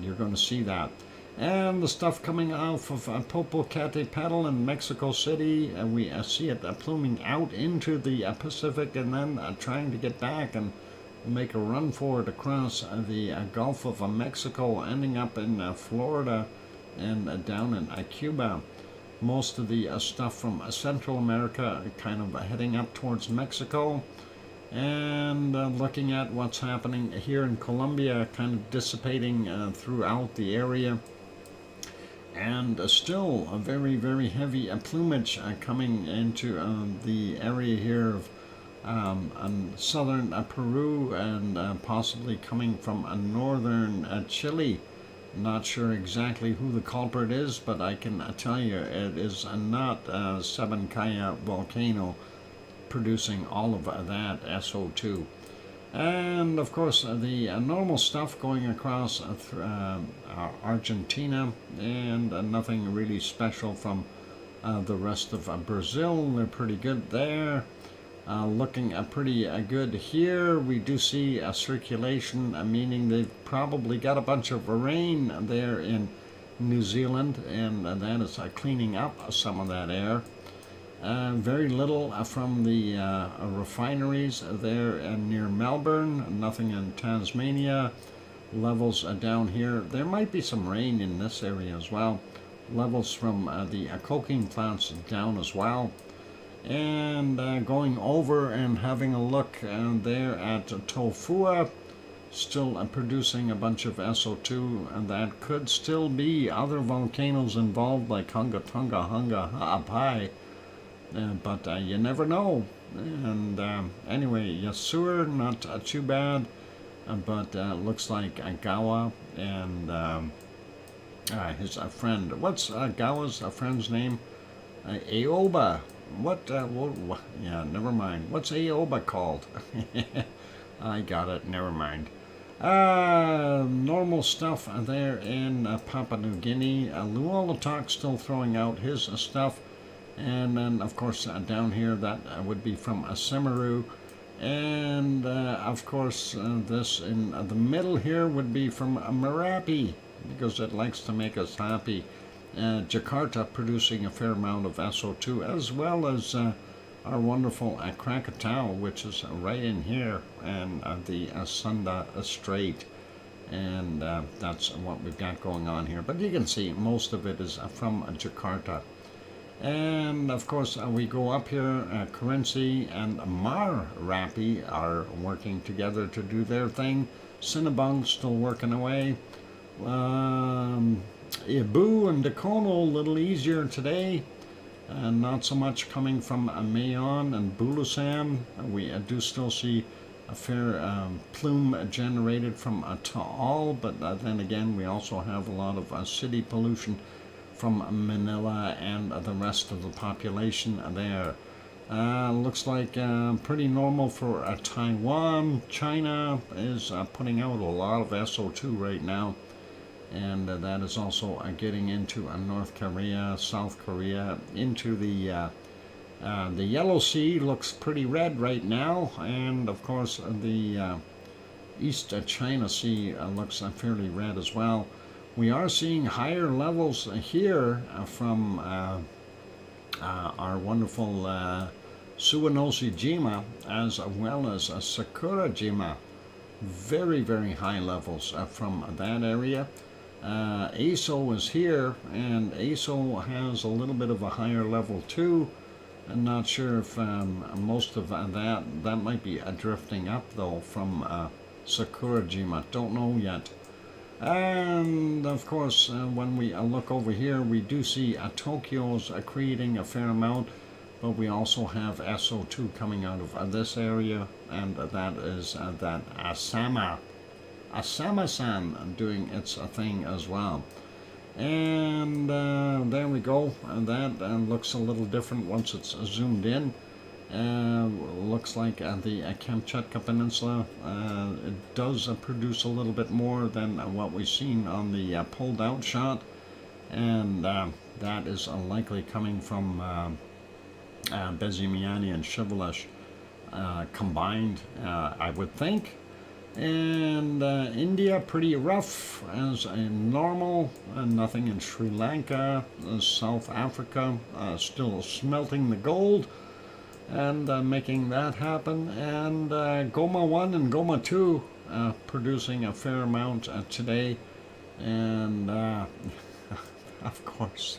you're going to see that. And the stuff coming off of Popocatepetl in Mexico City, we see it pluming out into the Pacific, and then trying to get back and make a run for it across the Gulf of Mexico, ending up in Florida and down in Cuba. Most of the stuff from Central America kind of heading up towards Mexico, and looking at what's happening here in Colombia, kind of dissipating throughout the area. And still a very, very heavy plumage coming into the area here of southern Peru, and possibly coming from northern Chile. Not sure exactly who the culprit is, but I can tell you it is not Sabancaya volcano producing all of that SO2. And of course, the normal stuff going across Argentina, and nothing really special from the rest of Brazil. They're pretty good there. Looking pretty good here. We do see a circulation, meaning they've probably got a bunch of rain there in New Zealand, and that is cleaning up some of that air. Very little from the refineries there near Melbourne, nothing in Tasmania. Levels down here. There might be some rain in this area as well. Levels from the coking plants down as well. And going over and having a look there at Tofua, still producing a bunch of SO2, and that could still be other volcanoes involved like Hunga Tunga Hunga Ha'apai. But you never know. And anyway, Yasur, not too bad, but looks like Gawa and his friend. What's Gawa's friend's name? Aoba. What? Yeah, never mind. What's Aoba called? I got it. Never mind. Normal stuff there in Papua New Guinea. Luolatok still throwing out his stuff. And then, of course, down here, that would be from Semeru. And, of course, this in the middle here would be from Merapi, because it likes to make us happy. Jakarta producing a fair amount of SO2, as well as our wonderful Krakatau, which is right in here, and the Sunda Strait. And that's what we've got going on here. But you can see most of it is from Jakarta. And of course, we go up here. Currency and Merapi are working together to do their thing. Cinnabung still working away. Ibu and Dakono a little easier today. Not so much coming from Mayon and Bulusan. We do still see a fair plume generated from Taal, but then again, we also have a lot of city pollution from Manila and the rest of the population there. Looks like pretty normal for Taiwan. China is putting out a lot of SO2 right now, and that is also getting into North Korea, South Korea, into the Yellow Sea. Looks pretty red right now, and of course the East China Sea looks fairly red as well. We are seeing higher levels here from our wonderful Suwanoshi-jima, as well as Sakura-jima. Very, very high levels from that area. Aso is here, and Aso has a little bit of a higher level too. I'm not sure if most of that might be drifting up though from Sakura-jima. Don't know yet. And of course, when we look over here, we do see Tokyo's creating a fair amount, but we also have SO2 coming out of this area, and that is that Asama-san doing its thing as well. And there we go. And that looks a little different once it's zoomed in. Looks like the Kamchatka Peninsula it does produce a little bit more than what we've seen on the pulled out shot, and that is likely coming from Bezimiani and Shivelish combined, I would think. And India pretty rough as normal, and nothing in Sri Lanka. South Africa still smelting the gold and making that happen, and Goma 1 and Goma 2 producing a fair amount today, and of course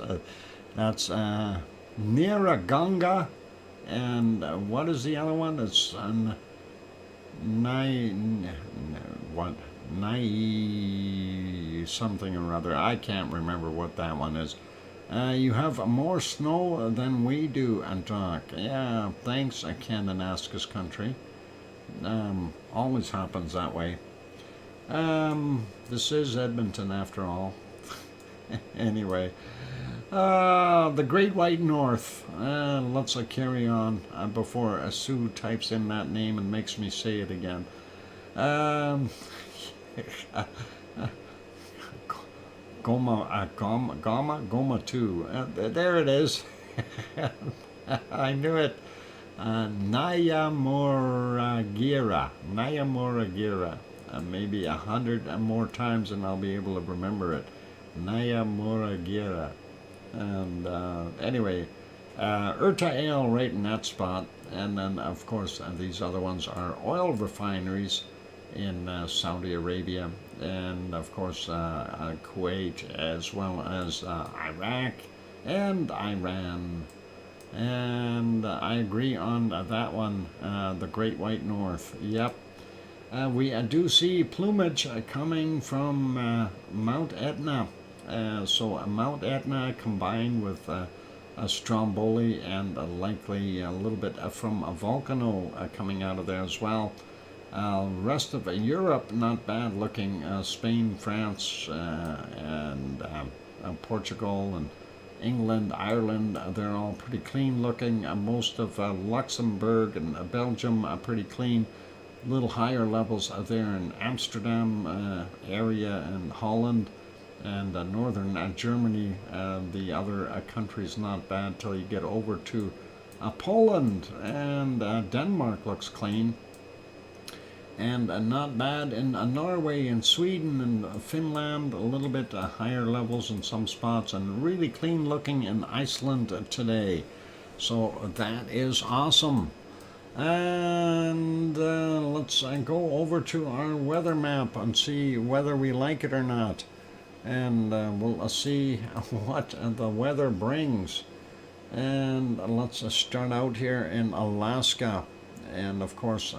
that's Niraganga, and what is the other one? It's Nai something or other. I can't remember what that one is. You have more snow than we do, Antok. Yeah, thanks, Kananaskis country. Always happens that way. This is Edmonton after all. Anyway, the Great White North. Let's carry on before Sue types in that name and makes me say it again. Um, Goma 2. There it is. I knew it. Nayamuragira. Maybe 100 more times and I'll be able to remember it. Nayamuragira. And anyway, Eruption right in that spot. And then, of course, these other ones are oil refineries in Saudi Arabia. And, of course, Kuwait, as well as Iraq and Iran. And I agree on that one, the Great White North. Yep. We do see plumage coming from Mount Etna. So Mount Etna combined with Stromboli and likely a little bit from a volcano coming out of there as well. Rest of Europe, not bad looking. Spain, France, and Portugal, and England, Ireland, they're all pretty clean looking. Most of Luxembourg and Belgium are pretty clean. Little higher levels there in Amsterdam area and Holland and northern Germany. The other countries not bad till you get over to Poland, and Denmark looks clean. And not bad in Norway and Sweden and Finland, a little bit higher levels in some spots, and really clean looking in Iceland today. So that is awesome. And let's go over to our weather map and see whether we like it or not. And we'll see what the weather brings. And let's start out here in Alaska. And of course,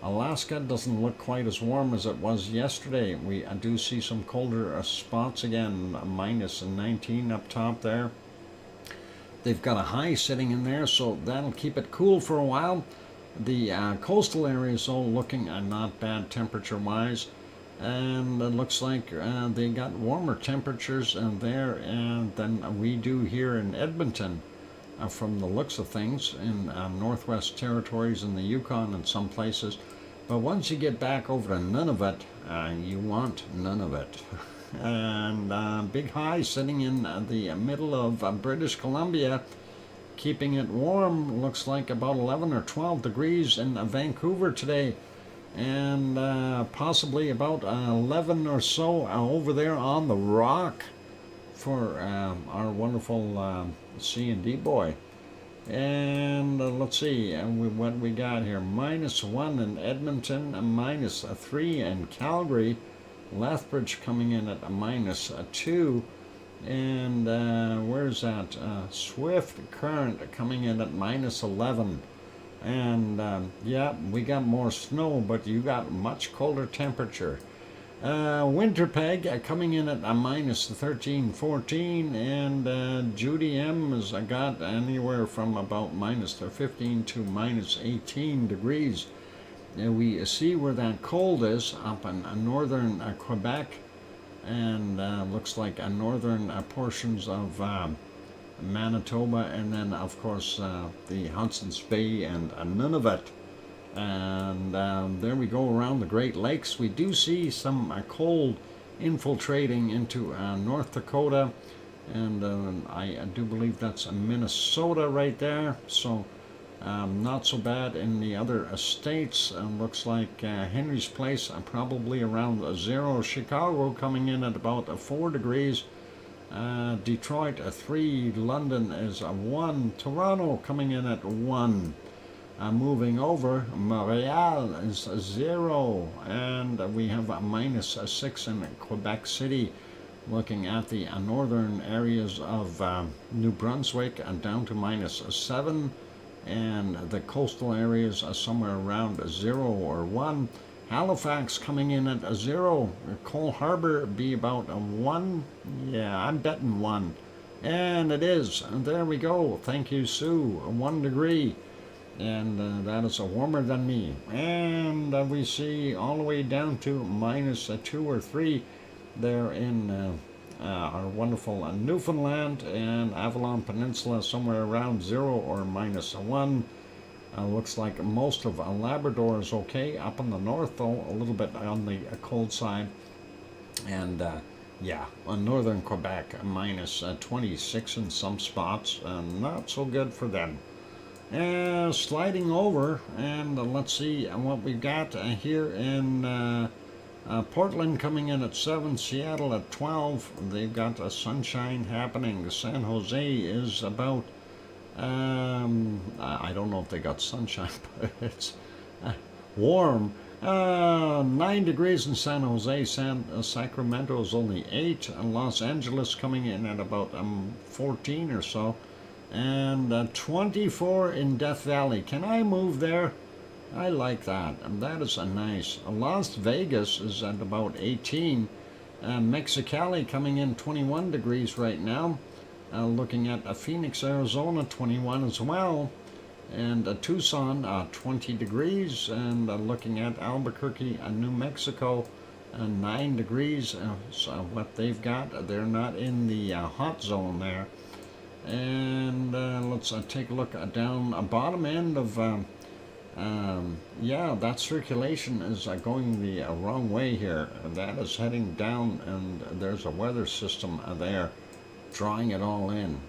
Alaska doesn't look quite as warm as it was yesterday. We do see some colder spots again, minus 19 up top there. They've got a high sitting in there, so that'll keep it cool for a while. The coastal areas all looking not bad temperature-wise. And it looks like they got warmer temperatures there than we do here in Edmonton. From the looks of things in Northwest Territories and the Yukon and some places. But once you get back over to Nunavut, you want none of it. And big high sitting in the middle of British Columbia, keeping it warm. Looks like about 11 or 12 degrees in Vancouver today. And possibly about 11 or so over there on the Rock for our wonderful C&D boy. And let's see what we got here. -1 in Edmonton, -3 in Calgary. Lethbridge coming in at -2. And where's that? Swift Current coming in at -11. And yeah, we got more snow, but you got much colder temperature. Winterpeg coming in at -13, 14, and Judy M has got anywhere from about -15 to -18 degrees. We see where that cold is up in northern Quebec, and looks like northern portions of Manitoba, and then of course the Hudson's Bay and Nunavut. And there we go around the Great Lakes. We do see some cold infiltrating into North Dakota, and I do believe that's Minnesota right there. So not so bad in the other states. Looks like Henry's Place probably around 0. Chicago coming in at about 4 degrees. Detroit 3. London is 1. Toronto coming in at 1. Moving over, Montreal is 0, and we have -6 in Quebec City. Looking at the northern areas of New Brunswick and down to -7, and the coastal areas are somewhere around 0 or 1. Halifax coming in at 0. Cole Harbour be about 1. Yeah, I'm betting 1, and it is. And there we go. Thank you, Sue. 1 degree. And that is warmer than me. And we see all the way down to -2 or 3 there in our wonderful Newfoundland and Avalon Peninsula, somewhere around 0 or -1. Looks like most of Labrador is okay. Up in the north, though, a little bit on the cold side. And yeah, on northern Quebec, minus 26 in some spots. Not so good for them. Sliding over, and let's see what we've got here in Portland coming in at 7, Seattle at 12. They've got sunshine happening. San Jose is about, I don't know if they got sunshine, but it's warm. 9 degrees in San Jose. Sacramento is only 8. And Los Angeles coming in at about 14 or so. And 24 in Death Valley. Can I move there? I like that. And that is a nice. Las Vegas is at about 18. Mexicali coming in 21 degrees right now. Looking at Phoenix, Arizona, 21 as well. And Tucson, 20 degrees. And looking at Albuquerque, New Mexico, 9 degrees. So what they've got, they're not in the hot zone there. And let's take a look down the bottom end of, yeah, that circulation is going the wrong way here. That is heading down, and there's a weather system there drawing it all in.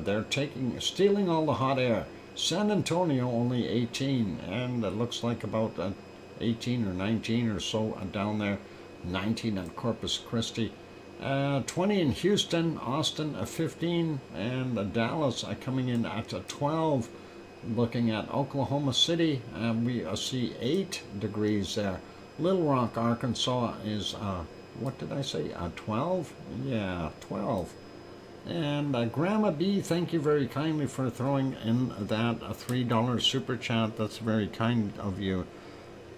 They're stealing all the hot air. San Antonio only 18, and it looks like about 18 or 19 or so down there. 19 at Corpus Christi. 20 in Houston, Austin 15, and Dallas coming in at 12. Looking at Oklahoma City, we see 8 degrees there. Little Rock, Arkansas is, what did I say, 12? Yeah, 12. And Grandma B, thank you very kindly for throwing in that $3 super chat. That's very kind of you.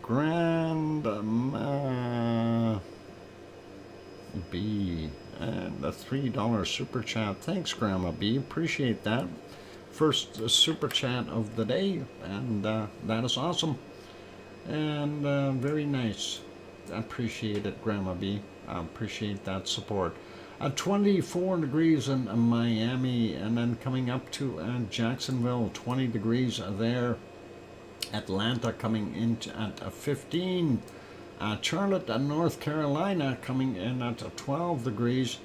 Grandma B, and the $3 super chat. Thanks, Grandma B. Appreciate that. First super chat of the day, and that is awesome. And very nice. I appreciate it, Grandma B. I appreciate that support. 24 degrees in Miami, and then coming up to Jacksonville, 20 degrees there. Atlanta coming in at 15. Charlotte, North Carolina coming in at 12 degrees.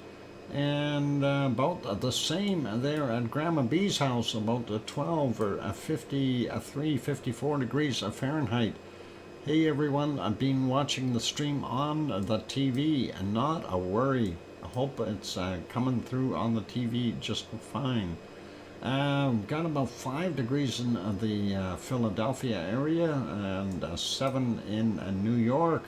And about the same there at Grandma B's house, about 12 or 53, 54 degrees Fahrenheit. Hey everyone, I've been watching the stream on the TV, and not a worry. I hope it's coming through on the TV just fine. Got about 5 degrees in the Philadelphia area, and 7 in New York.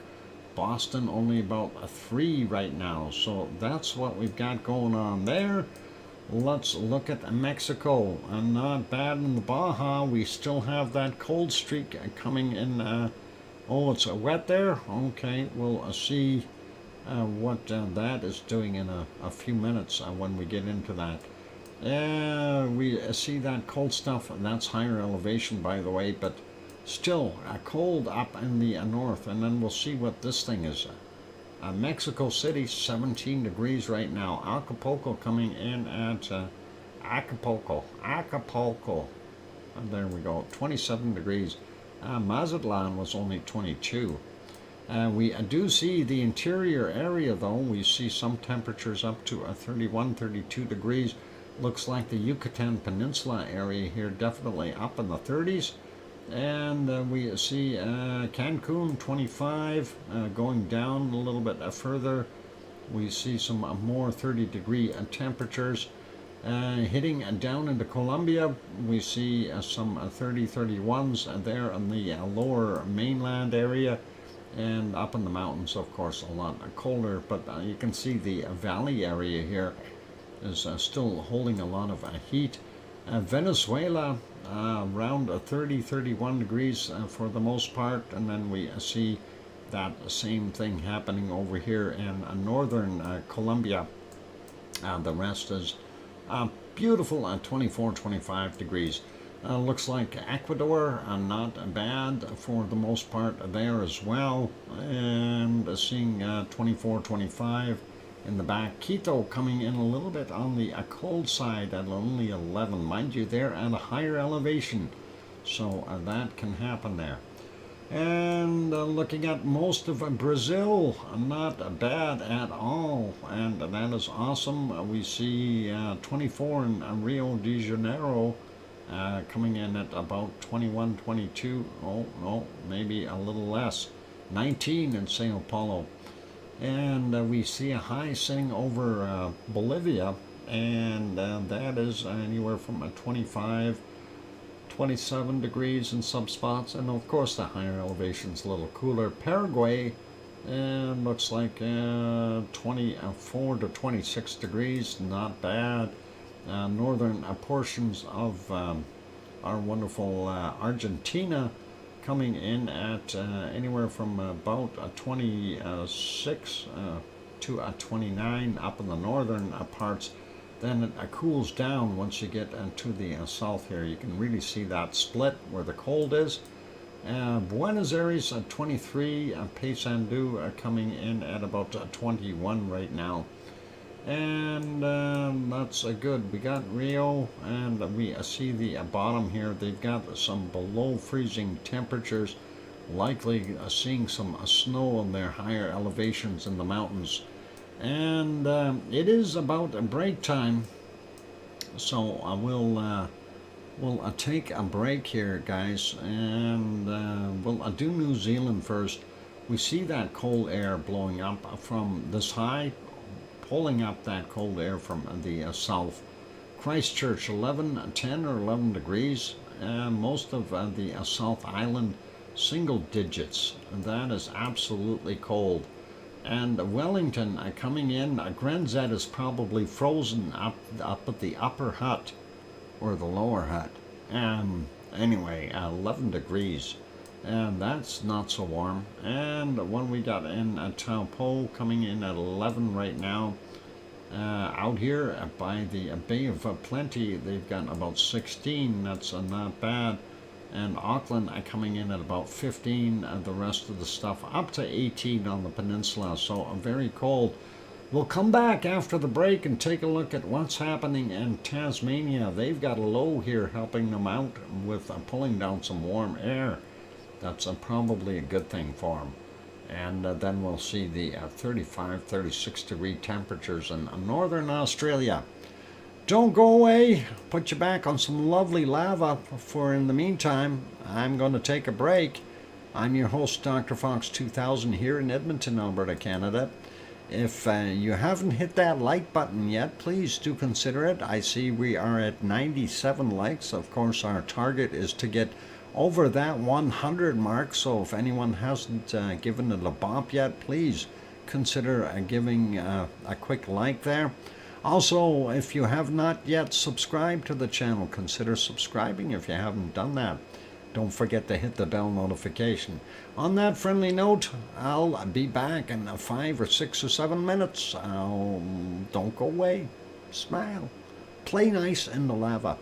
Boston only about 3 right now, so that's what we've got going on there. Let's look at Mexico. Not bad in the Baja. We still have that cold streak coming in. Oh, it's wet there. Okay, we'll see what that is doing in a few minutes when we get into that. We see that cold stuff, and that's higher elevation, by the way, but still cold up in the north. And then we'll see what this thing is. Mexico City, 17 degrees right now. Acapulco coming in at Acapulco. There we go, 27 degrees. Mazatlan was only 22. We do see the interior area, though. We see some temperatures up to 31, 32 degrees. Looks like the Yucatan Peninsula area here definitely up in the 30s. And we see Cancun 25, going down a little bit further. We see some more 30-degree temperatures. Hitting down into Colombia, we see some 31s there in the lower mainland area. And up in the mountains, of course, a lot colder. But you can see the valley area here is still holding a lot of heat. Venezuela, around 30, 31 degrees for the most part, and then we see that same thing happening over here in northern Colombia. The rest is beautiful at 24, 25 degrees. Looks like Ecuador, not bad for the most part there as well, and seeing 24, 25 in the back. Quito coming in a little bit on the cold side at only 11. Mind you, they're at a higher elevation. So that can happen there. And looking at most of Brazil, not bad at all, and that is awesome. We see 24 in Rio de Janeiro, coming in at about 21, 22. Oh no, maybe a little less. 19 in Sao Paulo, and we see a high sitting over Bolivia, and that is anywhere from 25, 27 degrees in some spots, and of course the higher elevation's a little cooler. Paraguay, and looks like 24 to 26 degrees, not bad. Northern portions of our wonderful Argentina coming in at anywhere from about 26 to 29 up in the northern parts. Then it cools down once you get into the south here. You can really see that split where the cold is. Buenos Aires at 23, Paysandú coming in at about 21 right now. And that's good. We got Rio, and we see the bottom here. They've got some below freezing temperatures, likely seeing some snow on their higher elevations in the mountains. And it is about break time, so we'll take a break here, guys, and we'll do New Zealand first. We see that cold air blowing up from this high, pulling up that cold air from the south. Christchurch 10 or 11 degrees, most of the South Island single digits, and that is absolutely cold. And Wellington coming in, Grenzet is probably frozen up at the upper hut or the lower hut. Anyway, 11 degrees, and that's not so warm. And when we got in Taupo coming in at 11 right now. Out here by the Bay of Plenty, they've got about 16. That's not bad. And Auckland coming in at about 15. The rest of the stuff up to 18 on the peninsula. So very cold. We'll come back after the break and take a look at what's happening in Tasmania. They've got a low here helping them out with pulling down some warm air. That's probably a good thing for them. And then we'll see the 35, 36 degree temperatures in northern Australia. Don't go away. Put you back on some lovely lava for in the meantime. I'm going to take a break. I'm your host, DrFox2000, here in Edmonton, Alberta, Canada. If you haven't hit that like button yet, please do consider it. I see we are at 97 likes. Of course, our target is to get over that 100 mark, so if anyone hasn't given it a bump yet, please consider giving a quick like there. Also, if you have not yet subscribed to the channel, consider subscribing if you haven't done that. Don't forget to hit the bell notification. On that friendly note, I'll be back in 5 or 6 or 7 minutes. Don't go away. Smile. Play nice in the lava.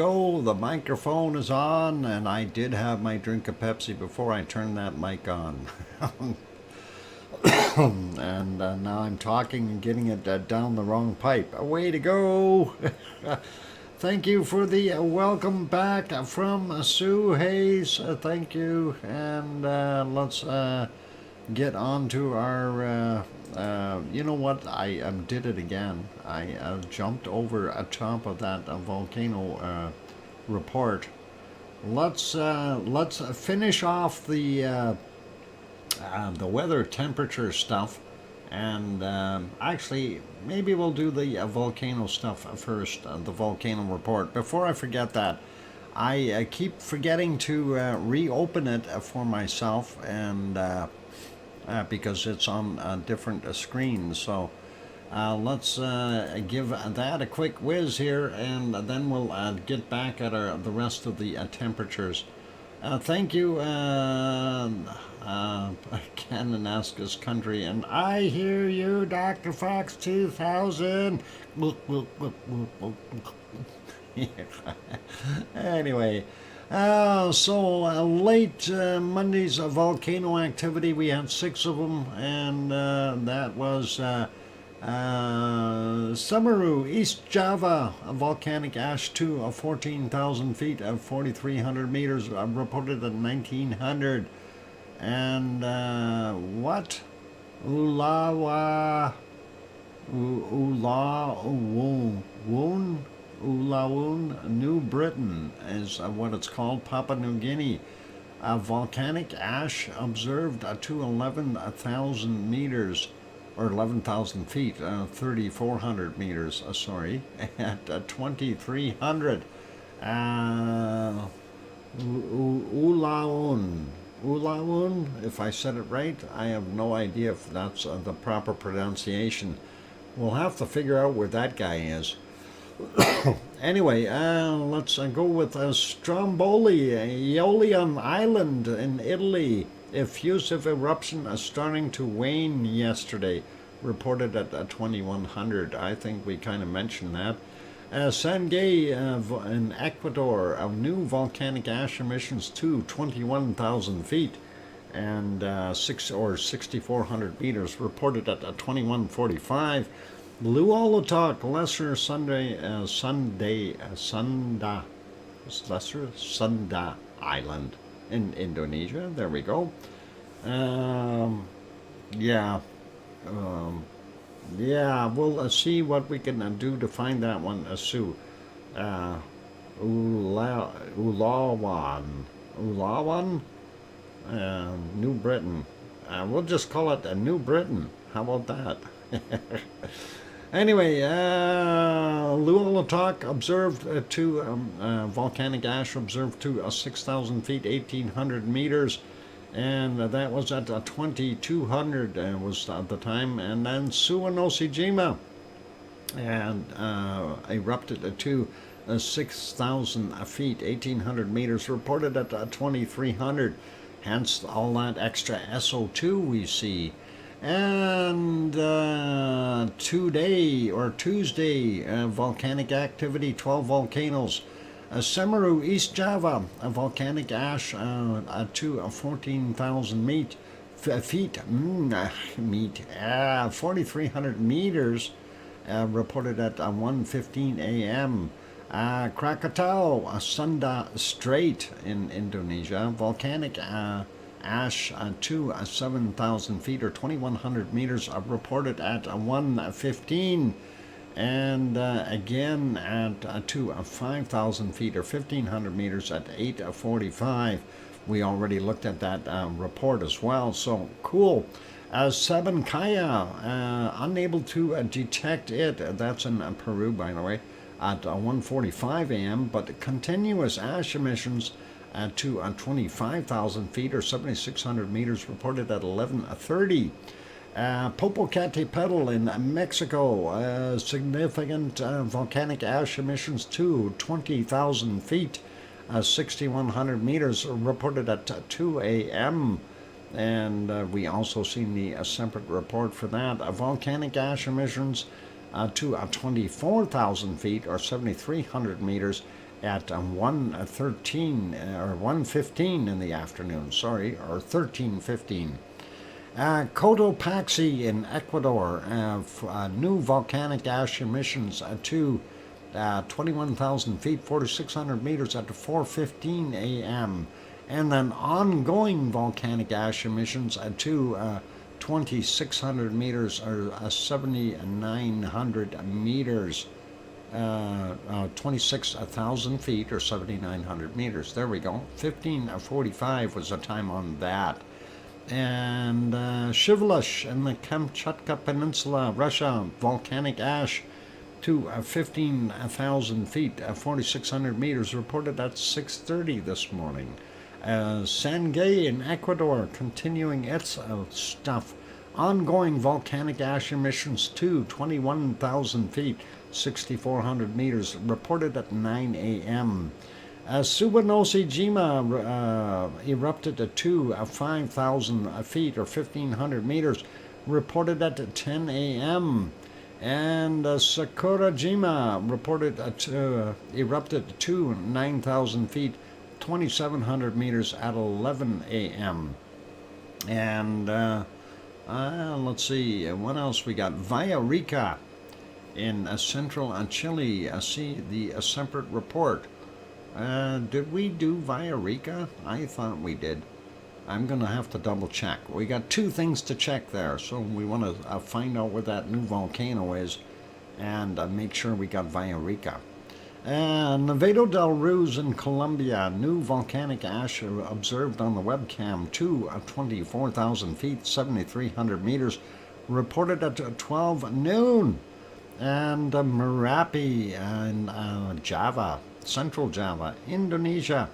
go. The microphone is on, and I did have my drink of Pepsi before I turned that mic on. And now I'm talking and getting it down the wrong pipe. Way to go! Thank you for the welcome back from Sue Hayes. Thank you. And let's get on to our... you know what? I did it again. I jumped over top of that volcano report. Let's finish off the weather temperature stuff, and actually maybe we'll do the volcano stuff first, the volcano report. Before I forget that, I keep forgetting to reopen it for myself, and because it's on different screens. So let's give that a quick whiz here, and then we'll get back at the rest of the temperatures. Thank you, Cananaskis Country, and I hear you, DrFox2000. Anyway, so late Monday's volcano activity, we had 6 of them, and that was Semeru, East Java, a volcanic ash 2 of 14,000 feet of 4,300 meters, reported at 1900. And what? Ulawun, New Britain is what it's called, Papua New Guinea. Volcanic ash observed to 11,000 meters, or 11,000 feet, 3,400 meters, sorry, at 2,300. Ulawun, if I said it right. I have no idea if that's the proper pronunciation. We'll have to figure out where that guy is. Anyway, let's go with Stromboli, Aeolian Island in Italy. Effusive eruption starting to wane yesterday, reported at 2100. I think we kind of mentioned that. Sangay in Ecuador, new volcanic ash emissions to 21,000 feet and 6,400 meters, reported at 2145. Lesser Sunda Island in Indonesia. There we go. Yeah, we'll see what we can do to find that one, Sue. Ulawan, New Britain. We'll just call it New Britain. How about that? Anyway, Luolatok observed to volcanic ash observed to 6,000 feet, 1,800 meters, and that was at 2,200 was the time. And then Suwanosejima and erupted to 6,000 feet, 1,800 meters, reported at 2,300. Hence all that extra SO2 we see. And Tuesday, volcanic activity, 12 volcanoes. Semeru, East Java, a volcanic ash to 14,000 feet, 4,300 meters, reported at 1:15 a.m. Krakatau, Sunda Strait in Indonesia, volcanic ash to 7,000 feet or 2,100 meters, reported at 1:15, and again at to 5,000 feet or 1,500 meters at 8:45. We already looked at that report as well, so cool. Sabancaya, unable to detect it. That's in Peru, by the way, at 1:45 a.m., but continuous ash emissions to 25,000 feet or 7,600 meters, reported at 11:30. Popocatepetl in Mexico, significant volcanic ash emissions to 20,000 feet, 6,100 meters, reported at 2 a.m. And we also seen the separate report for that. Volcanic ash emissions to 24,000 feet or 7,300 meters at 1:13 or 1:15 in the afternoon, sorry, or 13:15. Cotopaxi in Ecuador, new volcanic ash emissions to 21,000 feet, 4,600 meters at 4:15 a.m. And then ongoing volcanic ash emissions to 2,600 meters or 7,900 meters. 26,000 feet or 7,900 meters. There we go. 15:45 was the time on that. And Shivelish in the Kamchatka Peninsula, Russia, volcanic ash to 15,000 feet, 4,600 meters, reported at 6:30 this morning. Sangay in Ecuador, continuing its stuff. Ongoing volcanic ash emissions to 21,000 feet, 6,400 meters, reported at 9 a.m. Suwanosi-jima erupted at 5,000 feet or 1,500 meters, reported at 10 a.m. And Sakurajima reported erupted to 9,000 feet, 2,700 meters at 11 a.m. And let's see, what else we got? Villarrica in central Chile. See the separate report. Did we do Villarrica? I thought we did. I'm going to have to double check. We got two things to check there, so we want to find out where that new volcano is and make sure we got Villarrica. Nevado del Ruiz in Colombia, new volcanic ash observed on the webcam to 24,000 feet, 7,300 meters, reported at 12 noon. And Merapi in Java, Central Java, Indonesia.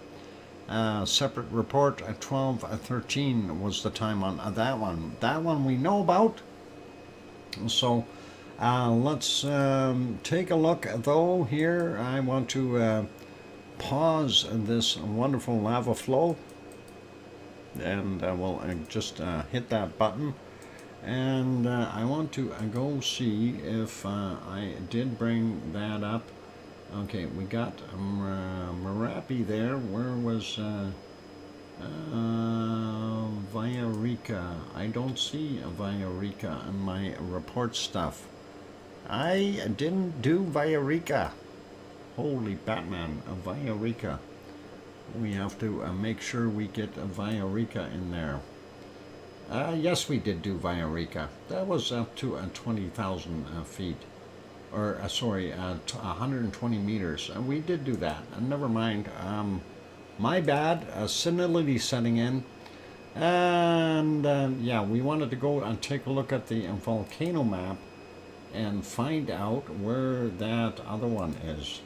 Separate report at 12:13 was the time on that one. That one we know about. So let's take a look, though. Here I want to pause this wonderful lava flow, and we'll just hit that button. And I want to go see if I did bring that up. Okay, we got Merapi there. Where was Villarrica? I don't see Villarrica in my report stuff. I didn't do Villarrica. Holy Batman, Villarrica. We have to make sure we get Villarrica in there. Yes, we did do Villarrica. That was up to 20,000 feet. Or, sorry, 120 meters. We did do that. Never mind. My bad. Senility setting in. And, yeah, we wanted to go and take a look at the volcano map and find out where that other one is.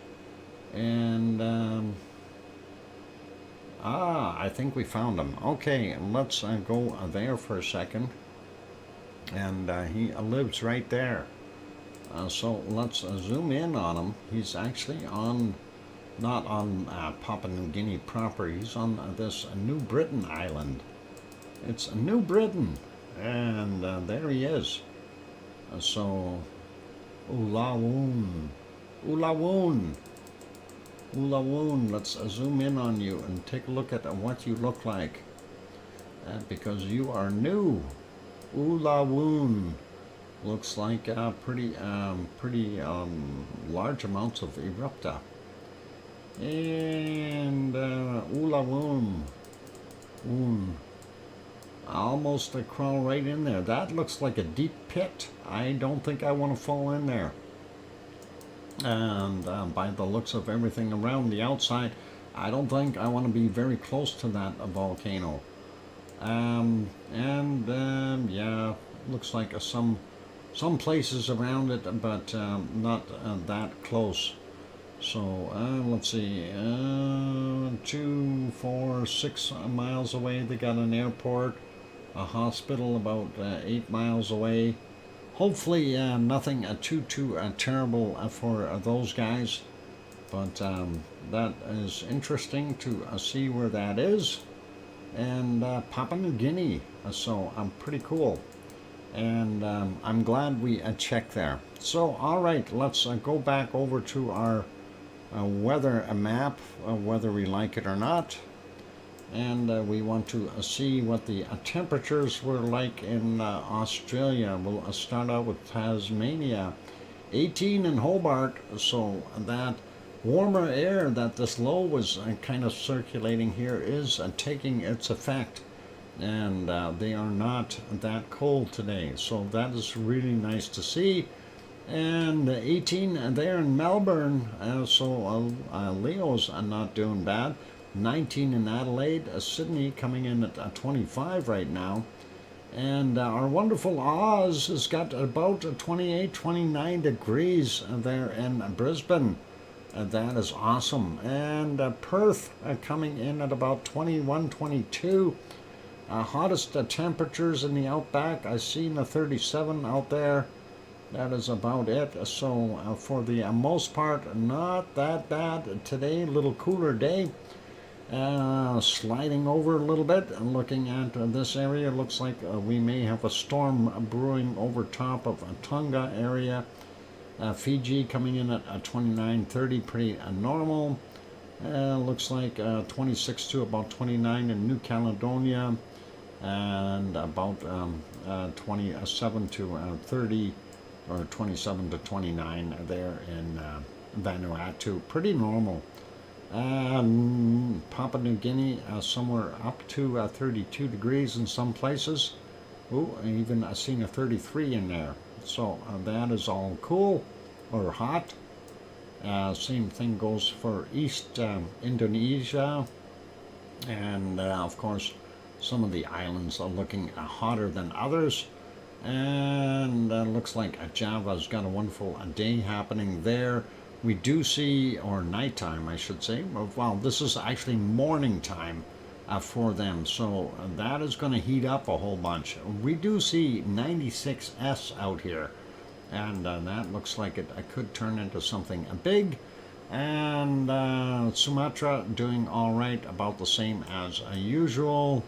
And, I think we found him. Okay, let's go there for a second. And he lives right there. So let's zoom in on him. He's actually on, not on Papua New Guinea proper. He's on this New Britain island. It's New Britain. And there he is. So, Ulawoon. Ulawoon. Ulawoon, let's zoom in on you and take a look at what you look like. Because you are new. Ulawoon. Looks like pretty large amounts of erupta. And Ulawoon. Almost crawl right in there. That looks like a deep pit. I don't think I want to fall in there. And by the looks of everything around the outside, I don't think I want to be very close to that volcano. Yeah, looks like some places around it, but not that close. So let's see, 2, 4, 6 miles away they got an airport, a hospital about 8 miles away. Hopefully nothing too terrible for those guys, but that is interesting to see where that is. And Papua New Guinea, so pretty cool. And I'm glad we checked there. So all right, let's go back over to our weather map, whether we like it or not. And we want to see what the temperatures were like in Australia. We'll start out with Tasmania. 18 in Hobart, so that warmer air that this low was kind of circulating here is taking its effect. And they are not that cold today, so that is really nice to see. And 18 there in Melbourne, so Leo's not doing bad. 19 in Adelaide, Sydney coming in at 25 right now. And our wonderful Oz has got about 28, 29 degrees there in Brisbane. That is awesome. And Perth coming in at about 21, 22. Hottest temperatures in the outback, I've seen a 37 out there. That is about it. So for the most part, not that bad today. A little cooler day. Sliding over a little bit and looking at this area, looks like we may have a storm brewing over top of Tonga area. Fiji coming in at 29, 30, pretty normal. Looks like 26 to about 29 in New Caledonia, and about 27 to 30, or 27 to 29 there in Vanuatu. Pretty normal. Papua New Guinea somewhere up to 32 degrees in some places. Ooh, even I've seen a 33 in there. So that is all cool or hot. Same thing goes for East Indonesia, and of course some of the islands are looking hotter than others. And looks like Java's got a wonderful day happening there. We do see, or nighttime I should say, well, this is actually morning time for them, so that is going to heat up a whole bunch. We do see 96S out here, and that looks like it could turn into something big. And Sumatra doing all right, about the same as usual.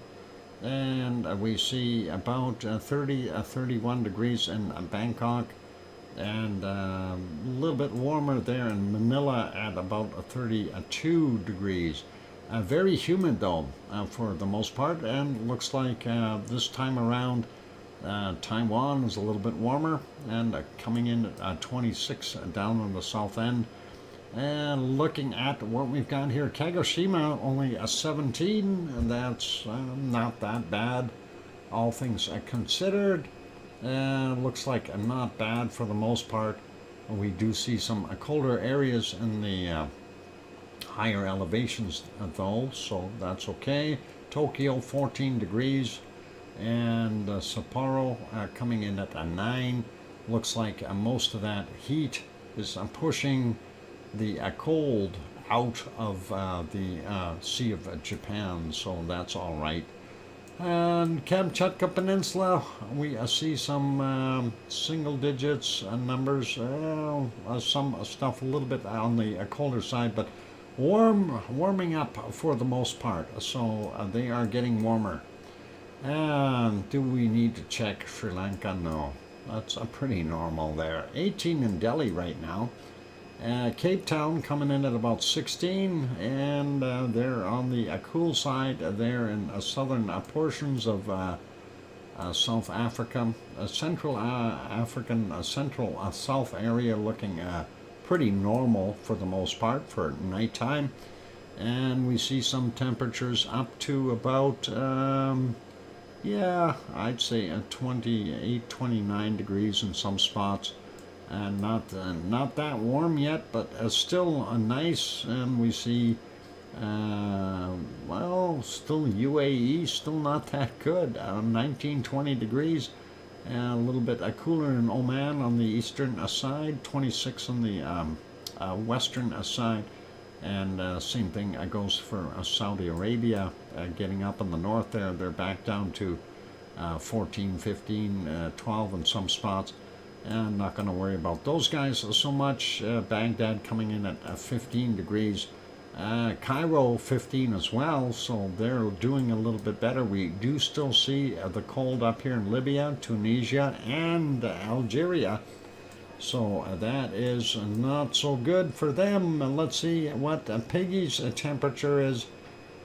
And we see about 30, 31 degrees in Bangkok. And a little bit warmer there in Manila at about 32 degrees. Very humid though, for the most part, and looks like this time around Taiwan is a little bit warmer, and coming in at 26 down on the south end. And looking at what we've got here, Kagoshima only a 17, and that's not that bad, all things considered. Looks like not bad for the most part. We do see some colder areas in the higher elevations though, so that's okay. Tokyo 14 degrees, and Sapporo coming in at a 9. Looks like most of that heat is pushing the cold out of the Sea of Japan, so that's all right. And Kamchatka Peninsula, we see some single digits numbers, some stuff a little bit on the colder side, but warming up for the most part, so they are getting warmer. And do we need to check Sri Lanka? No, that's pretty normal there. 18 in Delhi right now. Cape Town coming in at about 16, and they're on the cool side there in southern portions of South Africa. Central African, Central South area looking pretty normal for the most part for nighttime. And we see some temperatures up to about, yeah, I'd say 28, 29 degrees in some spots. And not that warm yet, but still nice. And we see, well, still UAE, still not that good. 19, 20 degrees. A little bit cooler in Oman on the eastern side, 26 on the western side. And same thing goes for Saudi Arabia, getting up in the north there. They're back down to 14, 15, 12 in some spots. I'm not going to worry about those guys so much. Baghdad coming in at 15 degrees. Cairo 15 as well, so they're doing a little bit better. We do still see the cold up here in Libya, Tunisia, and Algeria. So that is not so good for them. Let's see what Peggy's temperature is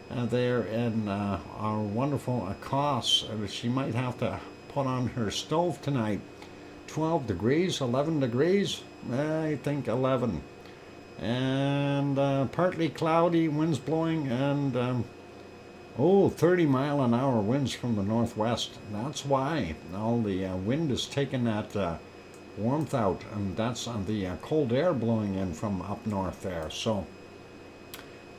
there in our wonderful Kos. She might have to put on her stove tonight. 12 degrees, 11 degrees, I think 11. And partly cloudy, winds blowing, and 30-mile-an-hour winds from the northwest. That's why all the wind is taking that warmth out, and that's on the cold air blowing in from up north there. So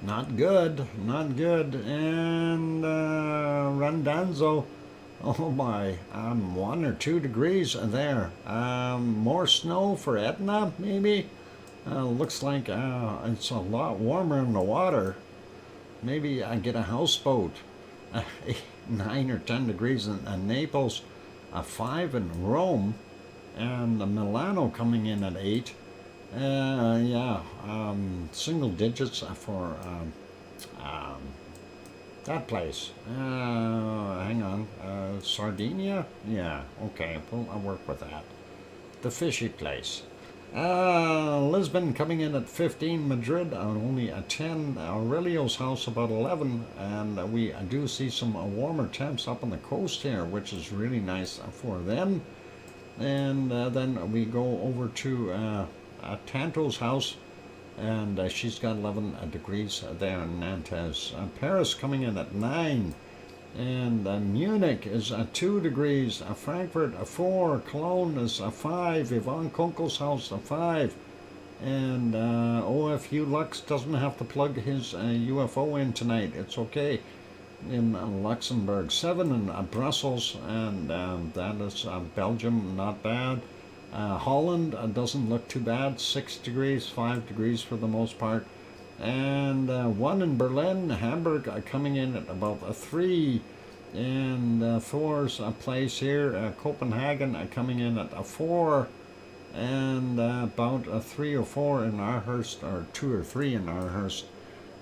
not good, not good. And Randanzo, oh my, 1 or 2 degrees there. More snow for Etna, maybe. Looks like it's a lot warmer in the water. Maybe I get a houseboat. 9 or 10 degrees in Naples, 5 in Rome, and Milano coming in at 8. Single digits for that place. Hang on. Sardinia? Yeah, okay, I'll work with that. The fishy place. Lisbon coming in at 15, Madrid only at 10, Aurelio's house about 11, and we do see some warmer temps up on the coast here, which is really nice for them. And then we go over to Tanto's house, and she's got 11 degrees there in Nantes. Paris coming in at 9. And Munich is at 2 degrees, Frankfurt 4, Cologne is 5, Yvonne Kunkel's house 5, and OFU Lux doesn't have to plug his UFO in tonight, it's okay. In Luxembourg 7, and Brussels, and that is Belgium, not bad. Holland doesn't look too bad, 6 degrees, 5 degrees for the most part. And 1 in Berlin, Hamburg coming in at about 3, and Thor's place here, Copenhagen coming in at 4, and about 3 or 4 in Aarhus, or 2 or 3 in Aarhus.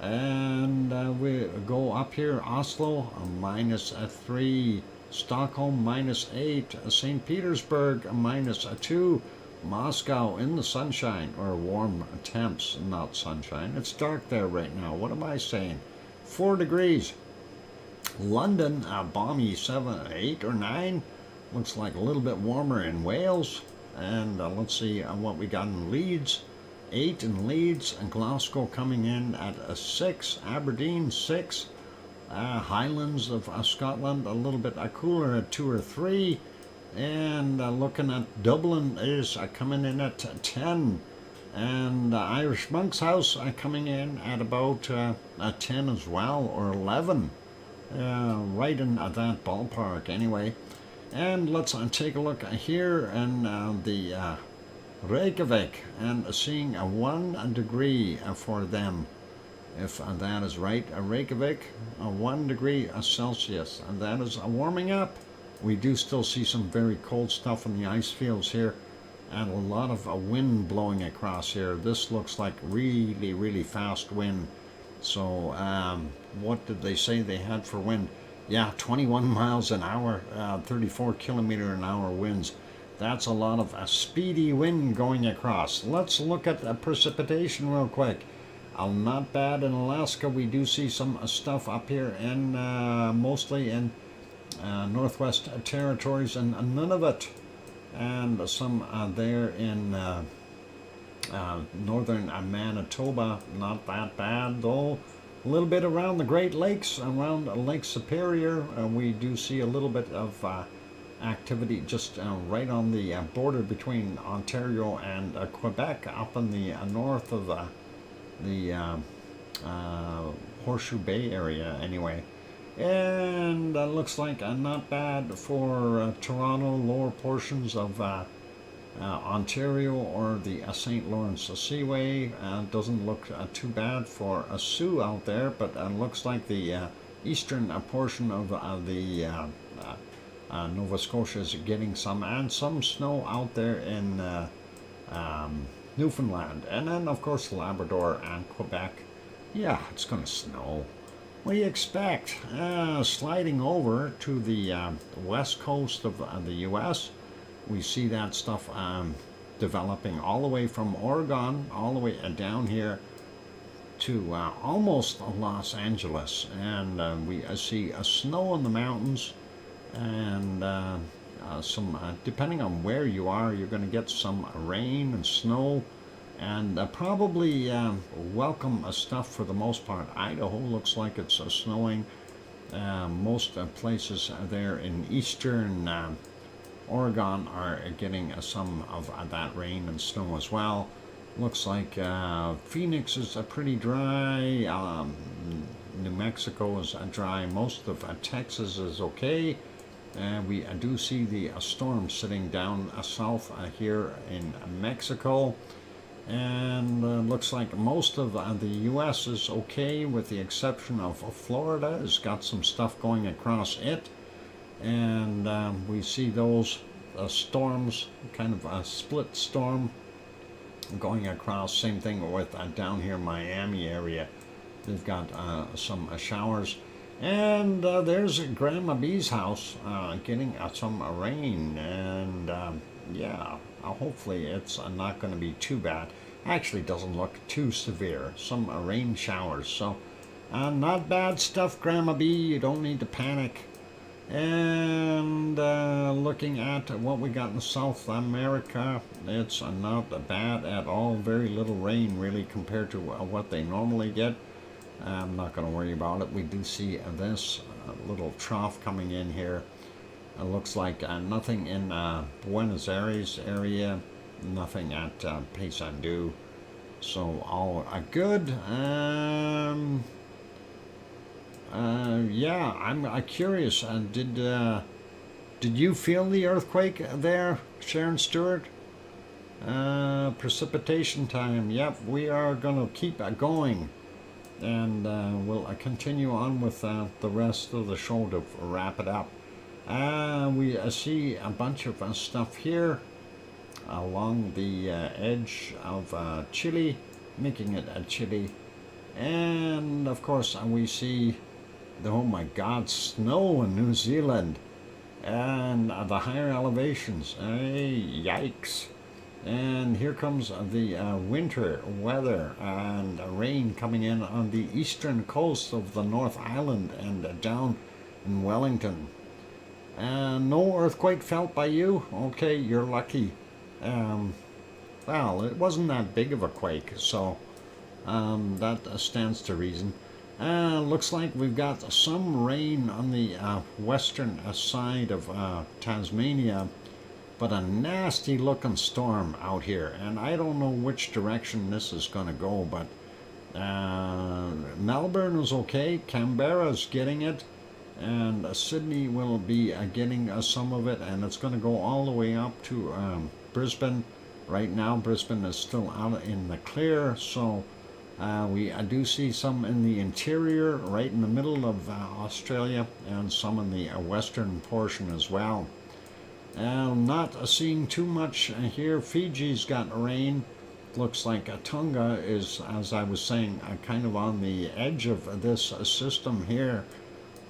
And we go up here, Oslo -3, Stockholm -8, St. Petersburg -2. Moscow in the sunshine, or warm temps, not sunshine. It's dark there right now. What am I saying? 4 degrees. London, balmy 7, 8 or 9. Looks like a little bit warmer in Wales. And let's see what we got in Leeds. 8 in Leeds, and Glasgow coming in at 6. Aberdeen 6. Highlands of Scotland a little bit cooler at 2 or 3. And looking at Dublin is coming in at 10, and Irish Monk's house coming in at about 10 as well, or 11, right in that ballpark anyway. And let's take a look here in the Reykjavik, and seeing 1 degree for them, if that is right. Reykjavik, 1 degree Celsius, and that is warming up. We do still see some very cold stuff in the ice fields here, and a lot of wind blowing across here. This looks like really, really fast wind. So what did they say they had for wind? Yeah, 21 miles an hour, 34 kilometer an hour winds. That's a lot of speedy wind going across. Let's look at the precipitation real quick. Not bad in Alaska. We do see some stuff up here, and mostly in Northwest Territories and Nunavut, and some there in northern Manitoba. Not that bad though. A little bit around the Great Lakes, around Lake Superior. We do see a little bit of activity just right on the border between Ontario and Quebec, up in the north of the Horseshoe Bay area anyway. And looks like not bad for Toronto, lower portions of Ontario, or the St. Lawrence Seaway. Doesn't look too bad for Sioux out there, but looks like the eastern portion of the Nova Scotia is getting some, and some snow out there in Newfoundland, and then of course Labrador and Quebec. Yeah, it's going to snow. What do you expect? Sliding over to the west coast of the U.S., we see that stuff developing all the way from Oregon, all the way down here to almost Los Angeles. And we see snow in the mountains, and some, depending on where you are, you're going to get some rain and snow, and probably welcome stuff for the most part. Idaho looks like it's snowing. Most places there in eastern Oregon are getting some of that rain and snow as well. Looks like Phoenix is pretty dry. New Mexico is dry. Most of Texas is okay. And we do see the storm sitting down south here in Mexico. And looks like most of the U.S. is okay, with the exception of Florida. Has got some stuff going across it. And we see those storms, kind of a split storm going across. Same thing with down here Miami area. They've got some showers. And there's Grandma B's house getting some rain. And yeah, hopefully it's not going to be too bad. Actually doesn't look too severe. Some rain showers. So not bad stuff, Grandma B. You don't need to panic. And looking at what we got in South America, it's not bad at all. Very little rain really compared to what they normally get. I'm not going to worry about it. We do see this little trough coming in here. It looks like nothing in Buenos Aires area, nothing at Paysandú. So all good. Yeah, I'm curious. Did you feel the earthquake there, Sharon Stewart? Precipitation time. Yep, we are going to keep going. And we'll continue on with the rest of the show to wrap it up. We see a bunch of stuff here along the edge of Chile, making it Chile. And of course we see oh my God, snow in New Zealand and the higher elevations. Hey, yikes. And here comes the winter weather and rain coming in on the eastern coast of the North Island and down in Wellington. And no earthquake felt by you? Okay, you're lucky. Well, it wasn't that big of a quake, so that stands to reason. Looks like we've got some rain on the western side of Tasmania, but a nasty looking storm out here. And I don't know which direction this is going to go, but Melbourne is okay, Canberra's getting it, and Sydney will be getting some of it, and it's going to go all the way up to Brisbane. Right now Brisbane is still out in the clear, so we do see some in the interior, right in the middle of Australia, and some in the western portion as well. Not seeing too much here. Fiji's got rain. Looks like Tonga is, as I was saying, kind of on the edge of this system here.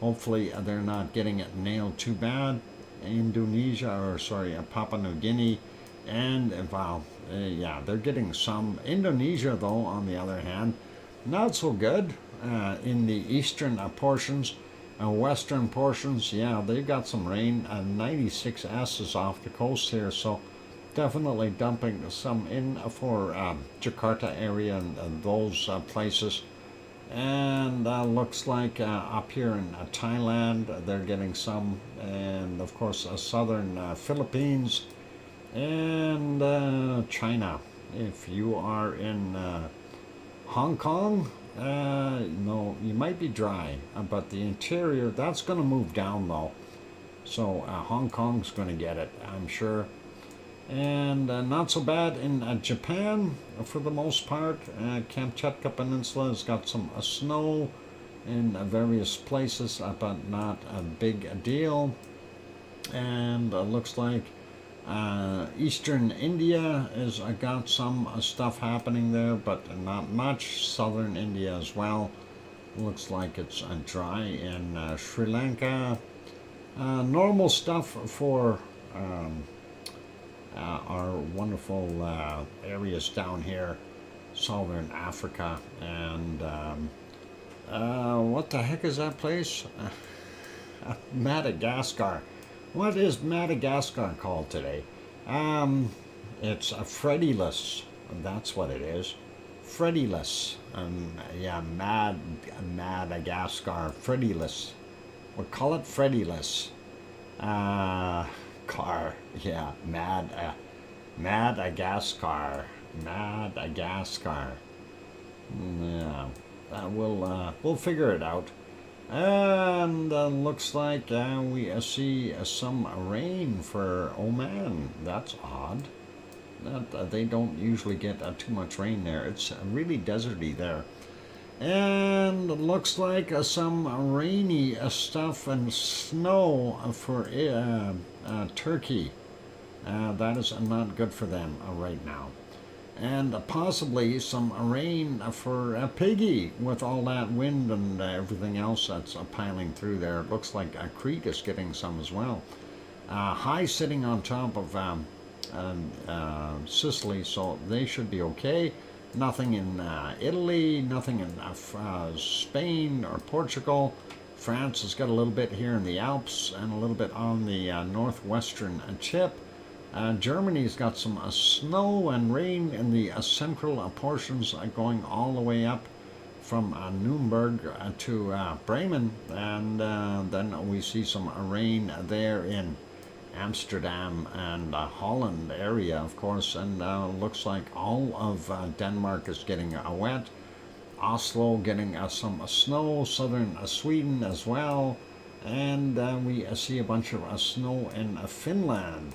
Hopefully they're not getting it nailed too bad. Indonesia, or sorry, Papua New Guinea, and yeah, they're getting some. Indonesia, though, on the other hand, not so good in the eastern portions. Western portions, yeah, they've got some rain. 96S is off the coast here, so definitely dumping some in for Jakarta area and those places. And looks like up here in Thailand, they're getting some, and of course southern Philippines and China. If you are in Hong Kong, no, you might be dry, but the interior, that's going to move down though. So Hong Kong's going to get it, I'm sure. And not so bad in Japan for the most part. Kamchatka Peninsula has got some snow in various places, but not a big deal. And looks like eastern India has got some stuff happening there, but not much. Southern India as well. Looks like it's dry in Sri Lanka. Normal stuff for our wonderful areas down here, southern Africa, and what the heck is that place? Madagascar. What is Madagascar called today? It's a Freddyless. That's what it is. Freddyless. Yeah, Madagascar. Freddyless. We'll call it Freddyless. Car. Yeah, Madagascar. Madagascar. Yeah. We'll figure it out. And looks like we see some rain for Oman. That's odd. They don't usually get too much rain there. It's really deserty there. And it looks like some rainy stuff and snow for Turkey. That is not good for them right now. And possibly some rain for Piggy with all that wind and everything else that's piling through there. It looks like Crete is getting some as well. High sitting on top of Sicily, so they should be okay. Nothing in Italy, nothing in Spain or Portugal. France has got a little bit here in the Alps and a little bit on the northwestern tip. Germany's got some snow and rain in the central portions going all the way up from Nuremberg to Bremen, and then we see some rain there in Amsterdam and Holland area, of course, and looks like all of Denmark is getting wet. Oslo getting some snow, southern Sweden as well, and we see a bunch of snow in Finland.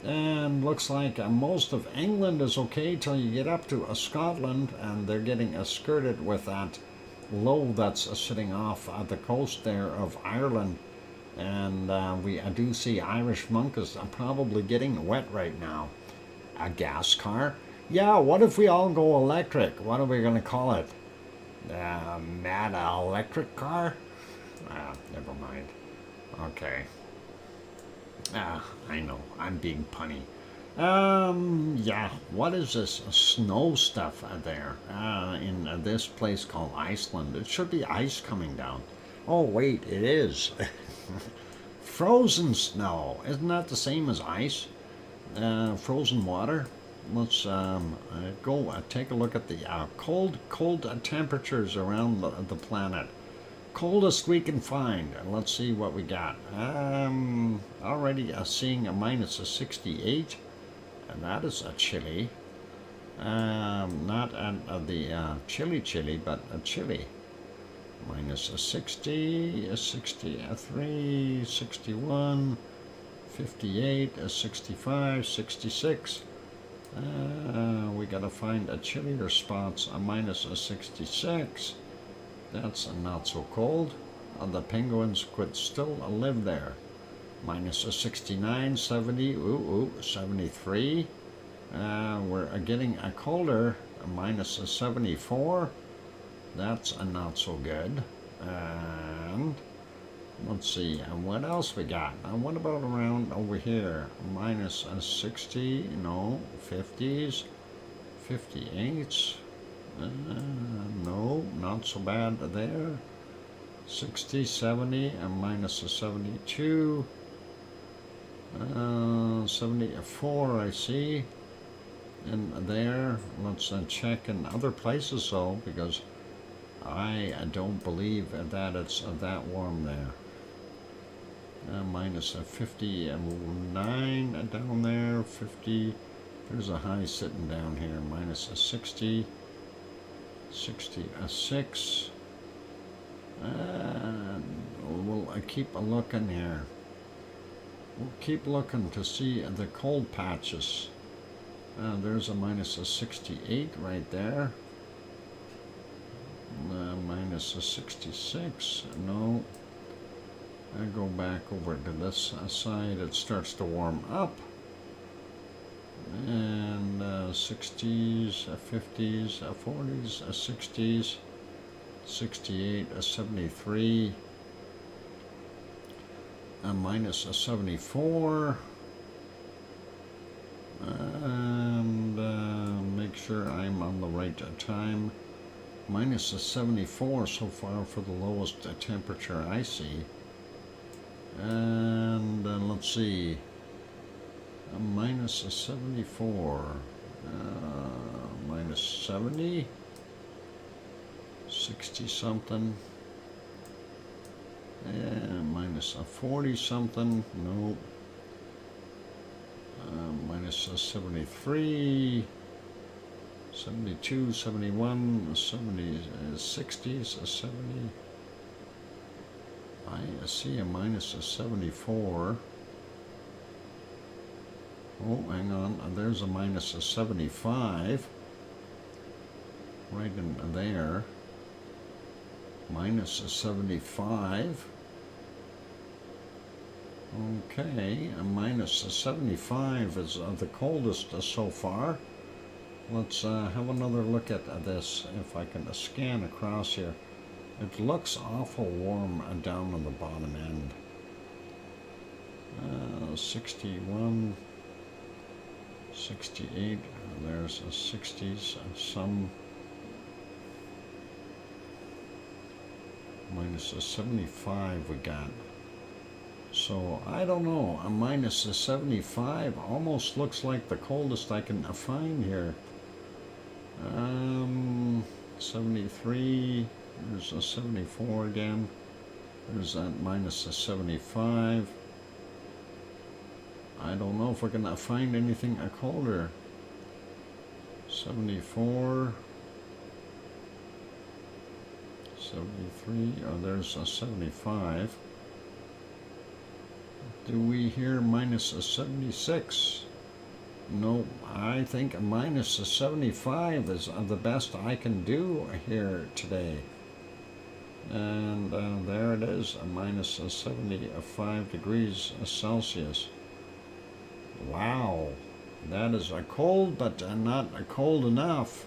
And looks like most of England is okay till you get up to Scotland, and they're getting skirted with that low that's sitting off the coast there of Ireland. And we do see Irish Monk is probably getting wet right now. A gas car? Yeah, what if we all go electric? What are we going to call it? Mad electric car? Never mind. Okay. I know, I'm being punny. Yeah, what is this snow stuff there in this place called Iceland? It should be ice coming down. Oh, wait, it is. Frozen snow. Isn't that the same as ice? Frozen water. Let's go take a look at the cold temperatures around the planet. Coldest we can find. Let's see what we got. Already seeing a minus 68, and that is a chilly. Not at the chilly, but a chilly. Minus 60, 63, 61, 58, 65, 66. We gotta find a chillier spots. A minus 66. That's not so cold. The penguins could still live there. Minus 69, 70, 73. We're getting a colder. Minus 74. That's not so good. And let's see, what else we got? What about around over here? Minus 60, no, 50s, 58s. No, not so bad there. 60, 70, and minus 72. 74, I see. And there, let's check in other places though, because I don't believe that it's that warm there. Minus 59 down there, 50. There's a high sitting down here. Minus 60. 66. We'll keep a looking here. We'll keep looking to see the cold patches. There's a minus 68 right there. Minus 66. No. I go back over to this side. It starts to warm up. And 60s, 50s, 40s, 60s, 68, 73, minus 74, And make sure I'm on the right time. Minus a 74 so far for the lowest temperature I see. And let's see. A minus a 74. Minus 70. 60 something. And minus a 40 something. Nope. Minus a 73. 72, 71, 70, 60s, a 70. I see a minus a 74. Oh, hang on. There's a minus a 75. Right in there. Minus a 75. Okay, a minus a 75 is the coldest so far. Let's have another look at this, if I can scan across here. It looks awful warm down on the bottom end. 61, 68, there's a 60s, some minus a 75 we got. So, I don't know, a minus a 75 almost looks like the coldest I can find here. 73, there's a 74 again, there's that minus a 75. I don't know if we're going to find anything colder. 74, 73, oh there's a 75. Do we hear minus a 76? No, I think a minus a 75 is the best I can do here today. And there it is, a minus a 75 degrees Celsius. Wow, that is a cold, but not a cold enough.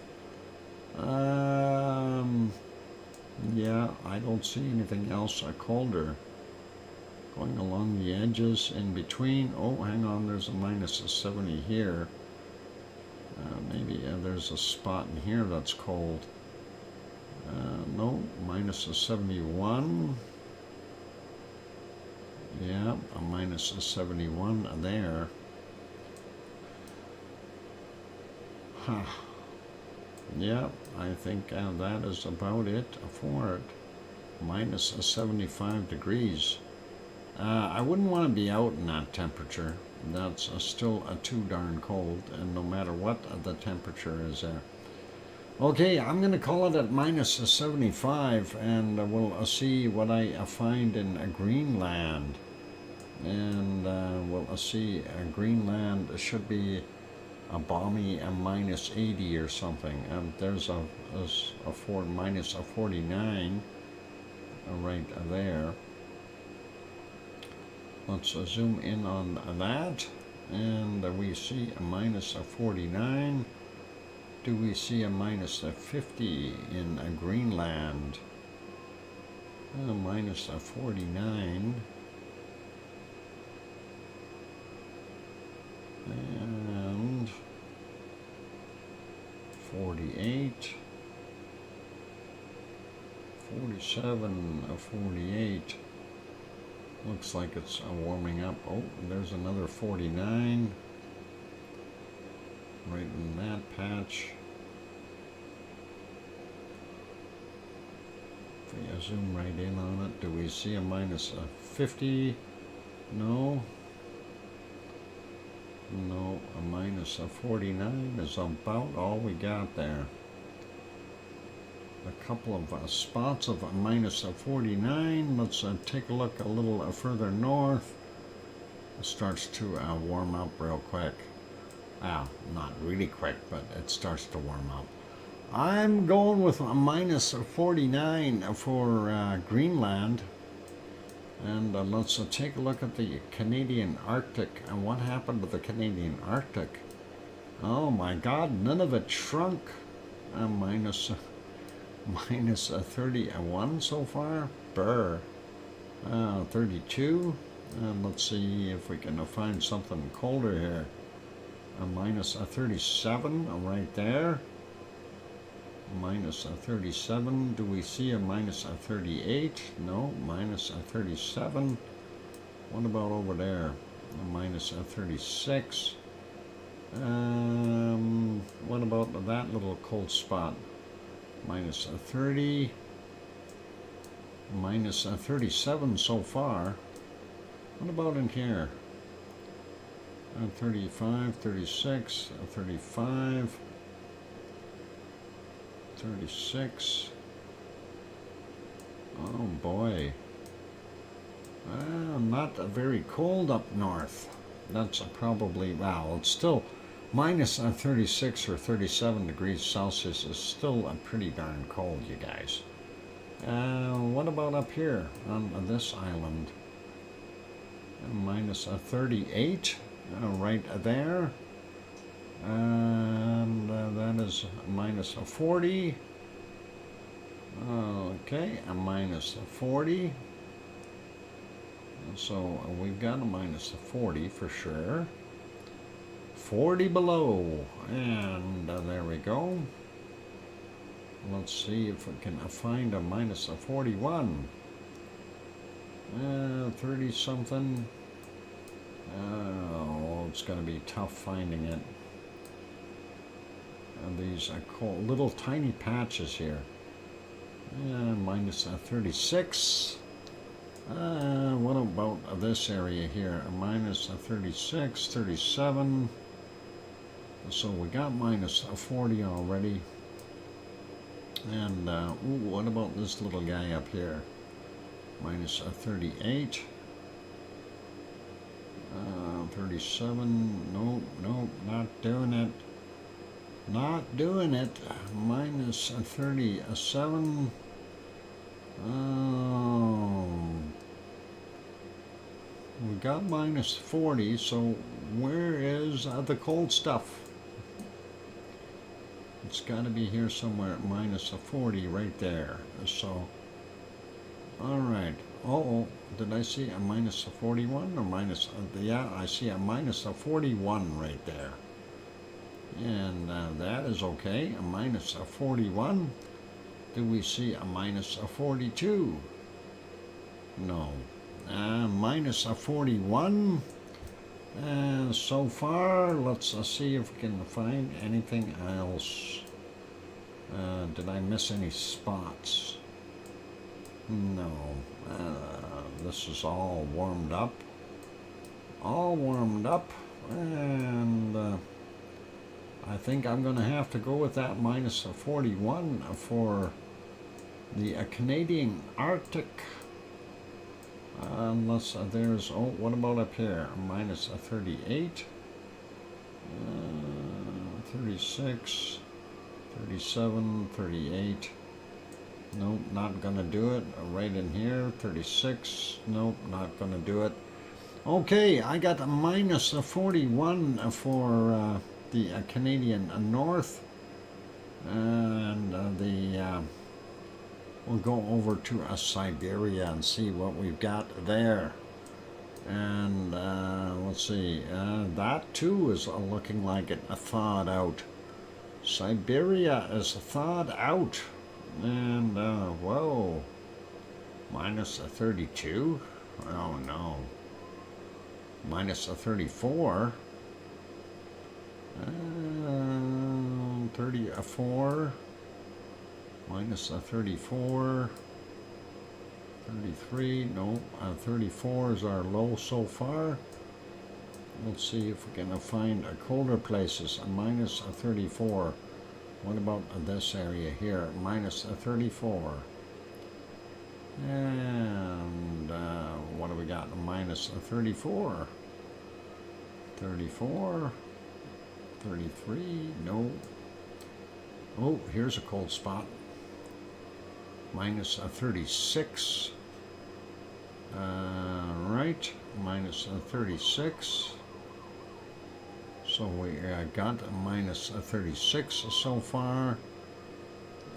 Yeah, I don't see anything else colder. Going along the edges in between. Oh, hang on, there's a minus a 70 here. Maybe there's a spot in here that's cold. No, minus a 71. Yeah, a minus a 71 there. Huh. Yeah, I think that is about it for it. Minus a 75 degrees. I wouldn't want to be out in that temperature. That's still too darn cold, and no matter what the temperature is there. Okay, I'm going to call it at minus a 75, and we'll see what I find in Greenland. And we'll see Greenland should be a balmy minus 80 or something. There's a minus a 49 right there. Let's zoom in on that, and we see a minus a 49. Do we see a minus a 50 in Greenland? Minus a 49. And 48. 47, 48. Looks like it's warming up. Oh, there's another 49 right in that patch. If we zoom right in on it, do we see a minus a 50? No. No, a minus a 49 is about all we got there. A couple of spots of a minus a 49. Let's take a look a little further north. It starts to warm up real quick. Not really quick, but it starts to warm up. I'm going with a minus a 49 for Greenland. And let's take a look at the Canadian Arctic. And what happened to the Canadian Arctic? Oh my God, none of it shrunk. Minus a 31 so far. Brr. 32. And let's see if we can find something colder here. a minus a 37 right there. Minus a 37. Do we see a minus a 38? No, minus a 37. What about over there? A minus a 36. What about that little cold spot? Minus a 30. Minus a 37 so far. What about in here? 35, 36, 35, 36. Oh boy. Not very cold up north. That's probably, wow, it's still minus 36 or 37 degrees Celsius is still pretty darn cold, you guys. What about up here on this island? Minus 38 right there. And that is minus 40. Okay, a minus 40. So we've got a minus 40 for sure. 40 below. And there we go. Let's see if we can find a minus 41. 30 something. Oh, it's going to be tough finding it. And these are cold, little tiny patches here. Minus 36. What about this area here? Minus 36, 37. So we got minus 40 already. And ooh, what about this little guy up here? Minus 38. 37. Nope, nope, not doing it. Not doing it. Minus 37. We got minus 40, so where is the cold stuff? It's got to be here somewhere at minus 40 right there. So, alright. Uh-oh, did I see a minus 41 or minus? Yeah, I see a minus 41 right there. And that is okay, a minus 41. Do we see a minus 42? No. Minus 41. So far, let's see if we can find anything else. Did I miss any spots? No. This is all warmed up. All warmed up. And I think I'm going to have to go with that minus 41 for the Canadian Arctic. Unless there's, oh, what about up here? Minus 38, 36, 37, 38. Nope, not gonna do it. Right in here, 36. Nope, not gonna do it. Okay, I got a minus 41 for the Canadian North. And we'll go over to Siberia and see what we've got there. And let's see, that too is looking like it thawed out. Siberia is thawed out. And, whoa, minus 32? Oh no. Minus 34. 34. Minus 34, 33, no, 34 is our low so far. Let's see if we can find colder places. Minus 34. What about this area here? Minus 34. And what do we got? Minus 34. 34. 33, no. Oh, here's a cold spot. Minus 36. Right, minus 36. So we got a minus 36 so far.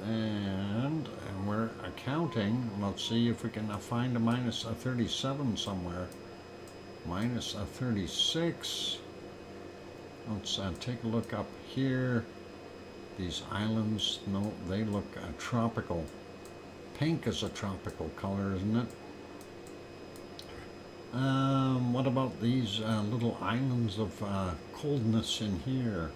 And we're counting. Let's see if we can find a minus 37 somewhere. Minus 36. Let's take a look up here. These islands, no, they look tropical. Pink is a tropical color, isn't it? What about these little islands of coldness in here?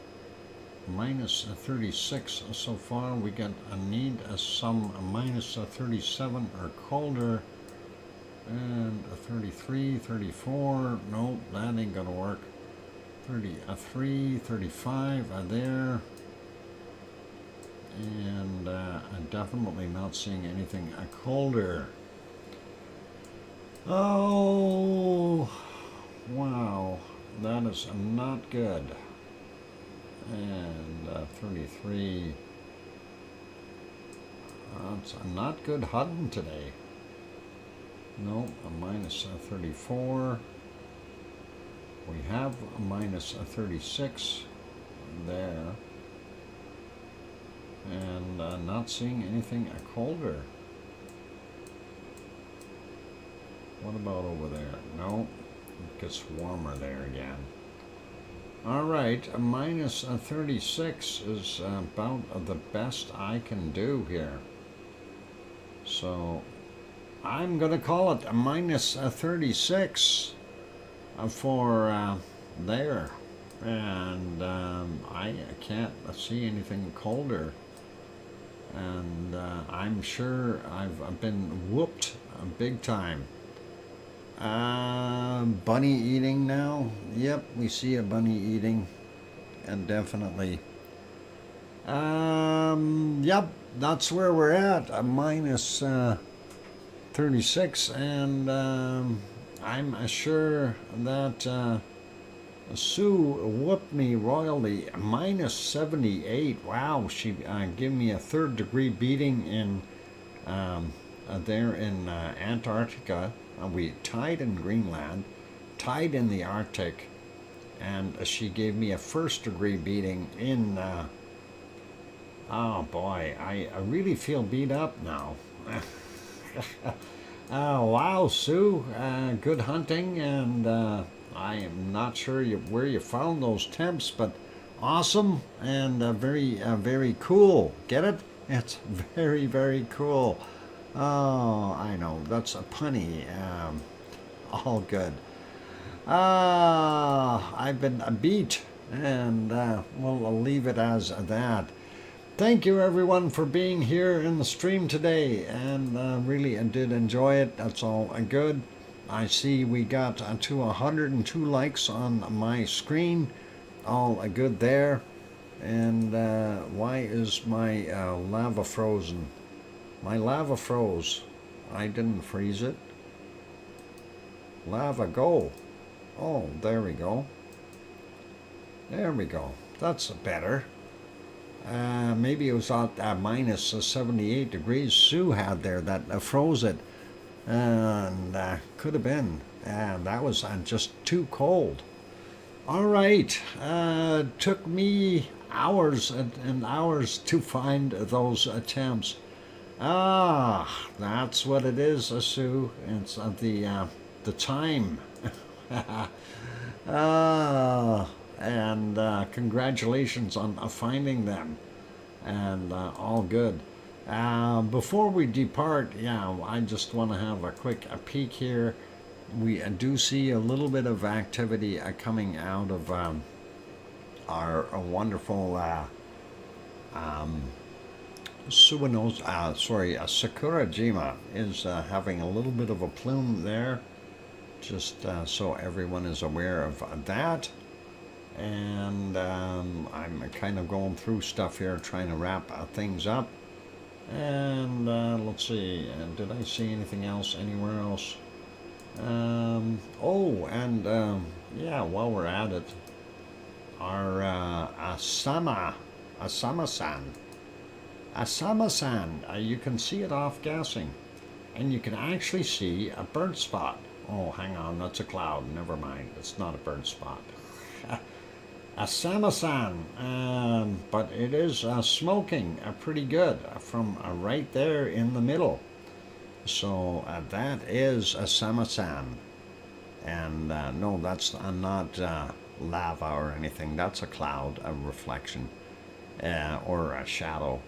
Minus 36 so far. We get a need some minus 37 or colder. And 33, 34. Nope, that ain't gonna work. 33, 35 there. And I'm definitely not seeing anything colder. Oh, wow, that is not good. And 33. It's not good hunting today. No, a minus 34. We have a minus 36 there. And not seeing anything colder. What about over there? No, it gets warmer there again. All right, a minus 36 is about the best I can do here. So I'm going to call it a minus 36 for there. And I can't see anything colder. And I'm sure I've been whooped big time. Bunny eating now. Yep, we see a bunny eating, and definitely. Yep, that's where we're at. A minus 36, and I'm sure that Sue whooped me royally. Minus 78. Wow, she gave me a 3rd degree beating in there in Antarctica. We tied in Greenland, tied in the Arctic, and she gave me a 1st degree beating in. Oh boy, I really feel beat up now. Oh wow, Sue, good hunting, and I am not sure where you found those temps, but awesome and very cool. Get it? It's very, very cool. Oh, I know, that's a punny. All good. I've been beat, and well, I'll leave it as that. Thank you, everyone, for being here in the stream today, and really I did enjoy it. That's all good. I see we got to 102 likes on my screen. All good there. And why is my lava frozen? My lava froze. I didn't freeze it. Lava go. Oh, there we go. There we go. That's better. Maybe it was at minus 78 degrees Sue had there that froze it. And could have been. That was just too cold. All right. Took me hours and hours to find those attempts. That's what it is, Sue. It's the time. And congratulations on finding them, and all good. Before we depart, I just want to have a quick peek here. We do see a little bit of activity coming out of our wonderful Sakurajima is having a little bit of a plume there, just so everyone is aware of that. And I'm kind of going through stuff here, trying to wrap things up. And let's see, did I see anything else anywhere else? While we're at it, our Asama-san, you can see it off gassing, and you can actually see a burnt spot. Oh, hang on, that's a cloud. Never mind, it's not a burnt spot. Asama-san, but it is smoking pretty good from right there in the middle. So that is Asama-san. And no, that's not lava or anything. That's a cloud, a reflection, or a shadow.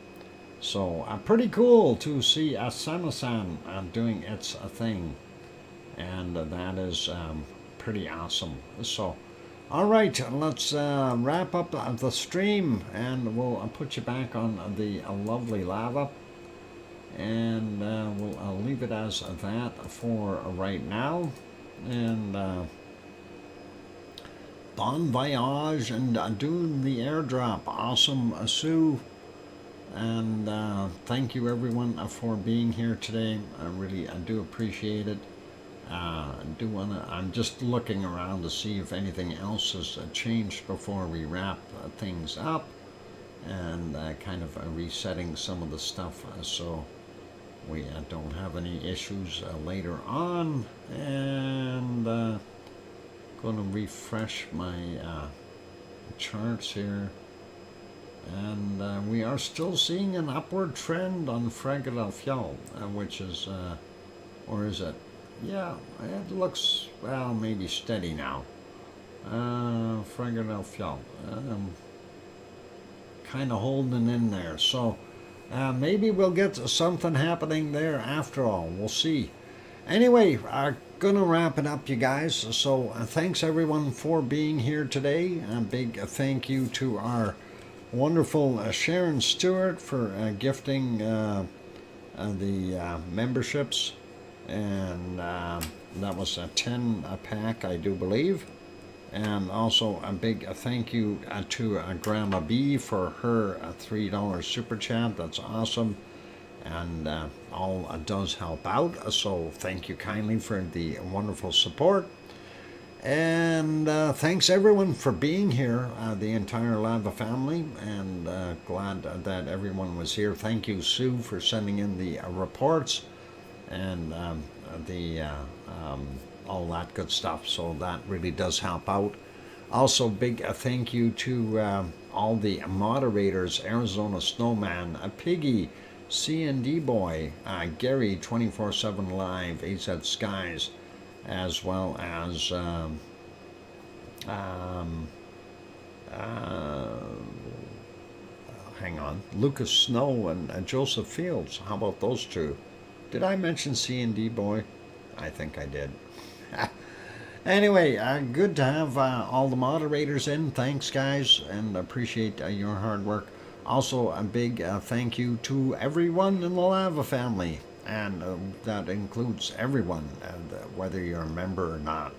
So pretty cool to see Asana-san doing its thing, and that is pretty awesome. So, all right, let's wrap up the stream, and we'll put you back on the lovely lava, and we'll leave it as that for right now. And bon voyage, and doing the airdrop. Awesome, Sue. And thank you everyone for being here today. I do appreciate it. I'm just looking around to see if anything else has changed before we wrap things up, and kind of resetting some of the stuff so we don't have any issues later on. And going to refresh my charts here. And we are still seeing an upward trend on Eruption, which is, or is it? Yeah, it looks, well, maybe steady now. Eruption, kind of holding in there. So maybe we'll get something happening there after all. We'll see. Anyway, I'm gonna wrap it up, you guys. So thanks everyone for being here today. A big thank you to our wonderful Sharon Stewart for gifting the memberships, and that was a 10 pack, I do believe. And also a big thank you to Grandma B for her $3 super chat. That's awesome, and all does help out. So thank you kindly for the wonderful support. And thanks everyone for being here, the entire Lava family, and glad that everyone was here. Thank you, Sue, for sending in the reports and all that good stuff. So that really does help out. Also, big thank you to all the moderators: Arizona Snowman, Piggy, C&D Boy, Gary 24/7 Live, AZ Skies, as well as hang on, Lucas Snow and Joseph Fields. How about those two? Did I mention C&D Boy? I think I did. Anyway, good to have all the moderators in. Thanks, guys, and appreciate your hard work. Also, a big thank you to everyone in the Lava family, and that includes everyone, whether you're a member or not.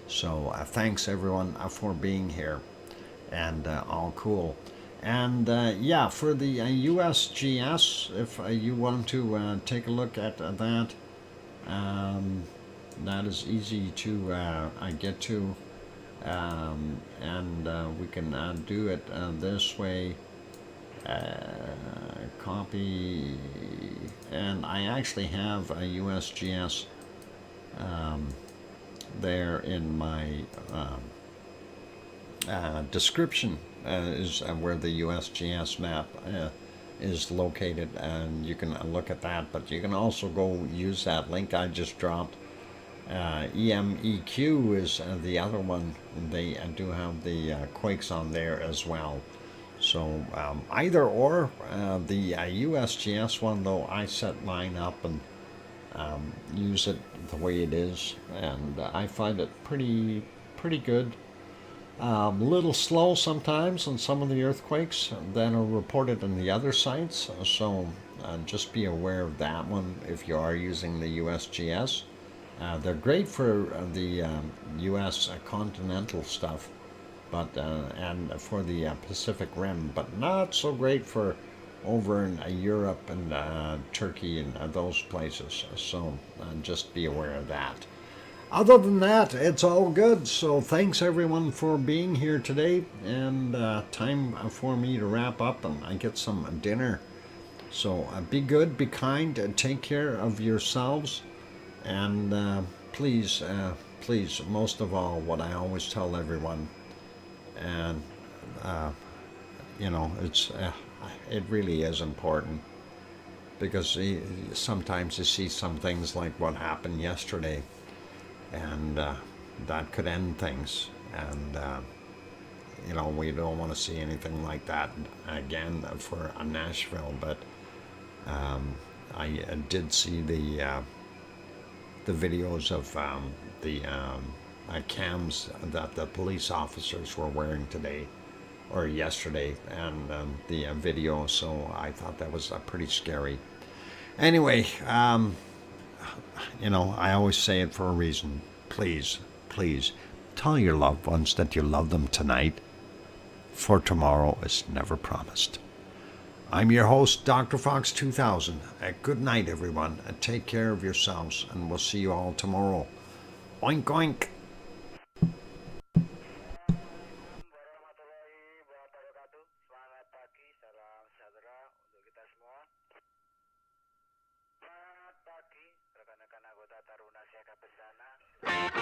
So thanks everyone for being here, and all cool. And yeah, for the USGS, if you want to take a look at that, that is easy to get to, and we can do it this way. Copy, and I actually have a USGS there in my description, is where the USGS map is located, and you can look at that. But you can also go use that link I just dropped. EMEQ is the other one. They do have the quakes on there as well. So either or, the USGS one, though, I set mine up and use it the way it is, and I find it pretty good. A little slow sometimes on some of the earthquakes that are reported in the other sites, so just be aware of that one if you are using the USGS. They're great for the US continental stuff, but and for the Pacific Rim, but not so great for over in Europe and Turkey and those places. So just be aware of that. Other than that, it's all good. So thanks everyone for being here today, and time for me to wrap up and get some dinner. So be good, be kind, and take care of yourselves. And please, most of all, what I always tell everyone, and you know, it really is important, because sometimes you see some things like what happened yesterday, and that could end things. And you know, we don't want to see anything like that again for Nashville. But I did see the videos of the cams that the police officers were wearing today or yesterday, and the video. So I thought that was pretty scary. Anyway, you know, I always say it for a reason. Please, please tell your loved ones that you love them tonight, for tomorrow is never promised. I'm your host, DrFox2000. Good night, everyone. Take care of yourselves, and we'll see you all tomorrow. Oink, oink. Selamat pagi, salam sejahtera untuk kita semua. Selamat pagi, rekan-rekan anggota Taruna Siaga Bencana.